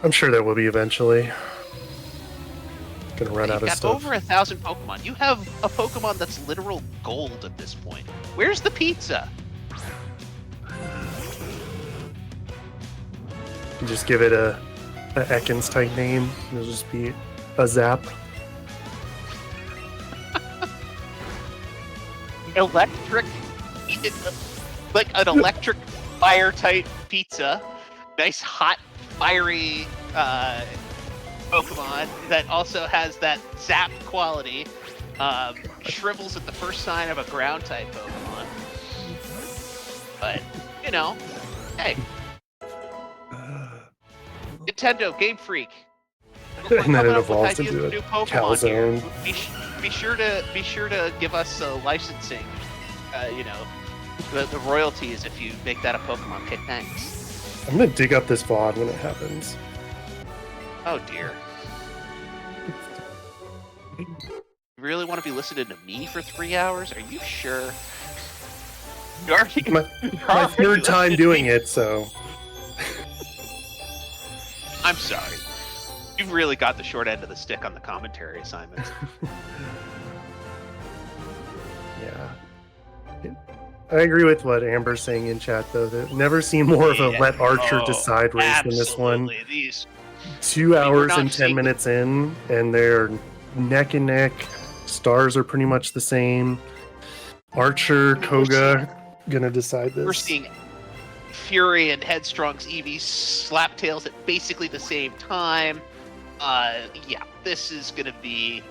I'm sure there will be eventually. Gonna run out of stuff. You've got over 1,000 Pokemon. You have a Pokemon that's literal gold at this point. Where's the pizza? You just give it a Ekans type name. It'll just be a Zap. Electric, like an electric fire type pizza. Nice hot, fiery Pokemon that also has that zap quality. Shrivels at the first sign of a ground type Pokemon. But, hey. Nintendo, Game Freak. And then it evolves into into new a Pokemon here. Calzone. Be sure to give us licensing. The royalties if you make that a Pokemon. Okay, thanks. I'm gonna dig up this VOD when it happens. Oh dear. You really want to be listening to me for 3 hours? Are you sure? You already, My third time doing it, so. I'm sorry. You've really got the short end of the stick on the commentary assignments. Yeah. I agree with what Amber's saying in chat, though. That never seen more of a let Archer decide race than this one. These 2 hours and 10 seeing- minutes in, and they're neck and neck. Stars are pretty much the same. Archer, Koga, gonna decide this. We're seeing Fury and Headstrong's EV slap tails at basically the same time. Yeah, this is gonna be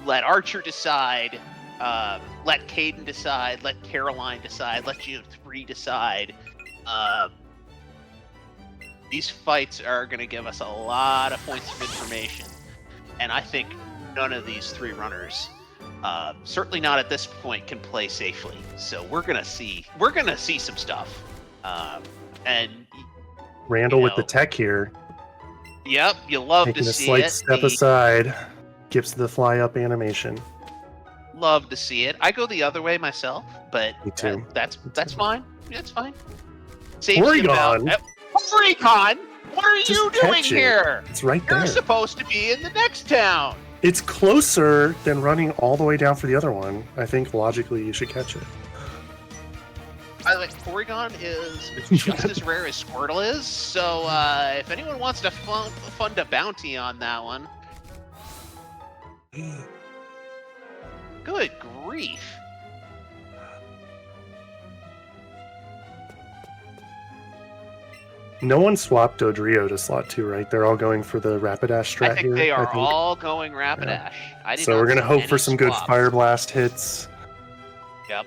let Archer decide. let Caden decide, let Caroline decide, let Geo3 decide. These fights are going to give us a lot of points of information, and I think none of these 3 runners, certainly not at this point, can play safely. So we're gonna see some stuff. And Randall with the tech here. Yep, you love taking to a see slight it. step aside, gives the fly up animation. Love to see it. I go the other way myself, but Me too. That's fine. That's fine. Porygon! Porygon! What are Just you doing catch it. here? It's right there. You're supposed to be in the next town. It's closer than running all the way down for the other one. I think logically you should catch it. By the way, Porygon is just as rare as Squirtle is, so if anyone wants to fund a bounty on that one. Good grief. No one swapped Dodrio to slot 2, right? They're all going for the Rapidash strat I think here. they are all going Rapidash. Yeah. So we're going to hope for some good Fire Blast hits. Yep.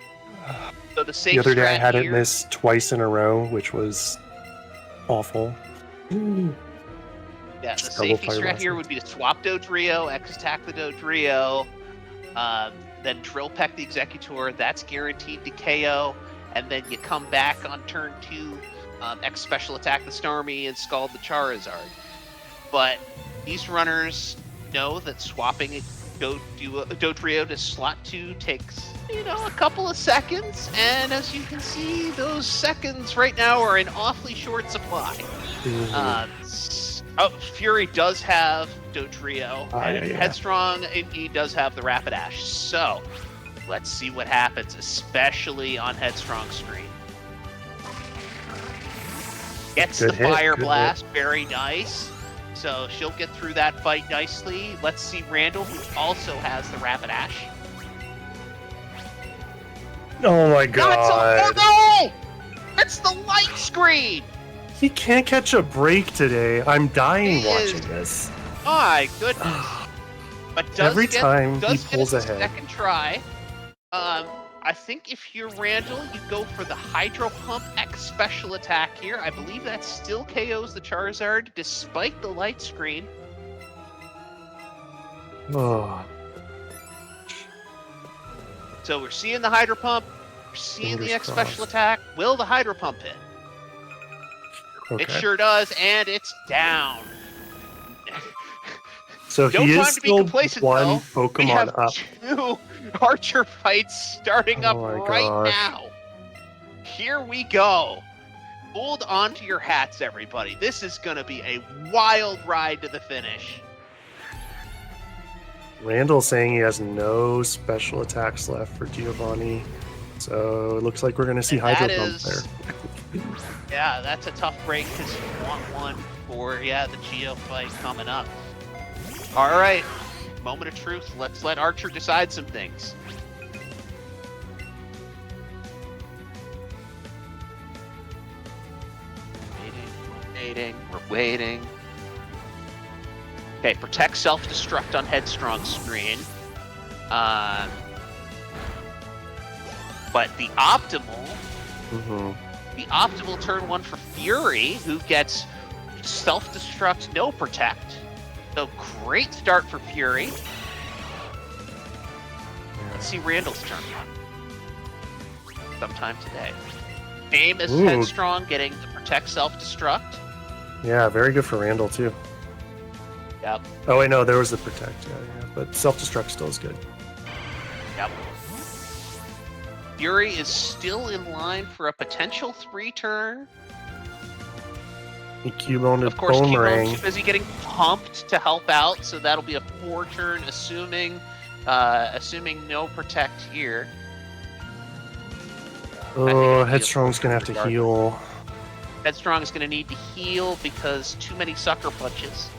So the safe The other day I had here, it miss twice in a row, which was awful. Yeah, the safety strat here would be to swap Dodrio, X-attack the Dodrio, then Drill Peck the Executor. That's guaranteed to KO. And then you come back on turn 2, X special attack the Starmie and Scald the Charizard. But these runners know that swapping a Dodrio to slot 2 takes, a couple of seconds, and as you can see, those seconds right now are in awfully short supply. Fury does have Dodrio, and Headstrong indeed does have the Rapidash. So let's see what happens, especially on Headstrong's screen. Gets the Fire Blast, very nice. So she'll get through that fight nicely. Let's see Randall, who also has the Rapidash. Oh my god. No! It's the light screen! He can't catch a break today. I'm dying watching this. My goodness. But every time he pulls ahead. Second try. I think if you're Randall, you go for the Hydro Pump X special attack here. I believe that still KOs the Charizard despite the light screen. Oh. So we're seeing the Hydro Pump, we're seeing the X crossed. special attack. Will the Hydro Pump hit? Okay. It sure does, and it's down. So he is still one though. Pokemon up. 2 Archer fights starting up right gosh. now. Here we go. Hold on to your hats, everybody. This is going to be a wild ride to the finish. Randall saying he has no special attacks left for Giovanni. So it looks like we're going to see Hydro Pump there. Yeah, that's a tough break because you want one for, the Geo fight coming up. All right, moment of truth. Let's let Archer decide some things. We're waiting. Okay, protect self-destruct on Headstrong screen. But the optimal, turn 1 for Fury, who gets self-destruct, no protect. So great start for Fury. Let's see Randall's turn sometime today. Same as Headstrong, getting the protect self-destruct. Yeah, very good for Randall too. Yep. Oh wait, no, there was the protect. Yeah. But self-destruct still is good. Yep. Fury is still in line for a potential 3-turn. He Cubone Of course, Boomerang. Cubone's busy getting pumped to help out, so that'll be a 4-turn, assuming no protect here. Oh, Headstrong's gonna have to heal. Headstrong is gonna need to heal because too many sucker punches.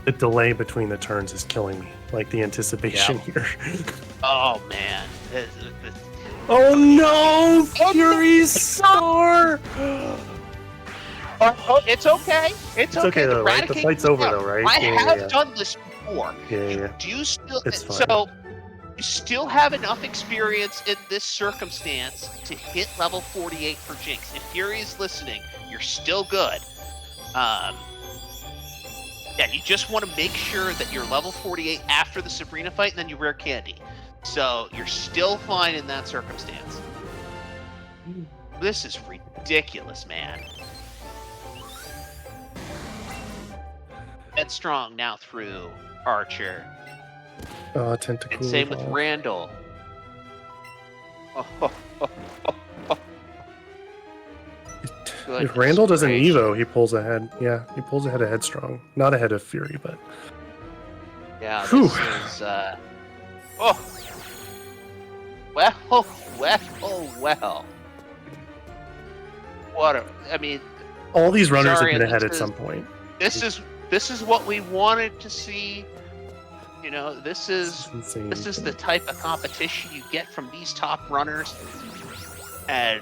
The delay between the turns is killing me. Like the anticipation here. Oh man, Oh no! Fury's star! Oh, it's okay. It's okay. okay The though, right? The Raticate fight's was over out. though, right? I Yeah, have yeah, done this before. yeah, yeah. Do you still? It's fine. So you still have enough experience in this circumstance to hit level 48 for Jinx. If Fury is listening, you're still good. Yeah, you just want to make sure that you're level 48 after the Sabrina fight, and then you rare candy. So you're still fine in that circumstance. This is ridiculous, man. Headstrong now through Archer. Tentacle. And same with Randall. If Randall doesn't gracious. Evo, he pulls ahead. Yeah, he pulls ahead of Headstrong. Not ahead of Fury, but... Yeah, Whew. this is, oh! Well. What a, I mean... All these runners sorry, have been ahead at is- some point. This is what we wanted to see. You know, this is insane. this is the type of competition you get from these top runners. And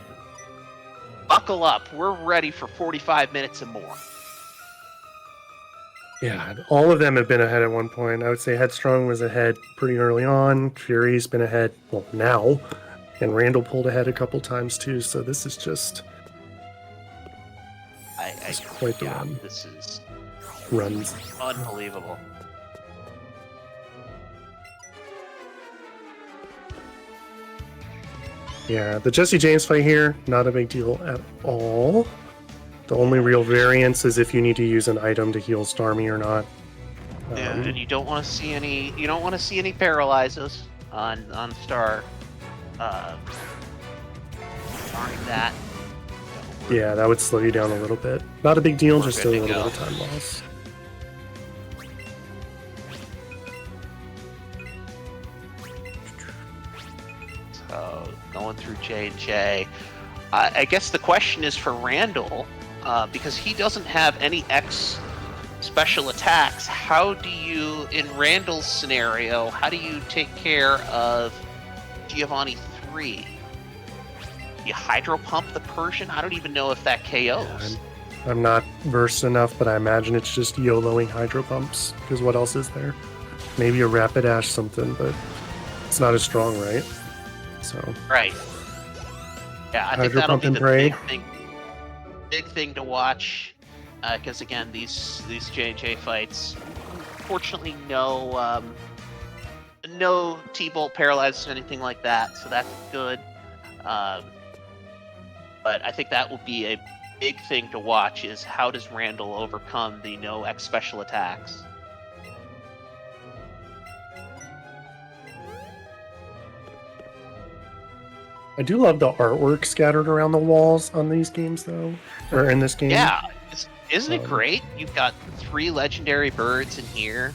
buckle up, we're ready for 45 minutes and more. Yeah, all of them have been ahead at one point. I would say Headstrong was ahead pretty early on. Fury's been ahead, well, now. And Randall pulled ahead a couple times too, so this is just... It's quite the run. This is Runs. unbelievable. Yeah, the Jesse James fight here, not a big deal at all. The only real variance is if you need to use an item to heal Starmie or not. Yeah, and you don't want to see any paralyzes on Star. Barring that. Yeah, that would slow you down a little bit. Not a big deal, just a good to little go. bit of time loss. So going through J&J. I guess the question is for Randall, because he doesn't have any X special attacks. How do you, in Randall's scenario, how do you take care of Giovanni 3? You hydro pump the Persian? I don't even know if that KOs. I'm not versed enough, but I imagine it's just YOLOing hydro pumps, because what else is there? Maybe a rapid ash something, but it's not as strong, right? So Right. Yeah, I think Hydro that'll pump be and the pray. big thing to watch. Because again, these J&J fights, fortunately, no T-bolt paralyzes or anything like that, so that's good. But I think that will be a big thing to watch: is how does Randall overcome the no X special attacks? I do love the artwork scattered around the walls on these games, though, or in this game. Yeah, isn't it Um, great? You've got 3 legendary birds in here.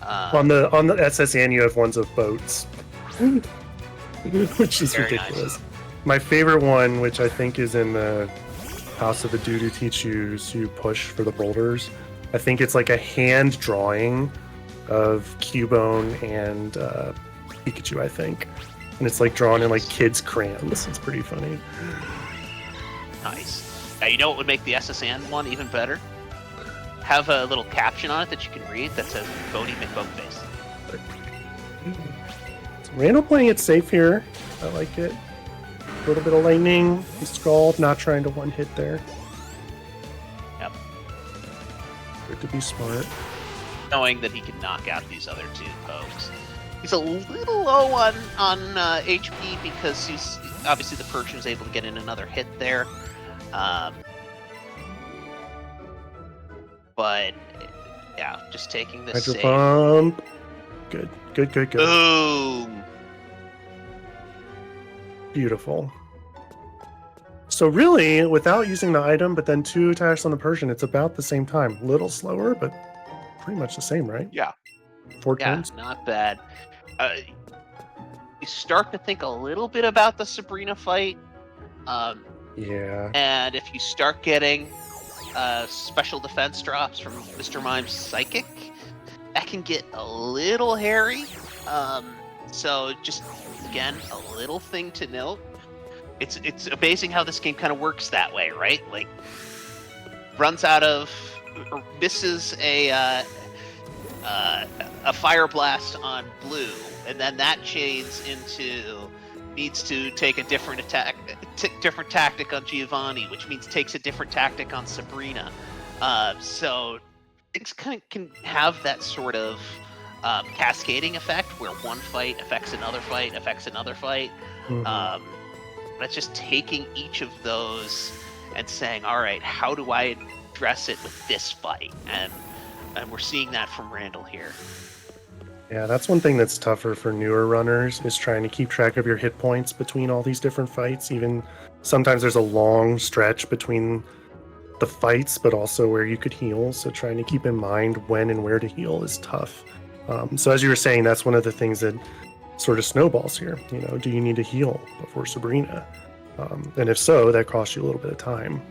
On the SSN, you have ones of boats, which is Very ridiculous. My favorite one, which I think is in the House of the Dude Who Teach You Push for the boulders. I think it's like a hand drawing of Cubone and Pikachu, I think. And it's like drawn in like kids' crayons. It's pretty funny. Nice. Now, you know what would make the SSN one even better? Have a little caption on it that you can read that says Bodie McBoatface. So Randall playing it safe here. I like it. A little bit of lightning. He's scrawled, not trying to one hit there. Yep. Good to be smart. Knowing that he can knock out these other 2 pokes. He's a little low on HP because he's obviously the Persian was able to get in another hit there. But yeah, just taking this Hydro save. pump. Good. Boom. Beautiful. So really, without using the item, but then 2 attacks on the Persian, it's about the same time. Little slower, but pretty much the same, right? Yeah. 4 Yeah, turns. not bad. You start to think a little bit about the Sabrina fight. Yeah. And if you start getting special defense drops from Mr. Mime's Psychic, that can get a little hairy. So just again, a little thing to note. It's amazing how this game kind of works that way, right? Like runs out of or misses a fire blast on blue, and then that chains into needs to take a different different tactic on Giovanni, which means takes a different tactic on Sabrina. So things kind of can have that sort of cascading effect where one fight affects another fight, affects another fight. Mhm. That's just taking each of those and saying, all right, how do I address it with this fight? And we're seeing that from Randall here. Yeah, that's one thing that's tougher for newer runners is trying to keep track of your hit points between all these different fights. Even sometimes there's a long stretch between the fights, but also where you could heal. So trying to keep in mind when and where to heal is tough. So as you were saying, that's one of the things that sort of snowballs here. You know, do you need to heal before Sabrina? And if so, that costs you a little bit of time.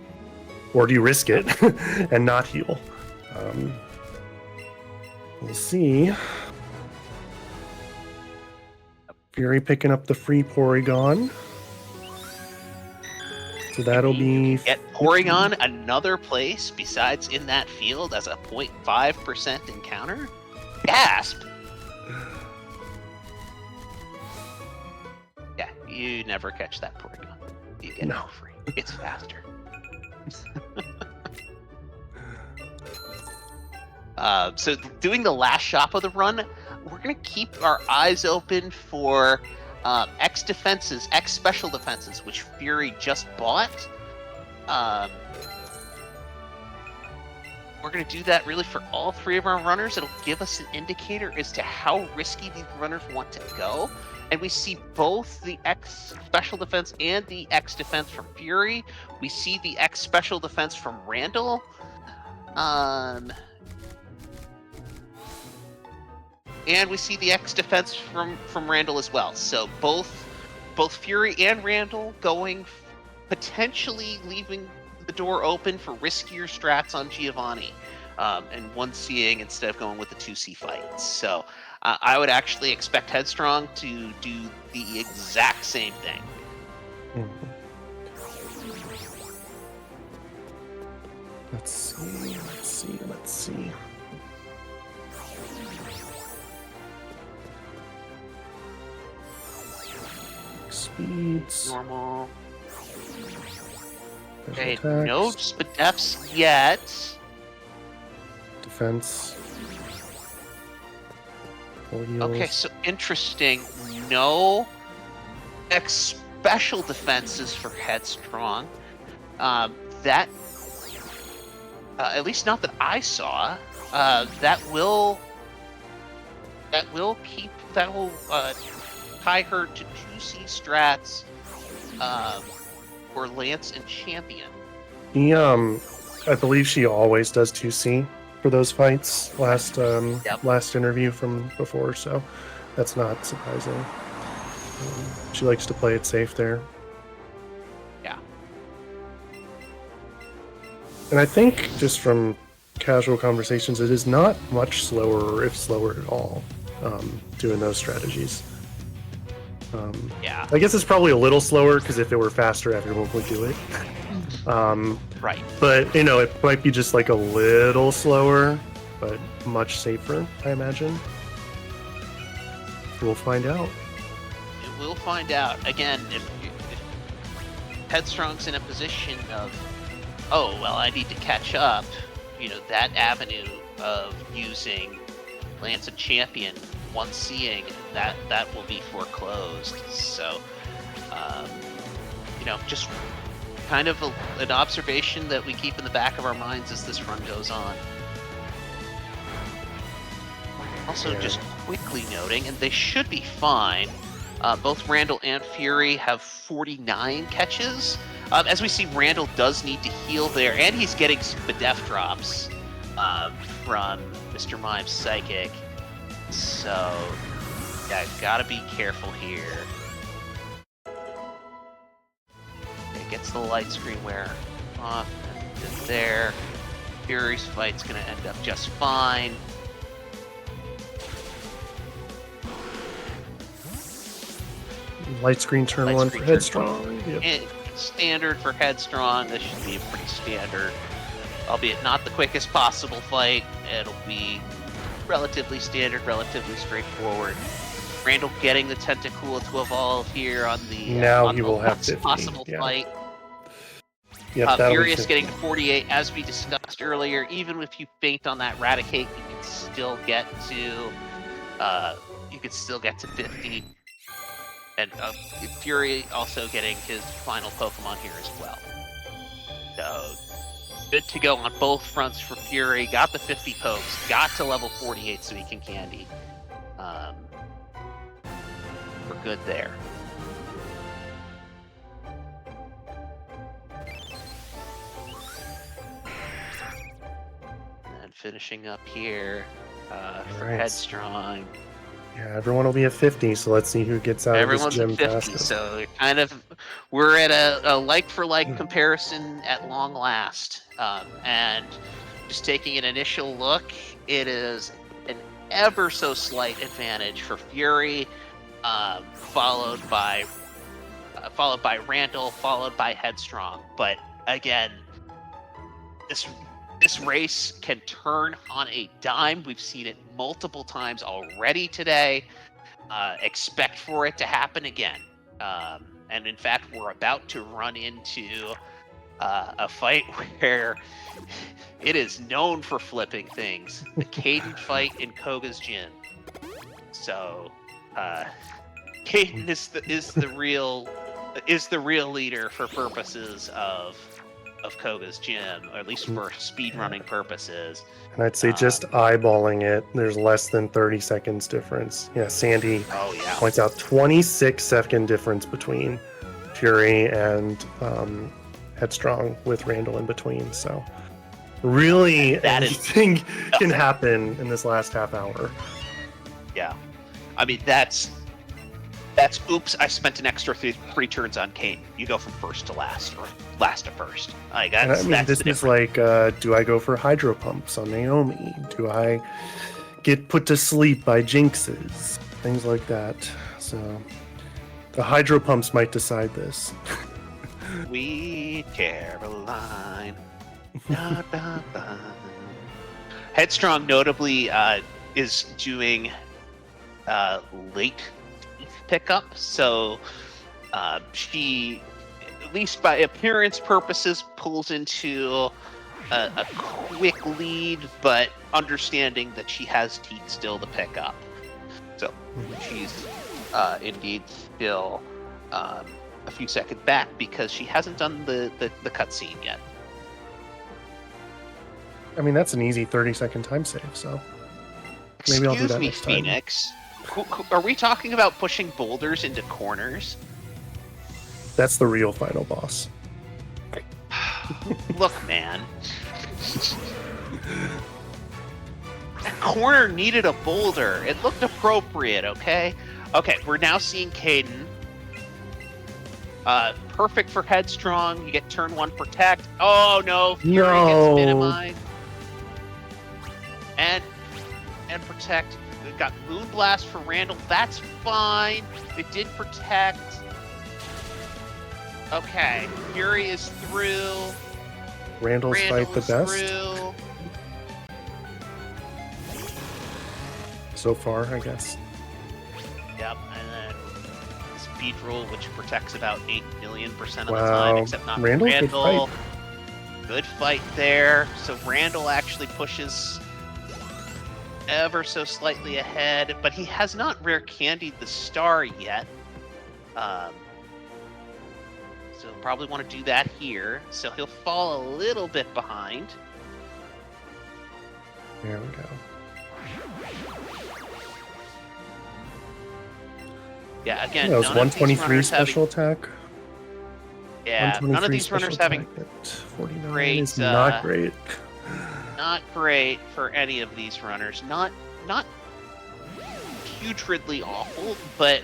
Or do you risk it and not heal? We'll see. Fury picking up the free Porygon. So that'll be... Get Porygon another place besides in that field as a 0.5% encounter? Gasp! Yeah, you never catch that Porygon. You get it for free. It's faster. So doing the last shop of the run, we're going to keep our eyes open for X defenses, X special defenses, which Fury just bought. We're going to do that really for all three of our runners. It'll give us an indicator as to how risky these runners want to go. And we see both the X special defense and the X defense from Fury. We see the X special defense from Randall. And we see the X defense from Randall as well. So both Fury and Randall going, potentially leaving the door open for riskier strats on Giovanni, and 1C'ing instead of going with the 2C fights. So I would actually expect Headstrong to do the exact same thing. Let's see. Speeds. Normal. Okay, no Spadefs yet. Defense. Okay, so interesting. No X special defenses for Headstrong. That, at least not that I saw. That will tie her to 2C strats for Lance and Champion. I believe she always does 2C for those fights. Last interview from before, so that's not surprising. She likes to play it safe there. Yeah. And I think just from casual conversations, it is not much slower, or if slower at all, doing those strategies. Yeah. I guess it's probably a little slower because if it were faster, everyone would do it. Right. But, you know, it might be just like a little slower, but much safer, I imagine. We'll find out. We'll find out. Again, if Headstrong's in a position of, oh, well, I need to catch up, you know, that avenue of using Lance and Champion, 1C'ing, that will be foreclosed. So, you know, just kind of an observation that we keep in the back of our minds as this run goes on. Also, just quickly noting, and they should be fine, both Randall and Fury have 49 catches. As we see, Randall does need to heal there, and he's getting Spadef drops from Mr. Mime's Psychic. So, yeah, gotta be careful here. Okay, gets the light screen wear off, and there. Fury's fight's gonna end up just fine. Light screen turn Light 1 screen for turn headstrong. Yep. And standard for headstrong. This should be a pretty standard, albeit not the quickest possible fight. It'll be relatively standard, relatively straightforward. Randall getting the Tentacool to evolve here on the Now on he the will have last 50. possible Yeah. fight. Yep, that'll be Furious 50. getting to 48, as we discussed earlier. Even if you faint on that Raticate, you can still get to 50. And Fury also getting his final Pokemon here as well. So good to go on both fronts for Fury. Got the 50 pokes, got to level 48 so he can candy. We're good there. And finishing up here for Right. Headstrong. Yeah, everyone will be at 50, so let's see who gets out Everyone's of this gym at 50, fastest. so we're at a like-for-like comparison at long last. And just taking an initial look, it is an ever so slight advantage for Fury, followed by Randall, followed by Headstrong. But again, this race can turn on a dime. We've seen it multiple times already today. Expect for it to happen again. And in fact, we're about to run into a fight where it is known for flipping things. The Caden fight in Koga's gym. So Caden is the real leader for purposes of Koga's gym, or at least for speedrunning purposes. And I'd say just eyeballing it, there's less than 30 seconds difference. Yeah, Sandy points out 26-second difference between Fury and Headstrong with Randall in between. So really anything can happen in this last half hour. Yeah. I mean, that's oops, I spent an extra three turns on Kane. You go from first to last, or last to first. Like, this is like, do I go for hydro pumps on Naomi? Do I get put to sleep by jinxes? Things like that. So the hydro pumps might decide this. Sweet Caroline. Da, da, da. Headstrong notably is doing late pickup, so she, at least by appearance purposes, pulls into a quick lead, but understanding that she has teeth still to pick up. So she's indeed still a few seconds back because she hasn't done the cutscene yet. I mean, that's an easy 30-second time save, so maybe I'll do that next time. Phoenix. Are we talking about pushing boulders into corners? That's the real final boss. Look, man. That corner needed a boulder. It looked appropriate, okay? Okay, we're now seeing Caden. Perfect for Headstrong. You get turn 1 protect. Oh, no. Fury gets minimized. And protect. We've got Moonblast for Randall. That's fine. It did protect. Okay. Fury is through. Randall's fight the best. Through. So far, I guess. Yep. And then Speed Rule, which protects about 8 million% of the time, except not Randall. Good fight there. So Randall actually pushes ever so slightly ahead, but he has not rare candied the star yet. So he'll probably want to do that here. So he'll fall a little bit behind. There we go. Yeah, again, that was 123 special attack. Yeah, none of these runners having 49 great, is not great. Not great for any of these runners. Not putridly awful, but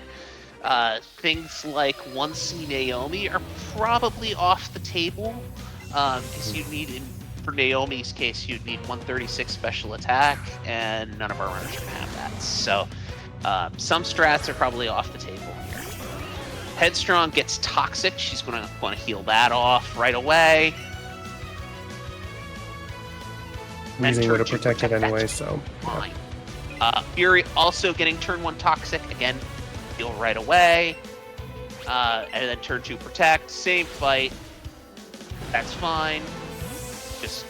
things like 1C Naomi are probably off the table. Because you need, for Naomi's case, you'd need 136 special attack, and none of our runners are going to have that. So some strats are probably off the table here. Headstrong gets toxic. She's going to want to heal that off right away. Weezing would have protected anyway, so. Fine. Fury also getting turn 1 toxic. Again, heal right away. And then turn 2 protect. Same fight. That's fine. Just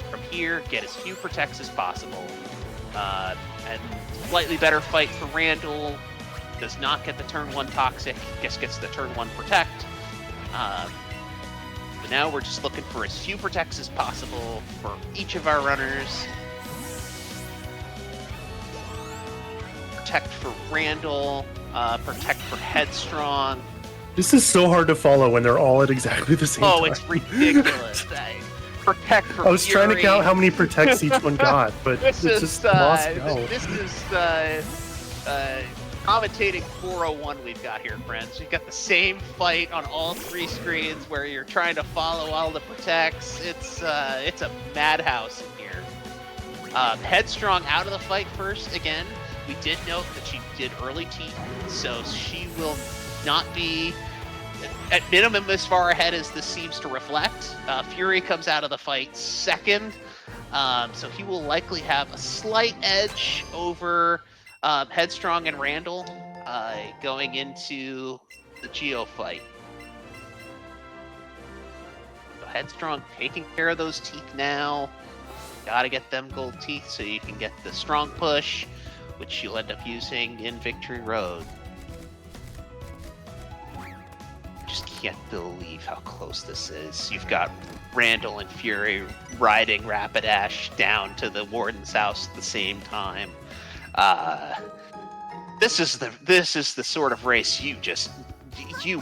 from here, get as few protects as possible. And slightly better fight for Randall. Does not get the turn 1 toxic. Just gets the turn 1 protect. But now we're just looking for as few protects as possible for each of our runners. Protect for Randall. Protect for Headstrong. This is so hard to follow when they're all at exactly the same time. Oh, it's ridiculous. Protect for I was Fury. trying to count how many protects each one got, but This it's is just lost go. this is commentating 401 we've got here, friends. You've got the same fight on all 3 screens where you're trying to follow all the protects. It's a madhouse in here. Headstrong out of the fight first again. We did note that she did early teeth, so she will not be at minimum as far ahead as this seems to reflect. Fury comes out of the fight second, so he will likely have a slight edge over Headstrong and Randall going into the Geo fight. So Headstrong taking care of those teeth now. Gotta get them gold teeth so you can get the strong push, which you'll end up using in Victory Road. Just can't believe how close this is. You've got Randall and Fury riding Rapidash down to the Warden's house at the same time. This is the sort of race you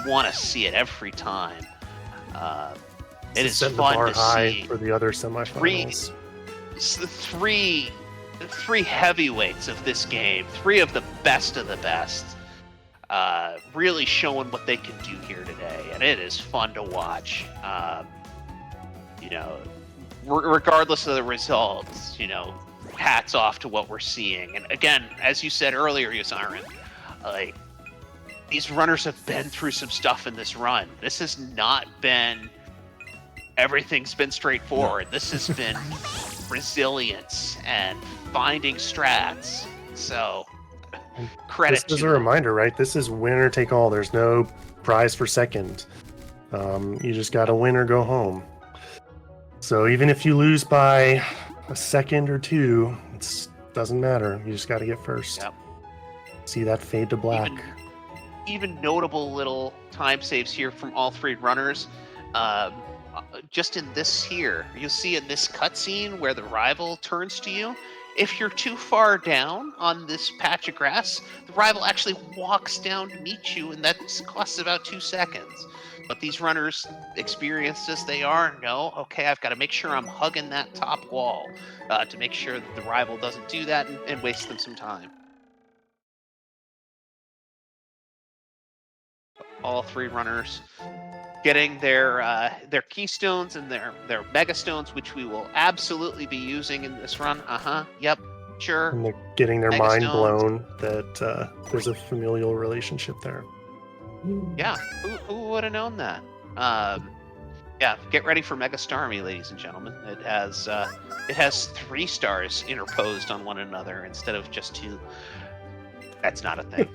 want to see it every time. It is fun to see for the other semifinals. Three heavyweights of this game, 3 of the best, really showing what they can do here today, and it is fun to watch. Regardless of the results, hats off to what we're seeing. And again, as you said earlier, Yuzaren, these runners have been through some stuff in this run. This has not been everything's been straightforward. This has been resilience and finding strats. So credit to this is a reminder, right? This is winner take all. There's no prize for second. You just got to win or go home. So even if you lose by a second or 2, it doesn't matter. You just got to get first. Yep. See that fade to black. Even notable little time saves here from all 3 runners. Just in this here, you'll see in this cutscene where the rival turns to you. If you're too far down on this patch of grass, the rival actually walks down to meet you, and that costs about 2 seconds. But these runners, experienced as they are, know, okay, I've got to make sure I'm hugging that top wall to make sure that the rival doesn't do that and waste them some time. All 3 runners getting their keystones and their mega stones, which we will absolutely be using in this run. Yep, sure. And they're getting their mega mind stones. blown that there's a familial relationship there. Yeah, who would have known that? Yeah, get ready for Mega Starmie, ladies and gentlemen. It has 3 stars interposed on one another instead of just 2. That's not a thing.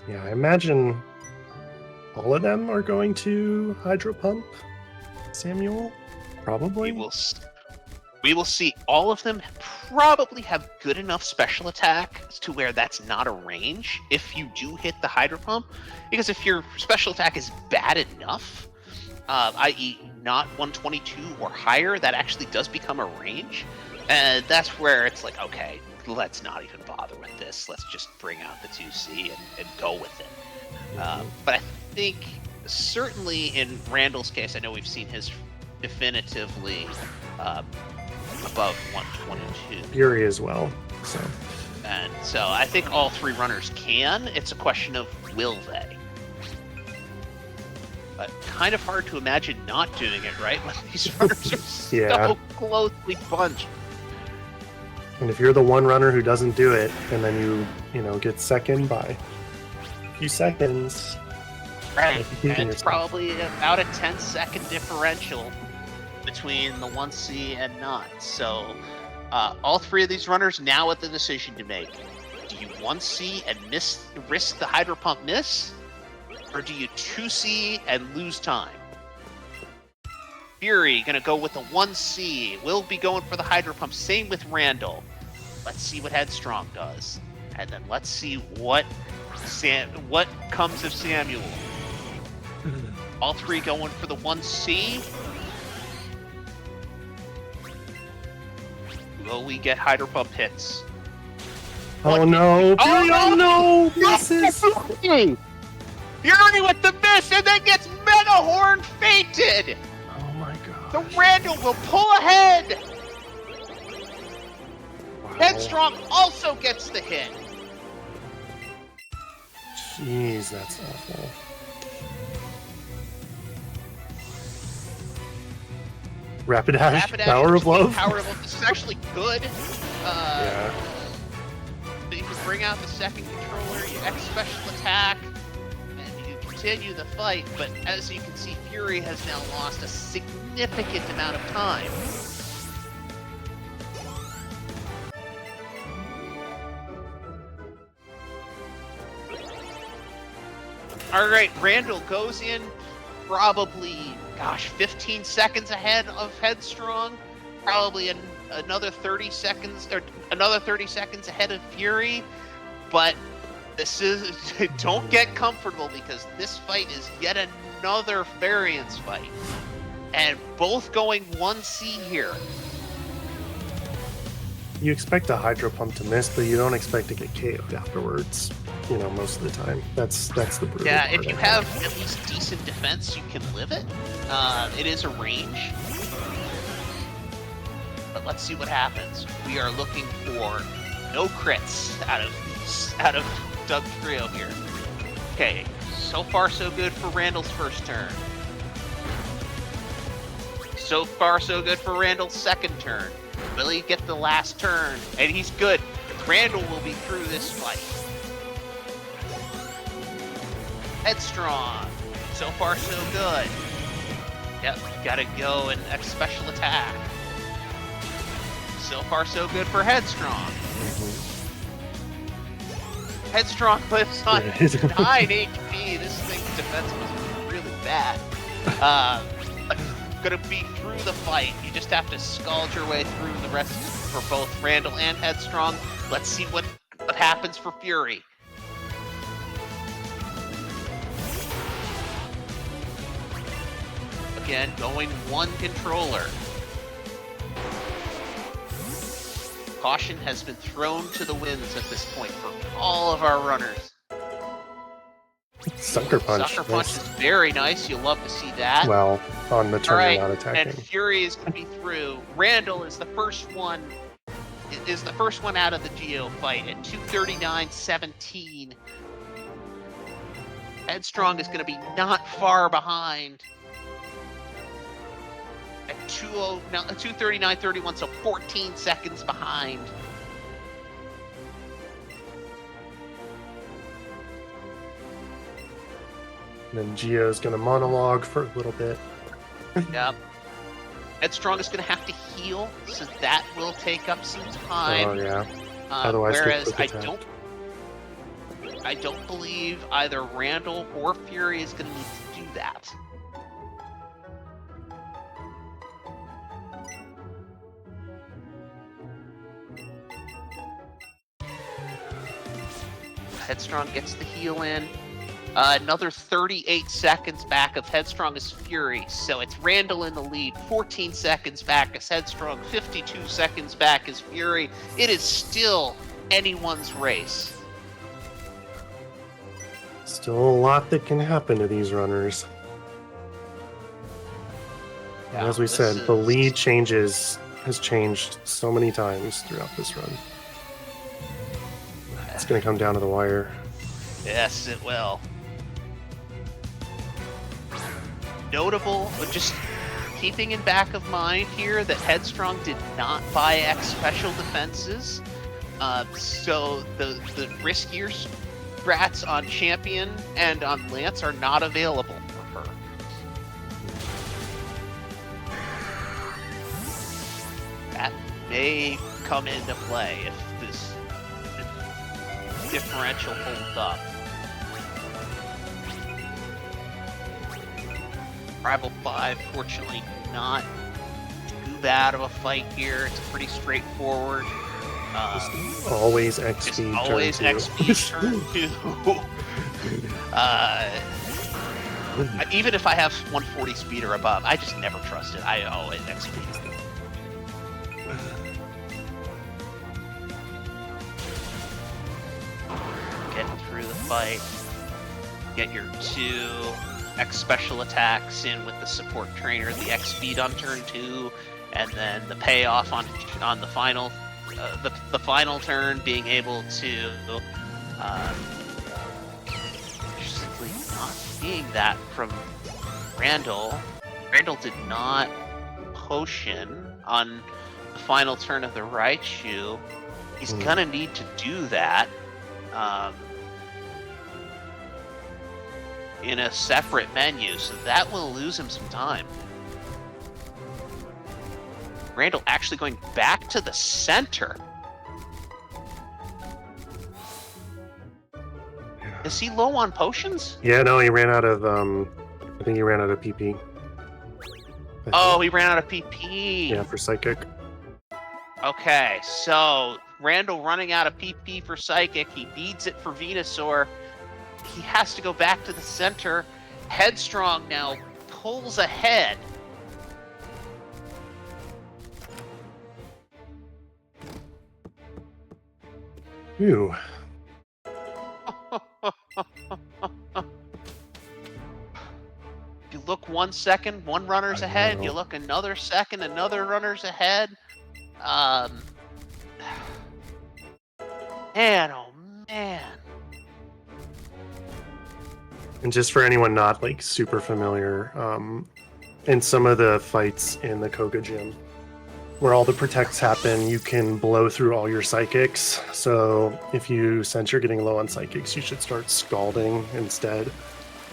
Yeah, I imagine all of them are going to Hydro Pump, Samuel? Probably? We will see. All of them probably have good enough special attack to where that's not a range if you do hit the Hydro Pump. Because if your special attack is bad enough, i.e. not 122 or higher, that actually does become a range. And that's where it's like, okay, let's not even bother with this. Let's just bring out the 2C and go with it. But I think certainly in Randall's case, I know we've seen his definitively above 122. Fury as well. And so I think all 3 runners can. It's a question of will they. But kind of hard to imagine not doing it, right? When these runners are so closely bunched. And if you're the one runner who doesn't do it, and then you know, get second by a few seconds, Right. you're beating And it's yourself. probably about a 10-second differential between the 1C and not. So all three of these runners now with the decision to make. Do you 1C and risk the hydro pump miss? Or do you 2C and lose time? Fury gonna go with the 1C. We'll be going for the hydro pump. Same with Randall. Let's see what Headstrong does. And then let's see what comes of Samuel. All three going for the 1C. Will we get hydro pump hits? Oh no! Oh, Oh no! Misses! Fury with the miss and then gets Mega Horn fainted! Oh my The god! Randall will pull ahead! Wow. Headstrong also gets the hit. Jeez, that's awful. Rapid Dash, Power of Love. Power of Love. This is actually good. Yeah. You can bring out the second controller, you X special attack, and you continue the fight, but as you can see, Fury has now lost a significant amount of time. Alright, Randall goes in probably, 15 seconds ahead of Headstrong. Probably another 30 seconds, or another 30 seconds ahead of Fury. But this is, don't get comfortable because this fight is yet another variance fight. And both going 1C here. You expect a hydro pump to miss, but you don't expect to get KO'd afterwards. You know, most of the time. That's the brutal Yeah, part, if you I have think. at least decent defense, you can live it. It is a range. But let's see what happens. We are looking for no crits out of Doug Trio here. Okay, so far so good for Randall's first turn. So far so good for Randall's second turn. Will he get the last turn? And he's good. Randall will be through this fight. Headstrong. So far so good. Yep, gotta go and X special attack. So far so good for Headstrong. Headstrong lives on 9 HP. This thing's defense was really bad. Gonna be through the fight. You just have to scald your way through the rest for both Randall and Headstrong. Let's see what happens for Fury. Again, going one controller. Caution has been thrown to the winds at this point for all of our runners. Sucker Punch. Sucker Punch is very nice. You'll love to see that. Well, on the turn All right, you're not attacking. and Fury is going to be through. Randall is the first one. Is the first one out of the Geo fight at 239.17. Headstrong is going to be not far behind at 239.31, so 14 seconds behind. And then Geo's gonna monologue for a little bit. Yep. Headstrong is going to have to heal, so that will take up some time. Oh yeah. Otherwise, get Whereas quick I attack. don't believe either Randall or Fury is going to need to do that. Headstrong gets the heal in. Another 38 seconds back of Headstrong is Fury, so it's Randall in the lead. 14 seconds back is Headstrong. 52 seconds back is Fury. It is still anyone's race. Still a lot that can happen to these runners. And Yeah, as we this said, the is- lead has changed so many times throughout this run. It's gonna come down to the wire. Yes, it will. Notable, but just keeping in back of mind here that Headstrong did not buy X special defenses, so the riskier strats on Champion and on Lance are not available for her. That may come into play if this differential holds up. Rival 5, fortunately, not too bad of a fight here. It's pretty straightforward. Always XP always turn 2. XP turn 2. Even if I have 140 speed or above, I just never trust it. I always XP. Getting through the fight. Get your 2 X special attacks in with the support trainer, the X speed on turn 2, and then the payoff on the final the final turn being able to simply not seeing that from Randall. Randall did not potion on the final turn of the Raichu. He's gonna need to do that. In a separate menu, so that will lose him some time. Randall actually going back to the center. Is he low on potions? Yeah, no, he ran out of I think he ran out of PP. Oh, he ran out of PP. Yeah, for Psychic. Okay, so Randall running out of PP for Psychic. He needs it for Venusaur. He has to go back to the center. Headstrong now pulls ahead. Ew. You look 1 second, one runner's ahead. know. You look another second, another runner's ahead. Man, oh man. And just for anyone not like super familiar, in some of the fights in the Koga gym, where all the protects happen, you can blow through all your psychics. So if you sense you're getting low on psychics, you should start scalding instead.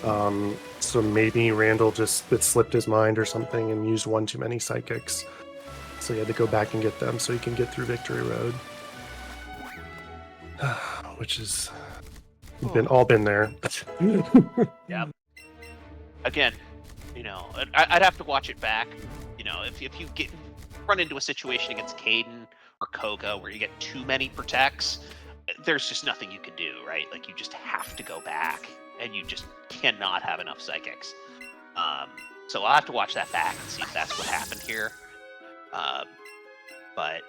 So maybe Randall just it slipped his mind or something and used one too many psychics. So he had to go back and get them so he can get through Victory Road. Which is been there. Yeah. Again, you know, I'd have to watch it back. You know, if you run into a situation against Caden or Koga where you get too many protects, there's just nothing you can do, right? Like you just have to go back, and you just cannot have enough psychics. So I'll have to watch that back and see if that's what happened here. But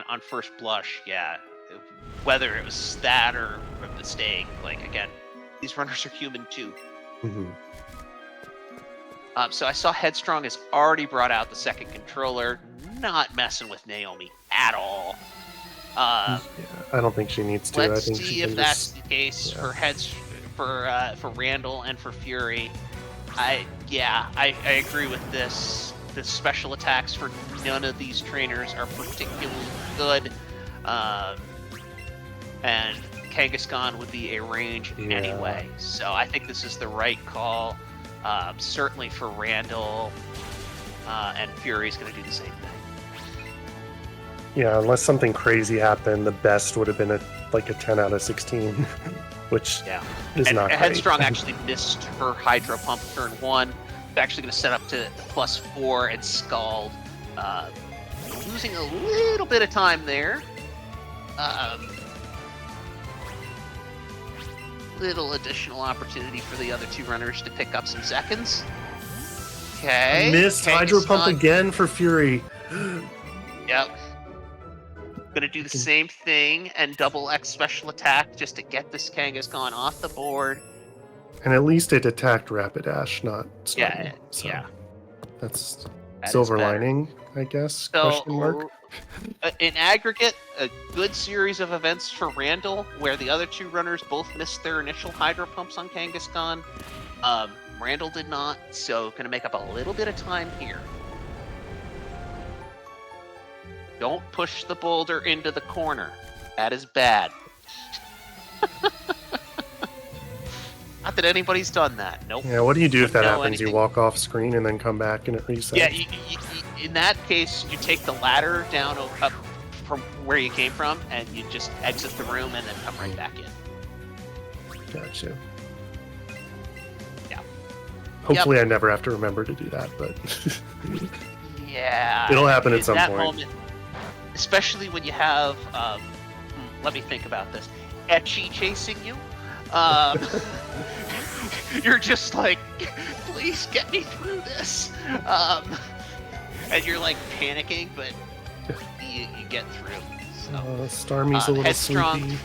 on first blush, yeah, whether it was that or a mistake, like again, these runners are human too. Mm-hmm. So I saw Headstrong has already brought out the second controller, not messing with Naomi at all. Yeah, I don't think she needs to. Let's I think see she if can that's just, the case for Randall and for Fury. I agree with this. The special attacks for none of these trainers are particularly good, and Kangaskhan would be a range anyway. So I think this is the right call. Certainly for Randall, and Fury's going to do the same thing. Yeah, unless something crazy happened, the best would have been a 10 out of 16, which is not great. Headstrong actually missed her Hydro Pump turn 1. It's actually going to set up to +4 and Scald. Losing a little bit of time there. Little additional opportunity for the other two runners to pick up some seconds. Okay. Missed Hydro Pump again for Fury. Yep. Gonna do the same thing and double X special attack just to get this Kangaskhan off the board. And at least it attacked Rapidash, not Snuggle. Yeah, so yeah. That's That silver is better. lining, I guess. So, Question mark. In aggregate, a good series of events for Randall, where the other two runners both missed their initial Hydro Pumps on Kangaskhan. Randall did not, so gonna make up a little bit of time here. Don't push the boulder into the corner. That is bad. Not that anybody's done that. Nope. Yeah, what do you do if that Wouldn't know happens? You anything. walk off screen and then come back and it resets? Yeah, in that case, you take the ladder down up from where you came from, and you just exit the room and then come right back in. Gotcha. Yeah. Hopefully I never have to remember to do that, but Yeah. it'll happen at some that point. Moment, especially when you have, let me think about this, Etchy chasing you. You're just like, please get me through this. And you're like panicking, but you get through. So, Starmie's a little headstrong. sleepy.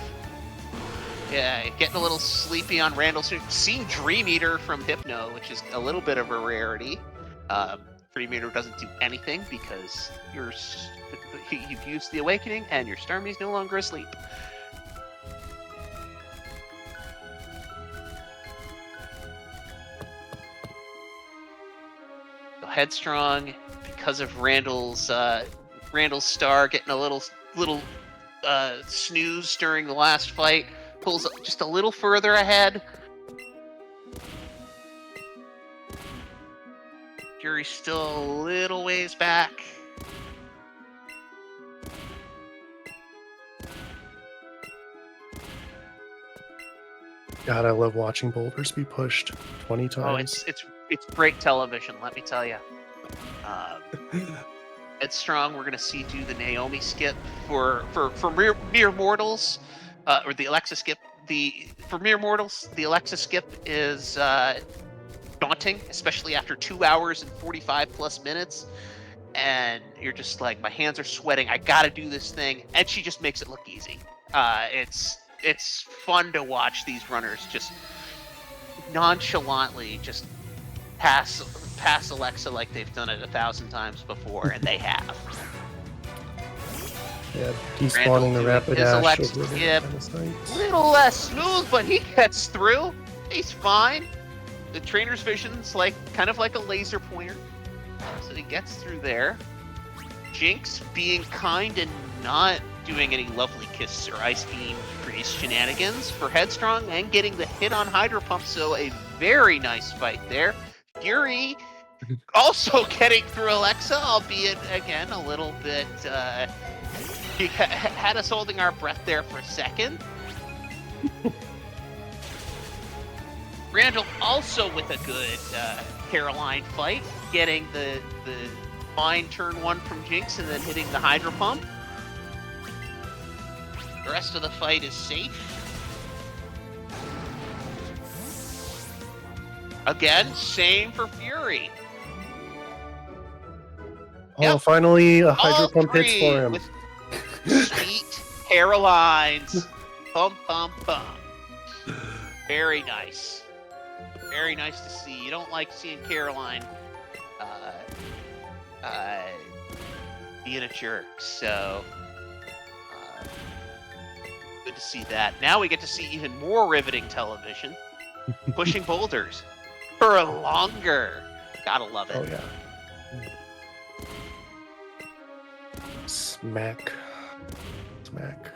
Yeah, getting a little sleepy on Randall. Seeing Dream Eater from Hypno, which is a little bit of a rarity. Dream Eater doesn't do anything because you've used the Awakening and your Starmie's no longer asleep. So headstrong, because of Randall's star getting a little snooze during the last fight, pulls just a little further ahead. Fury's still a little ways back. God, I love watching boulders be pushed 20 times. Oh, it's great television, let me tell you. Headstrong, we're gonna see do the Naomi skip for mere mortals, or the Alexa skip. For mere mortals, the Alexa skip is daunting, especially after 2 hours and 45 plus minutes, and you're just like, my hands are sweating. I gotta do this thing, and she just makes it look easy. It's fun to watch these runners just nonchalantly just pass Alexa like they've done it 1,000 times before, and they have. Yeah, despawning the rapid his dash Alexa over the skip. kind of sites. Little less smooth, but he gets through. He's fine. The trainer's vision's kind of like a laser pointer, so he gets through there. Jinx being kind and not doing any lovely kiss or ice beam freeze shenanigans for headstrong, and getting the hit on Hydro Pump, so a very nice fight there. Fury also getting through Alexa, albeit again a little bit. He had us holding our breath there for a second. Randall also with a good Caroline fight, getting the fine turn 1 from Jinx and then hitting the Hydro Pump. The rest of the fight is safe. Again, same for Fury. Oh, Yep. finally a Hydro All Pump hits three for him. with sweet Carolines. Pump, pump, pump. Very nice. Very nice to see. You don't like seeing Caroline being a jerk, so good to see that. Now we get to see even more riveting television. Pushing boulders for longer. Gotta love it. Oh yeah. Smack. Smack.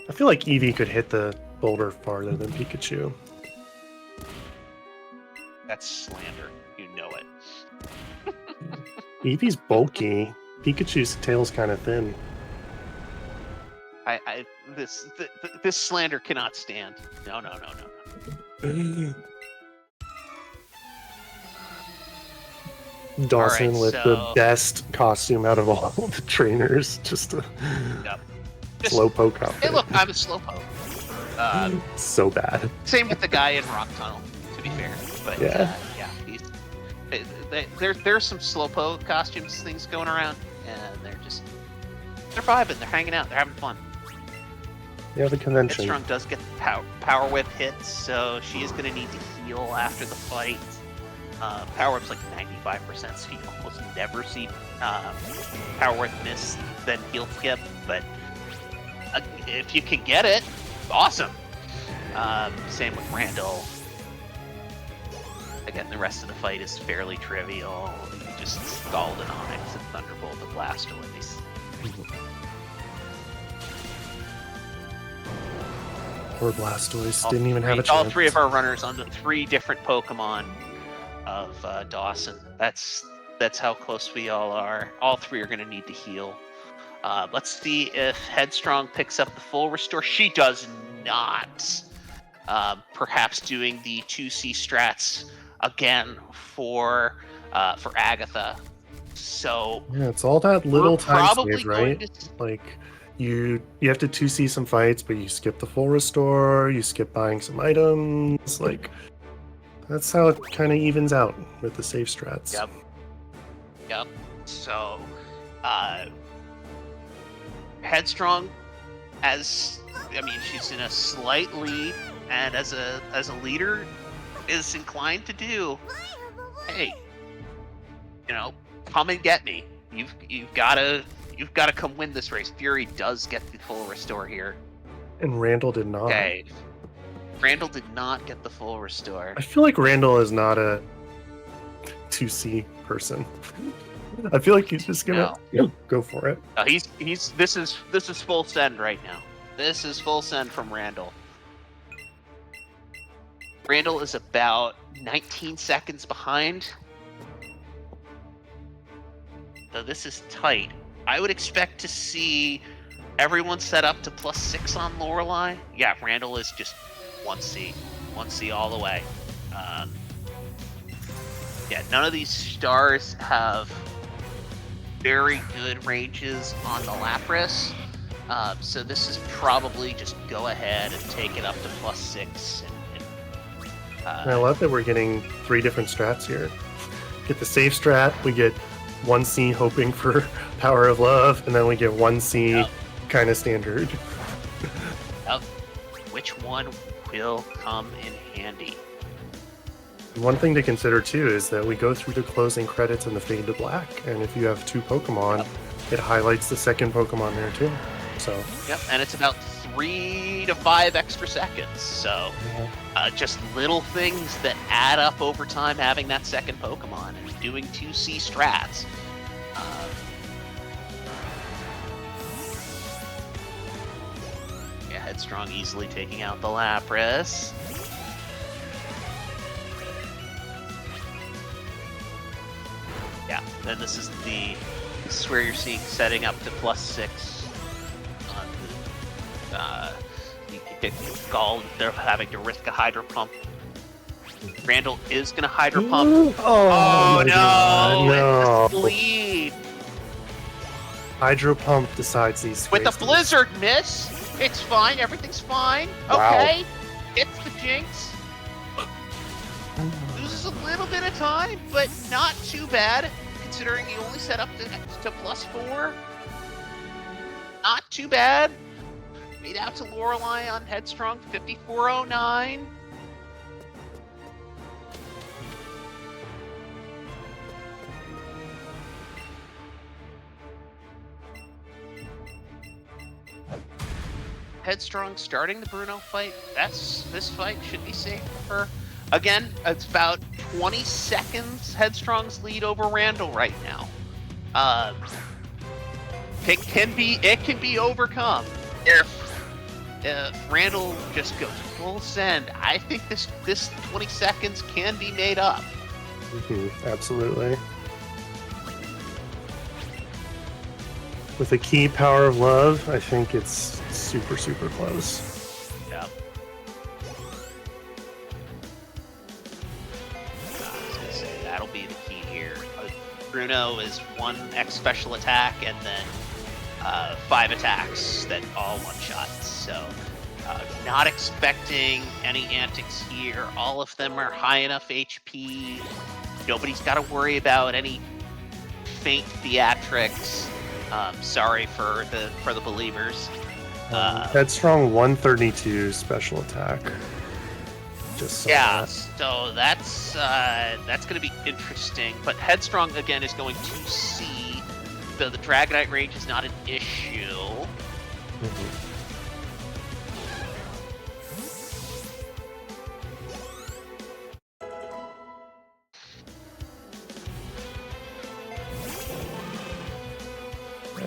I feel like Eevee could hit the boulder farther than Pikachu. That's slander. You know it. Eevee's bulky. Pikachu's tail's kind of thin. This slander cannot stand. No. Dawson Alright, with so- the best costume out of all the trainers. Just a Yep. slowpoke outfit. Hey, look, I'm a slowpoke. So bad. Same with the guy in Rock Tunnel, to be fair. But Yeah. there's some slowpoke costumes things going around, and they're vibing, they're hanging out, they're having fun. Yeah, the convention. Headstrong does get the power whip hits, so she is going to need to heal after the fight. Power whip's like 95%, so you almost never see power whip miss, then heal skip. But if you can get it, Awesome. Same with Randall. Again, the rest of the fight is fairly trivial. You just Scald an Onyx and Thunderbolt the Blastoise. Poor Blastoise didn't even have a chance. All three of our runners on the 3 different Pokemon of Dawson. That's how close we all are. All 3 are going to need to heal. Let's see if Headstrong picks up the full restore. She does not. Perhaps doing the 2C strats again for Agatha. So yeah, it's all that little time save, right? To... Like you have to 2C some fights, but you skip the full restore, you skip buying some items. Like that's how it kind of evens out with the save strats. Yep. So, Headstrong, she's in a slight lead, and as a leader, is inclined to do. Hey, come and get me. You've got to come win this race. Fury does get the full restore here, and Randall did not. Okay, Randall did not get the full restore. I feel like Randall is not a 2C person. I feel like he's just gonna go for it. This is full send right now. This is full send from Randall. Randall is about 19 seconds behind. So this is tight. I would expect to see everyone set up to +6 on Lorelei. Yeah, Randall is just 1C. 1C all the way. Yeah, none of these stars have very good ranges on the Lapras. So this is probably just go ahead and take it up to +6. I love that we're getting 3 different strats here. Get the safe strat, we get 1C hoping for Power of Love, and then we get 1C kind of standard. Which one will come in handy? One thing to consider too is that we go through the closing credits and the fade to black, and if you have 2 Pokemon, it highlights the second Pokemon there too. So and it's about 3 to 5 extra seconds. So just little things that add up over time having that second Pokemon and doing 2C strats. Headstrong easily taking out the Lapras. Yeah, then this is where you're seeing setting up to +6 on you can get Scald. They're having to risk a Hydro Pump. Randall is going to Hydro Pump. Oh no! God, no. It's the lead. Hydro Pump decides these with a Blizzard miss. It's fine. Everything's fine. Wow. Okay. It's the Jinx. Loses a little bit of time, but not too bad, considering he only set up to +4. Not too bad. Made out to Lorelei on Headstrong, 5409. Headstrong starting the Bruno fight. This fight should be safe for her. Again, it's about 20 seconds Headstrong's lead over Randall right now. It can be overcome if Randall just goes full send. I think this 20 seconds can be made up. Absolutely. With a key Power of Love, I think it's super, super close. Yeah. I was gonna say that'll be the key here. Bruno is 1 X special attack and then 5 attacks that all one-shot. So not expecting any antics here. All of them are high enough HP. Nobody's got to worry about any faint theatrics. Sorry for the believers. Headstrong 132 special attack. Just yeah, so that's going to be interesting. But Headstrong again is going to see the Dragonite range is not an issue.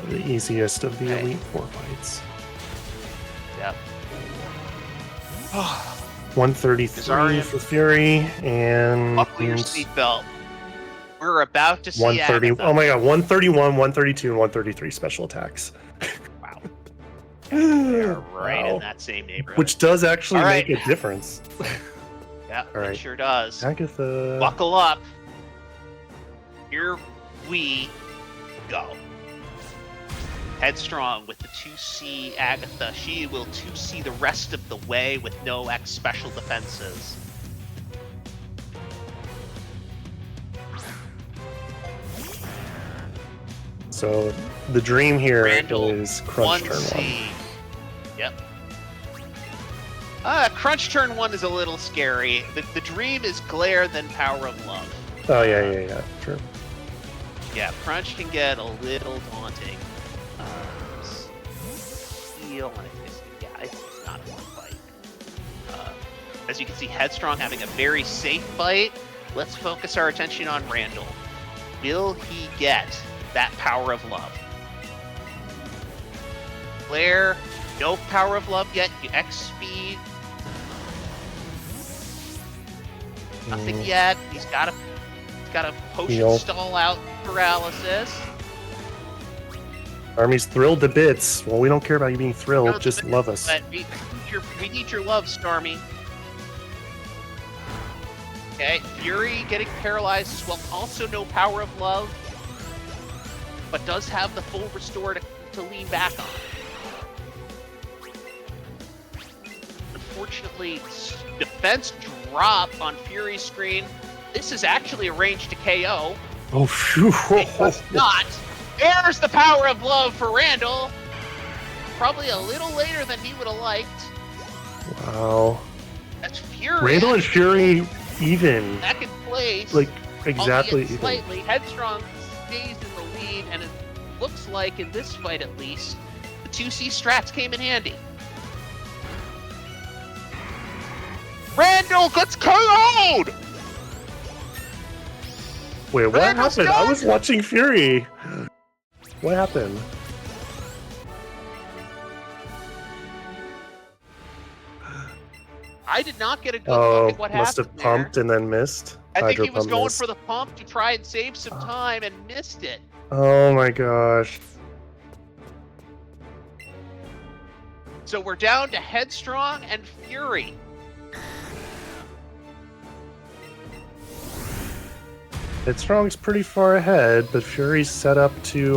the easiest of the Okay. Elite Four fights. Yep. 133 Kazarian. for Fury and Buckle your seatbelt. We're about to see 130. Agatha. Oh my god, 131, 132, and 133 special attacks. Wow. They are right Wow. in that same neighborhood. Which does actually All right. make a difference. Yeah, All right. it sure does. Agatha. Buckle up. Here we go. Headstrong with the 2C Agatha. She will 2C the rest of the way with no X special defenses. So the dream here Randall, is Crunch turn 1C. Yep. Crunch turn 1 is a little scary. The dream is Glare, then Power of Love. 1. Oh, yeah. True. Yeah, Crunch can get a little daunting. Heal, it's not a fun fight. As you can see, Headstrong having a very safe fight. Let's focus our attention on Randall. Will he get that Power of Love? Claire, no Power of Love yet. X speed. Nothing yet. He's got a potion Heal. stall out paralysis. Army's thrilled to bits. Well, we don't care about you being thrilled. No, Just love us. But we need your love, Starmie. Okay, Fury getting paralyzed as well. Also no Power of Love, but does have the full restore to lean back on. Unfortunately, defense drop on Fury's screen. This is actually a range to KO. Oh, phew. It was not. There's the Power of Love for Randall. Probably a little later than he would have liked. Wow. That's Fury. Randall and Fury even. Second place. Like, exactly albeit even. slightly. Headstrong stays in the lead, and it looks like in this fight at least, the 2C strats came in handy. Randall gets KO'd! Wait, what Randall's happened? I done! was watching Fury. What happened? I did not get a good look at what must happened have pumped and then missed. there. I think he was Hydro pump going missed. for the pump to try and save some time and missed it. Oh my gosh. So we're down to Headstrong and Fury. Headstrong's pretty far ahead, but Fury's set up to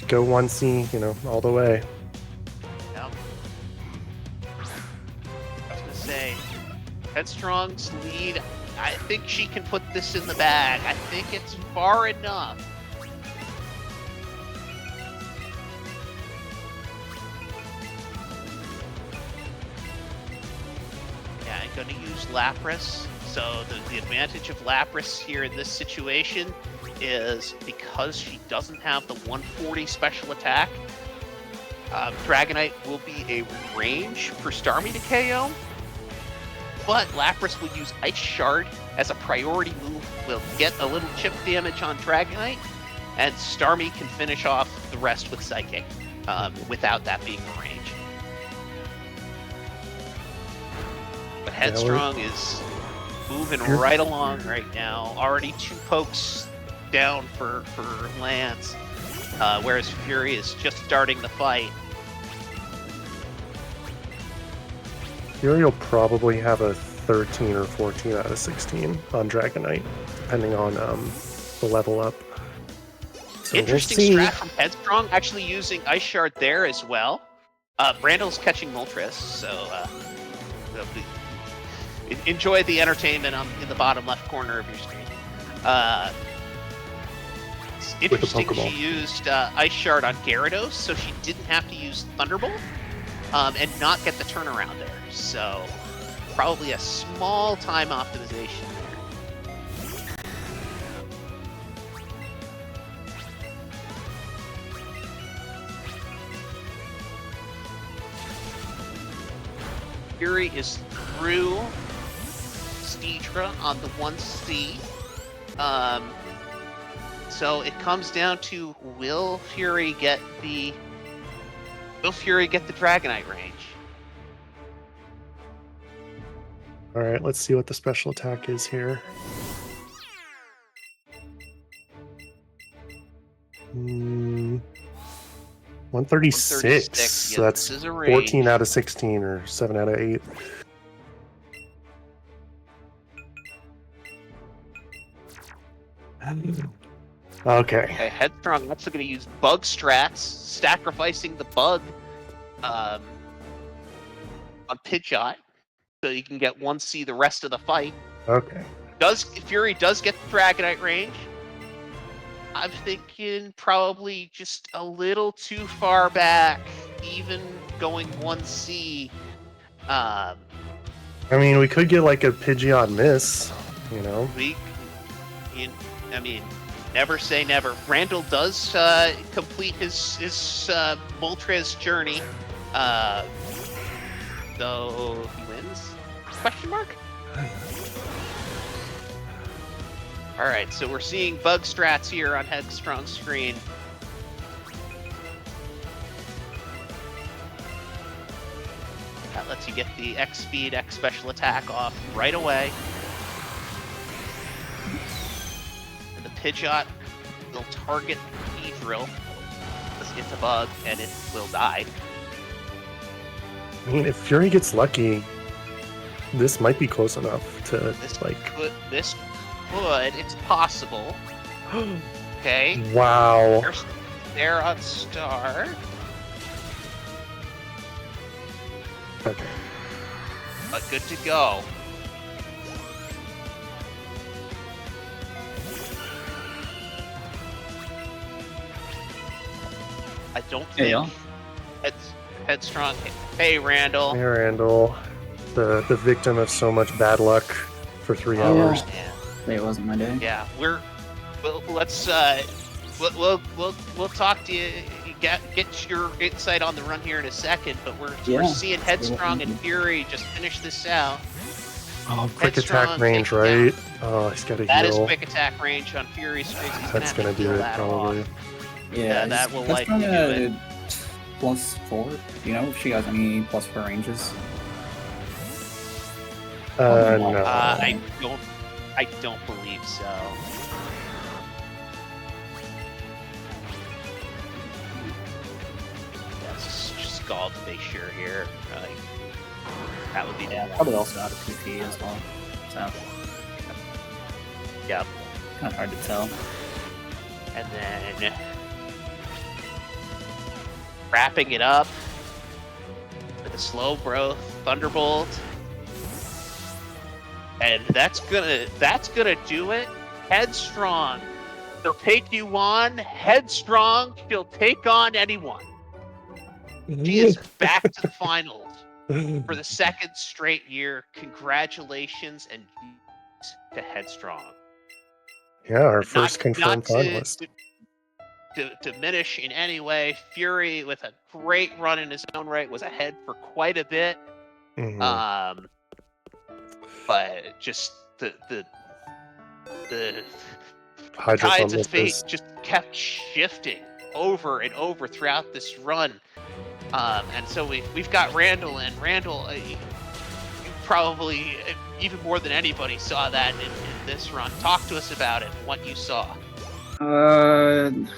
go 1C, all the way. Yep. I was gonna say, Headstrong's lead, I think she can put this in the bag. I think it's far enough. Yeah, I'm gonna use Lapras. So the advantage of Lapras here in this situation is because she doesn't have the 140 special attack, Dragonite will be a range for Starmie to KO, but Lapras will use Ice Shard as a priority move, will get a little chip damage on Dragonite, and Starmie can finish off the rest with Psychic without that being a range. But Headstrong is moving right along right now. Already 2 pokes down for Lance, whereas Fury is just starting the fight. Fury will probably have a 13 or 14 out of 16 on Dragonite, depending on the level up. So Interesting we'll see. strat from Headstrong, actually using Ice Shard there as well. Randall's catching Moltres, so enjoy the entertainment in the bottom left corner of your screen. It's interesting she used Ice Shard on Gyarados, so she didn't have to use Thunderbolt and not get the turnaround there. So probably a small time optimization there. Fury is through Steedra on the 1C. So it comes down to will Fury get the Dragonite range? All right, let's see what the special attack is here. Hmm, 136. Yeah, So that's this is a range. 14 out of 16 or 7 out of 8. Okay. Headstrong also going to use bug strats, sacrificing the bug on Pidgeot, so you can get 1C the rest of the fight. Okay. Fury does get the Dragonite range. I'm thinking probably just a little too far back, even going 1C. I mean, we could get like a Pidgeot miss, you know? Never say never. Randall does complete his Moltres journey. So he wins? Question mark? Alright, so we're seeing bug strats here on Headstrong's screen. That lets you get the X speed, X special attack off right away. And the Pidgeot will target the Drill. It's a bug, and it will die. I mean, if Fury gets lucky, this might be close enough to it's possible. Okay. Wow. They're on star. Okay. But good to go. I don't think Headstrong. Hey, Randall. Hey, Randall. The victim of so much bad luck for 3 hours. Yeah. It wasn't my day. Yeah, we'll talk to you. Get your insight on the run here in a second, but we're seeing Headstrong and Fury just finish this out. Oh, quick Headstrong attack range, right? Oh, he's got a heal. That is quick attack range on Fury's face. That's gonna do it, probably. Yeah, that will likely do it. +4. Do you know if she has any +4 ranges? No. I don't believe so. Let's just Scald to make sure here. That would be down. Probably also out of PP as well. So. Yep. Kind of hard to tell. And then wrapping it up with a slow growth Thunderbolt. And that's gonna do it. Headstrong. She'll take you on. Headstrong. She'll take on anyone. She is back to the finals for the second straight year. Congratulations and to Headstrong. Yeah, our first confirmed finalist. To diminish in any way, Fury with a great run in his own right was ahead for quite a bit. Mm-hmm. But just the tides of fate just kept shifting over and over throughout this run. And so we've got Randall, and Randall, you probably even more than anybody saw that in this run. Talk to us about it, what you saw. I'm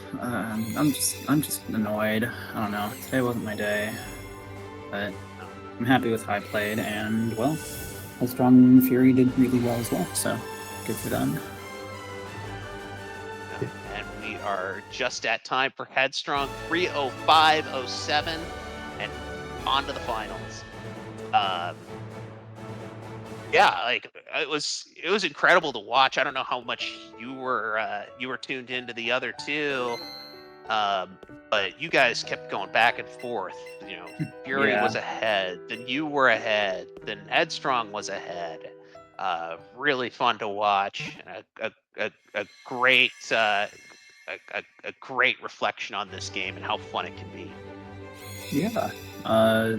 just annoyed. I don't know. Today wasn't my day, but I'm happy with how I played, and well, Headstrong Fury did really well as well. So good for them. And we are just at time for Headstrong 3:05:07, and on to the finals. Yeah, like it was incredible to watch. I don't know how much you were tuned into the other two, but you guys kept going back and forth. You know, Fury was ahead, then you were ahead, then Headstrong was ahead. Really fun to watch, and a great great reflection on this game and how fun it can be. Yeah.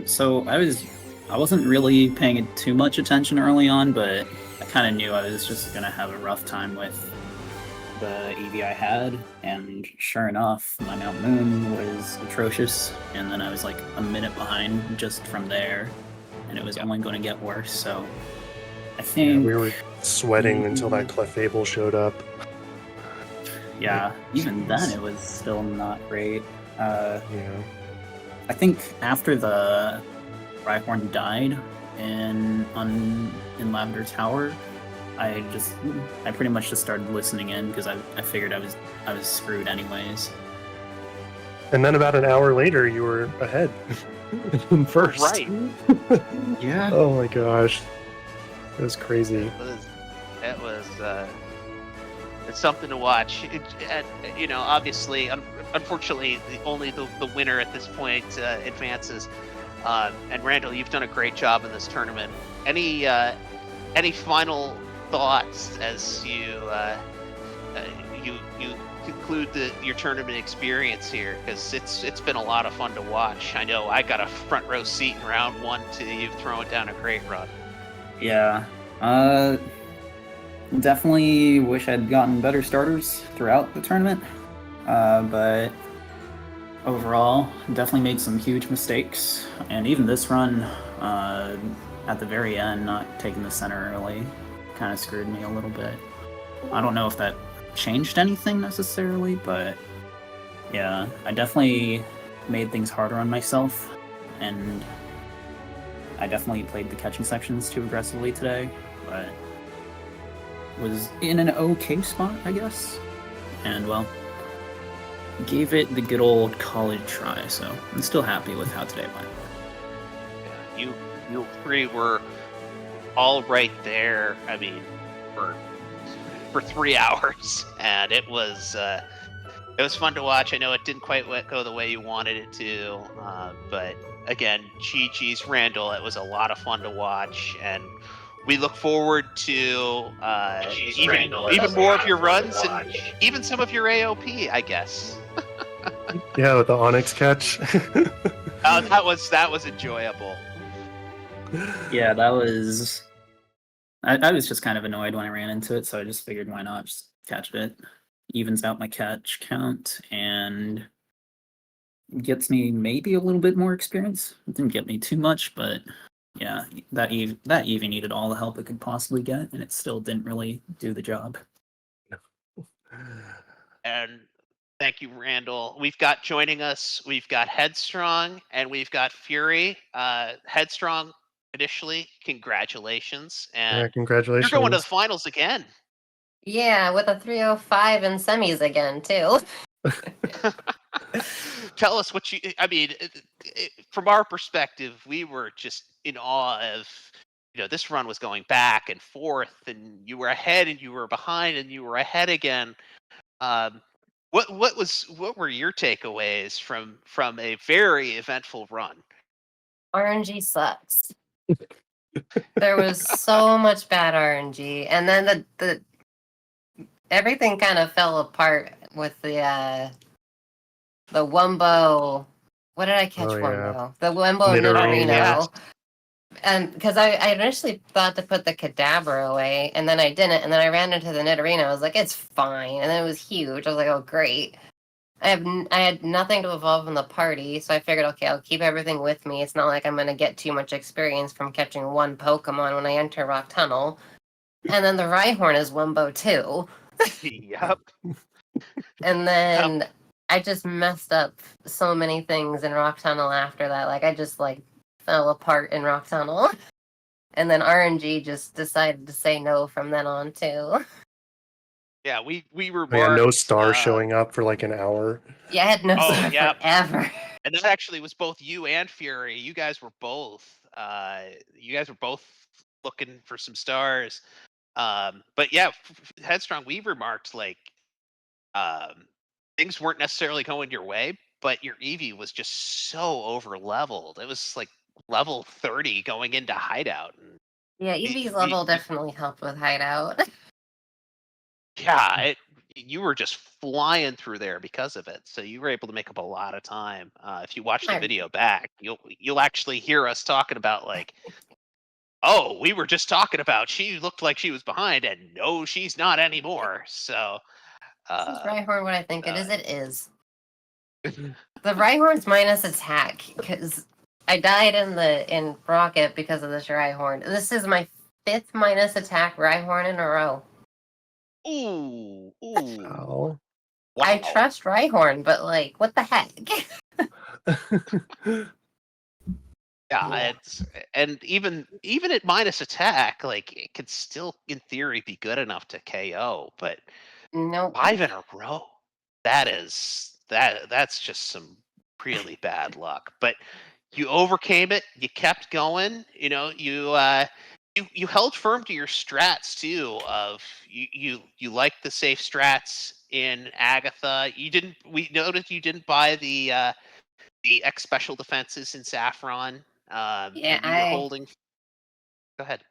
So I wasn't really paying too much attention early on, but I kind of knew I was just gonna have a rough time with the EV I had, and sure enough, my Mount Moon was atrocious, and then I was like a minute behind just from there, and it was only going to get worse. So I think we were sweating until that Clefable showed up. Yeah, even then it was still not great. Yeah. I think after the Rhyhorn died in Lavender Tower, I pretty much just started listening in because I figured I was screwed anyways. And then about an hour later, you were ahead in first. Right. Yeah. Oh my gosh, it was crazy. It was it's something to watch. Obviously, unfortunately, only the winner at this point advances. And Randall, you've done a great job in this tournament. Any final thoughts as you conclude your tournament experience here? Because it's been a lot of fun to watch. I know I got a front row seat in round 1 to you throwing down a great run. Yeah. Definitely wish I'd gotten better starters throughout the tournament. But overall, definitely made some huge mistakes. And even this run, at the very end, not taking the center early, kind of screwed me a little bit. I don't know if that changed anything necessarily, but yeah, I definitely made things harder on myself. And I definitely played the catching sections too aggressively today, but was in an okay spot, I guess. And well, gave it the good old college try, so I'm still happy with how today went. Yeah, you three were all right there. I mean, for 3 hours, and it was fun to watch. I know it didn't quite go the way you wanted it to, but again, GG's Randall. It was a lot of fun to watch, and we look forward to even more of your runs and even some of your AOP, I guess. Yeah, with the Onyx catch. That was enjoyable. Yeah, that was. I was just kind of annoyed when I ran into it, so I just figured why not just catch it. Evens out my catch count and gets me maybe a little bit more experience. It didn't get me too much, but yeah, that Eevee needed all the help it could possibly get, and it still didn't really do the job. And thank you, Randall. We've got joining us, we've got Headstrong and we've got Fury. Headstrong, initially, congratulations. And Yeah, congratulations. you're going to the finals again. Yeah, with a 305 in semis again, too. Tell us what from our perspective, we were just in awe of, this run was going back and forth, and you were ahead and you were behind and you were ahead again. What were your takeaways from a very eventful run? RNG sucks. There was so much bad RNG, and then the everything kind of fell apart with the Wumbo. What did I catch? Wumbo. Yeah. The Wumbo Nidorino. Yeah. And because I initially thought to put the Kadabra away, and then I didn't, and then I ran into the Nidorino. I was like, it's fine, and then it was huge. I was like, oh great. I had nothing to evolve in the party, so I figured, okay, I'll keep everything with me. It's not like I'm gonna get too much experience from catching one Pokemon when I enter Rock Tunnel. And then the Rhyhorn is Wumbo too. Yep. And then I just messed up so many things in Rock Tunnel after that. Like I just fell apart in Rock Tunnel. And then RNG just decided to say no from then on too. Yeah, we remarked. I had no star showing up for like an hour. Yeah, I had no star forever. And that actually was both you and Fury. You guys were both looking for some stars. But yeah, Headstrong, we remarked things weren't necessarily going your way, but your Eevee was just so over leveled. It was like level 30 going into Hideout. Yeah, Eevee's level definitely helped with Hideout. Yeah, you were just flying through there because of it. So you were able to make up a lot of time. If you watch the video back, you'll actually hear us talking about oh, we were just talking about she looked like she was behind, and no, she's not anymore. So Is Rhyhorn what I think it is? It is. The Rhyhorn's minus attack, because I died in Rocket because of this Rhyhorn. This is my 5th minus attack Rhyhorn in a row. Ooh. Oh. Wow. I trust Rhyhorn, but like, what the heck? Yeah, and even at minus attack, like it could still, in theory, be good enough to KO. But Nope. 5 in a row, that's just some really bad luck. But you overcame it. You kept going. You know, you held firm to your strats too. Of you liked the safe strats in Agatha. We noticed you didn't buy the X special defenses in Saffron. Yeah, and you were holding. Go ahead.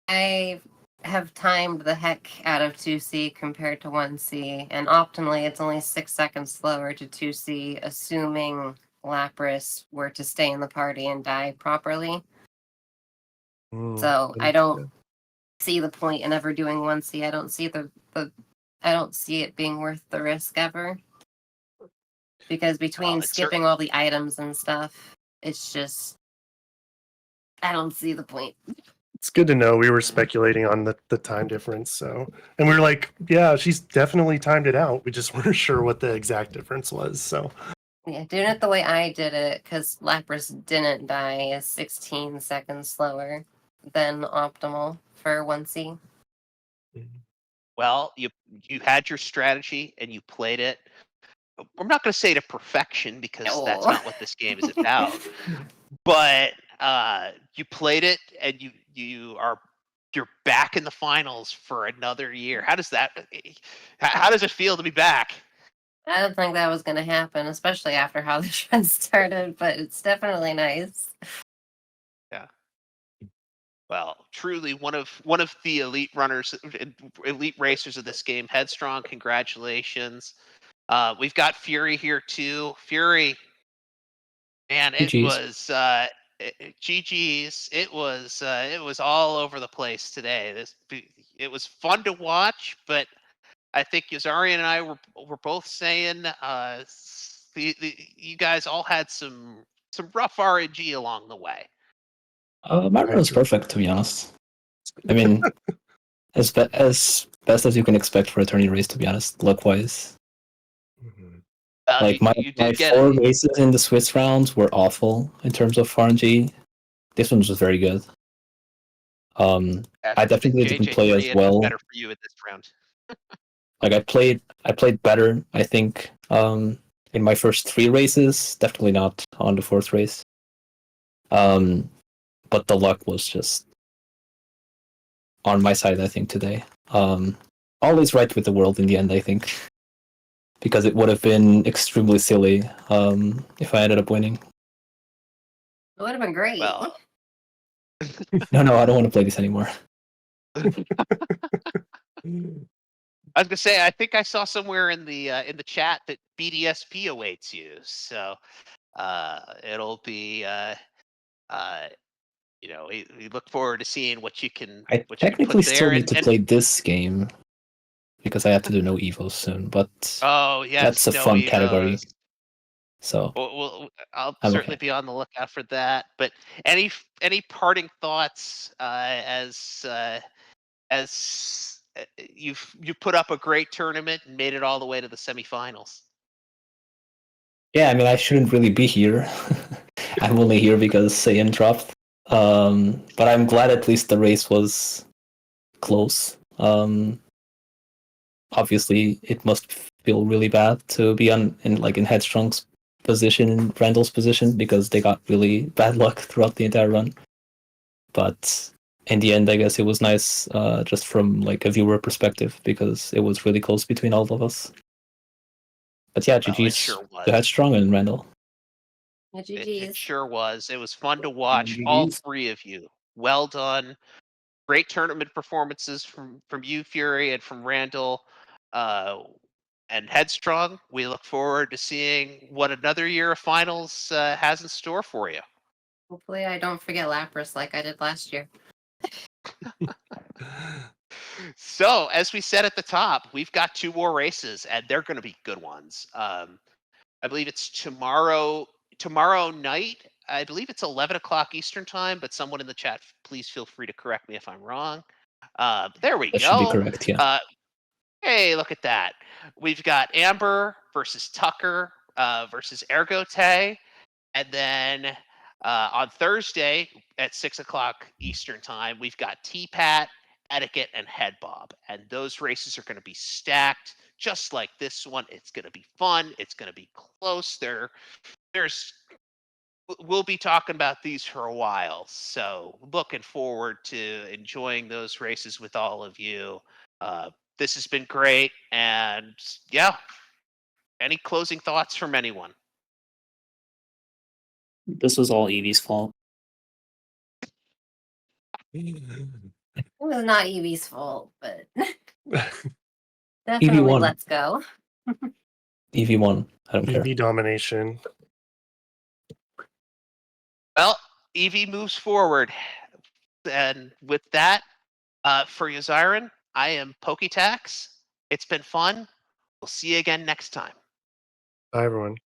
I have timed the heck out of 2C compared to 1C, and optimally it's only 6 seconds slower to 2C, assuming Lapras were to stay in the party and die properly. So I don't see the point in ever doing 1C. I don't see I don't see it being worth the risk ever. Because between skipping all the items and stuff, it's just I don't see the point. It's good to know. We were speculating on the time difference, so and we were like, yeah, she's definitely timed it out. We just weren't sure what the exact difference was. So yeah, doing it the way I did it, because Lapras didn't die, is 16 seconds slower than optimal for 1C. Well, you had your strategy and you played it. I'm not going to say to perfection because that's not what this game is about. But you played it, and you're back in the finals for another year. How does it feel to be back? I don't think that was going to happen, especially after how the trend started, but it's definitely nice. Yeah. Well, truly one of the elite runners, elite racers of this game. Headstrong, congratulations. We've got Fury here too. Fury, man, it GGs. was GG's. It was all over the place today. It was fun to watch, but I think Yazarian and I were both saying you guys all had some rough RNG along the way. My run was perfect, to be honest. I mean, as best as you can expect for a tourney race, to be honest, luck-wise. Like my 4 races in the Swiss rounds were awful in terms of RNG. This one was just very good. I definitely didn't play as well. Better for you at this round. Like I played better, I think, in my first 3 races. Definitely not on the 4th race. But the luck was just on my side, I think, today. Always right with the world in the end, I think. Because it would have been extremely silly if I ended up winning. It would have been great. Well, no, I don't want to play this anymore. I was gonna say, I think I saw somewhere in the chat that BDSP awaits you, so it'll be we look forward to seeing what you can. I technically still need to play this game because I have to do no evos soon, but oh yes, that's a fun category. So I'll certainly be on the lookout for that. But any parting thoughts as you've put up a great tournament and made it all the way to the semifinals? Yeah, I mean, I shouldn't really be here. I'm only here because Saiyan dropped. But I'm glad at least the race was close. Obviously, it must feel really bad to be in Headstrong's position and Randall's position because they got really bad luck throughout the entire run. But in the end, I guess it was nice just from like a viewer perspective because it was really close between all of us. But yeah, GG's to Headstrong and Randall. It sure was. It was fun to watch all 3 of you. Well done. Great tournament performances from you, Fury, and from Randall. And Headstrong, we look forward to seeing what another year of finals has in store for you. Hopefully I don't forget Lapras like I did last year. So, as we said at the top, we've got 2 more races, and they're going to be good ones. I believe it's tomorrow night. I believe it's 11 o'clock Eastern time, but someone in the chat, please feel free to correct me if I'm wrong. There we That should be go. correct, yeah. Hey, look at that. We've got Amber versus Tucker versus Ergote. And then on Thursday at 6 o'clock Eastern time, we've got T-Pat, Etiquette, and Head Bob. And those races are going to be stacked just like this one. It's going to be fun. It's going to be close. We'll be talking about these for a while. So looking forward to enjoying those races with all of you. This has been great. And yeah, any closing thoughts from anyone? This was all Evie's fault. It was not Evie's fault, but Evie definitely won. let's go. Evie won. I don't care. EV domination. Well, Evie moves forward. And with that, for Yaziron, I am Poketax. It's been fun. We'll see you again next time. Bye, everyone.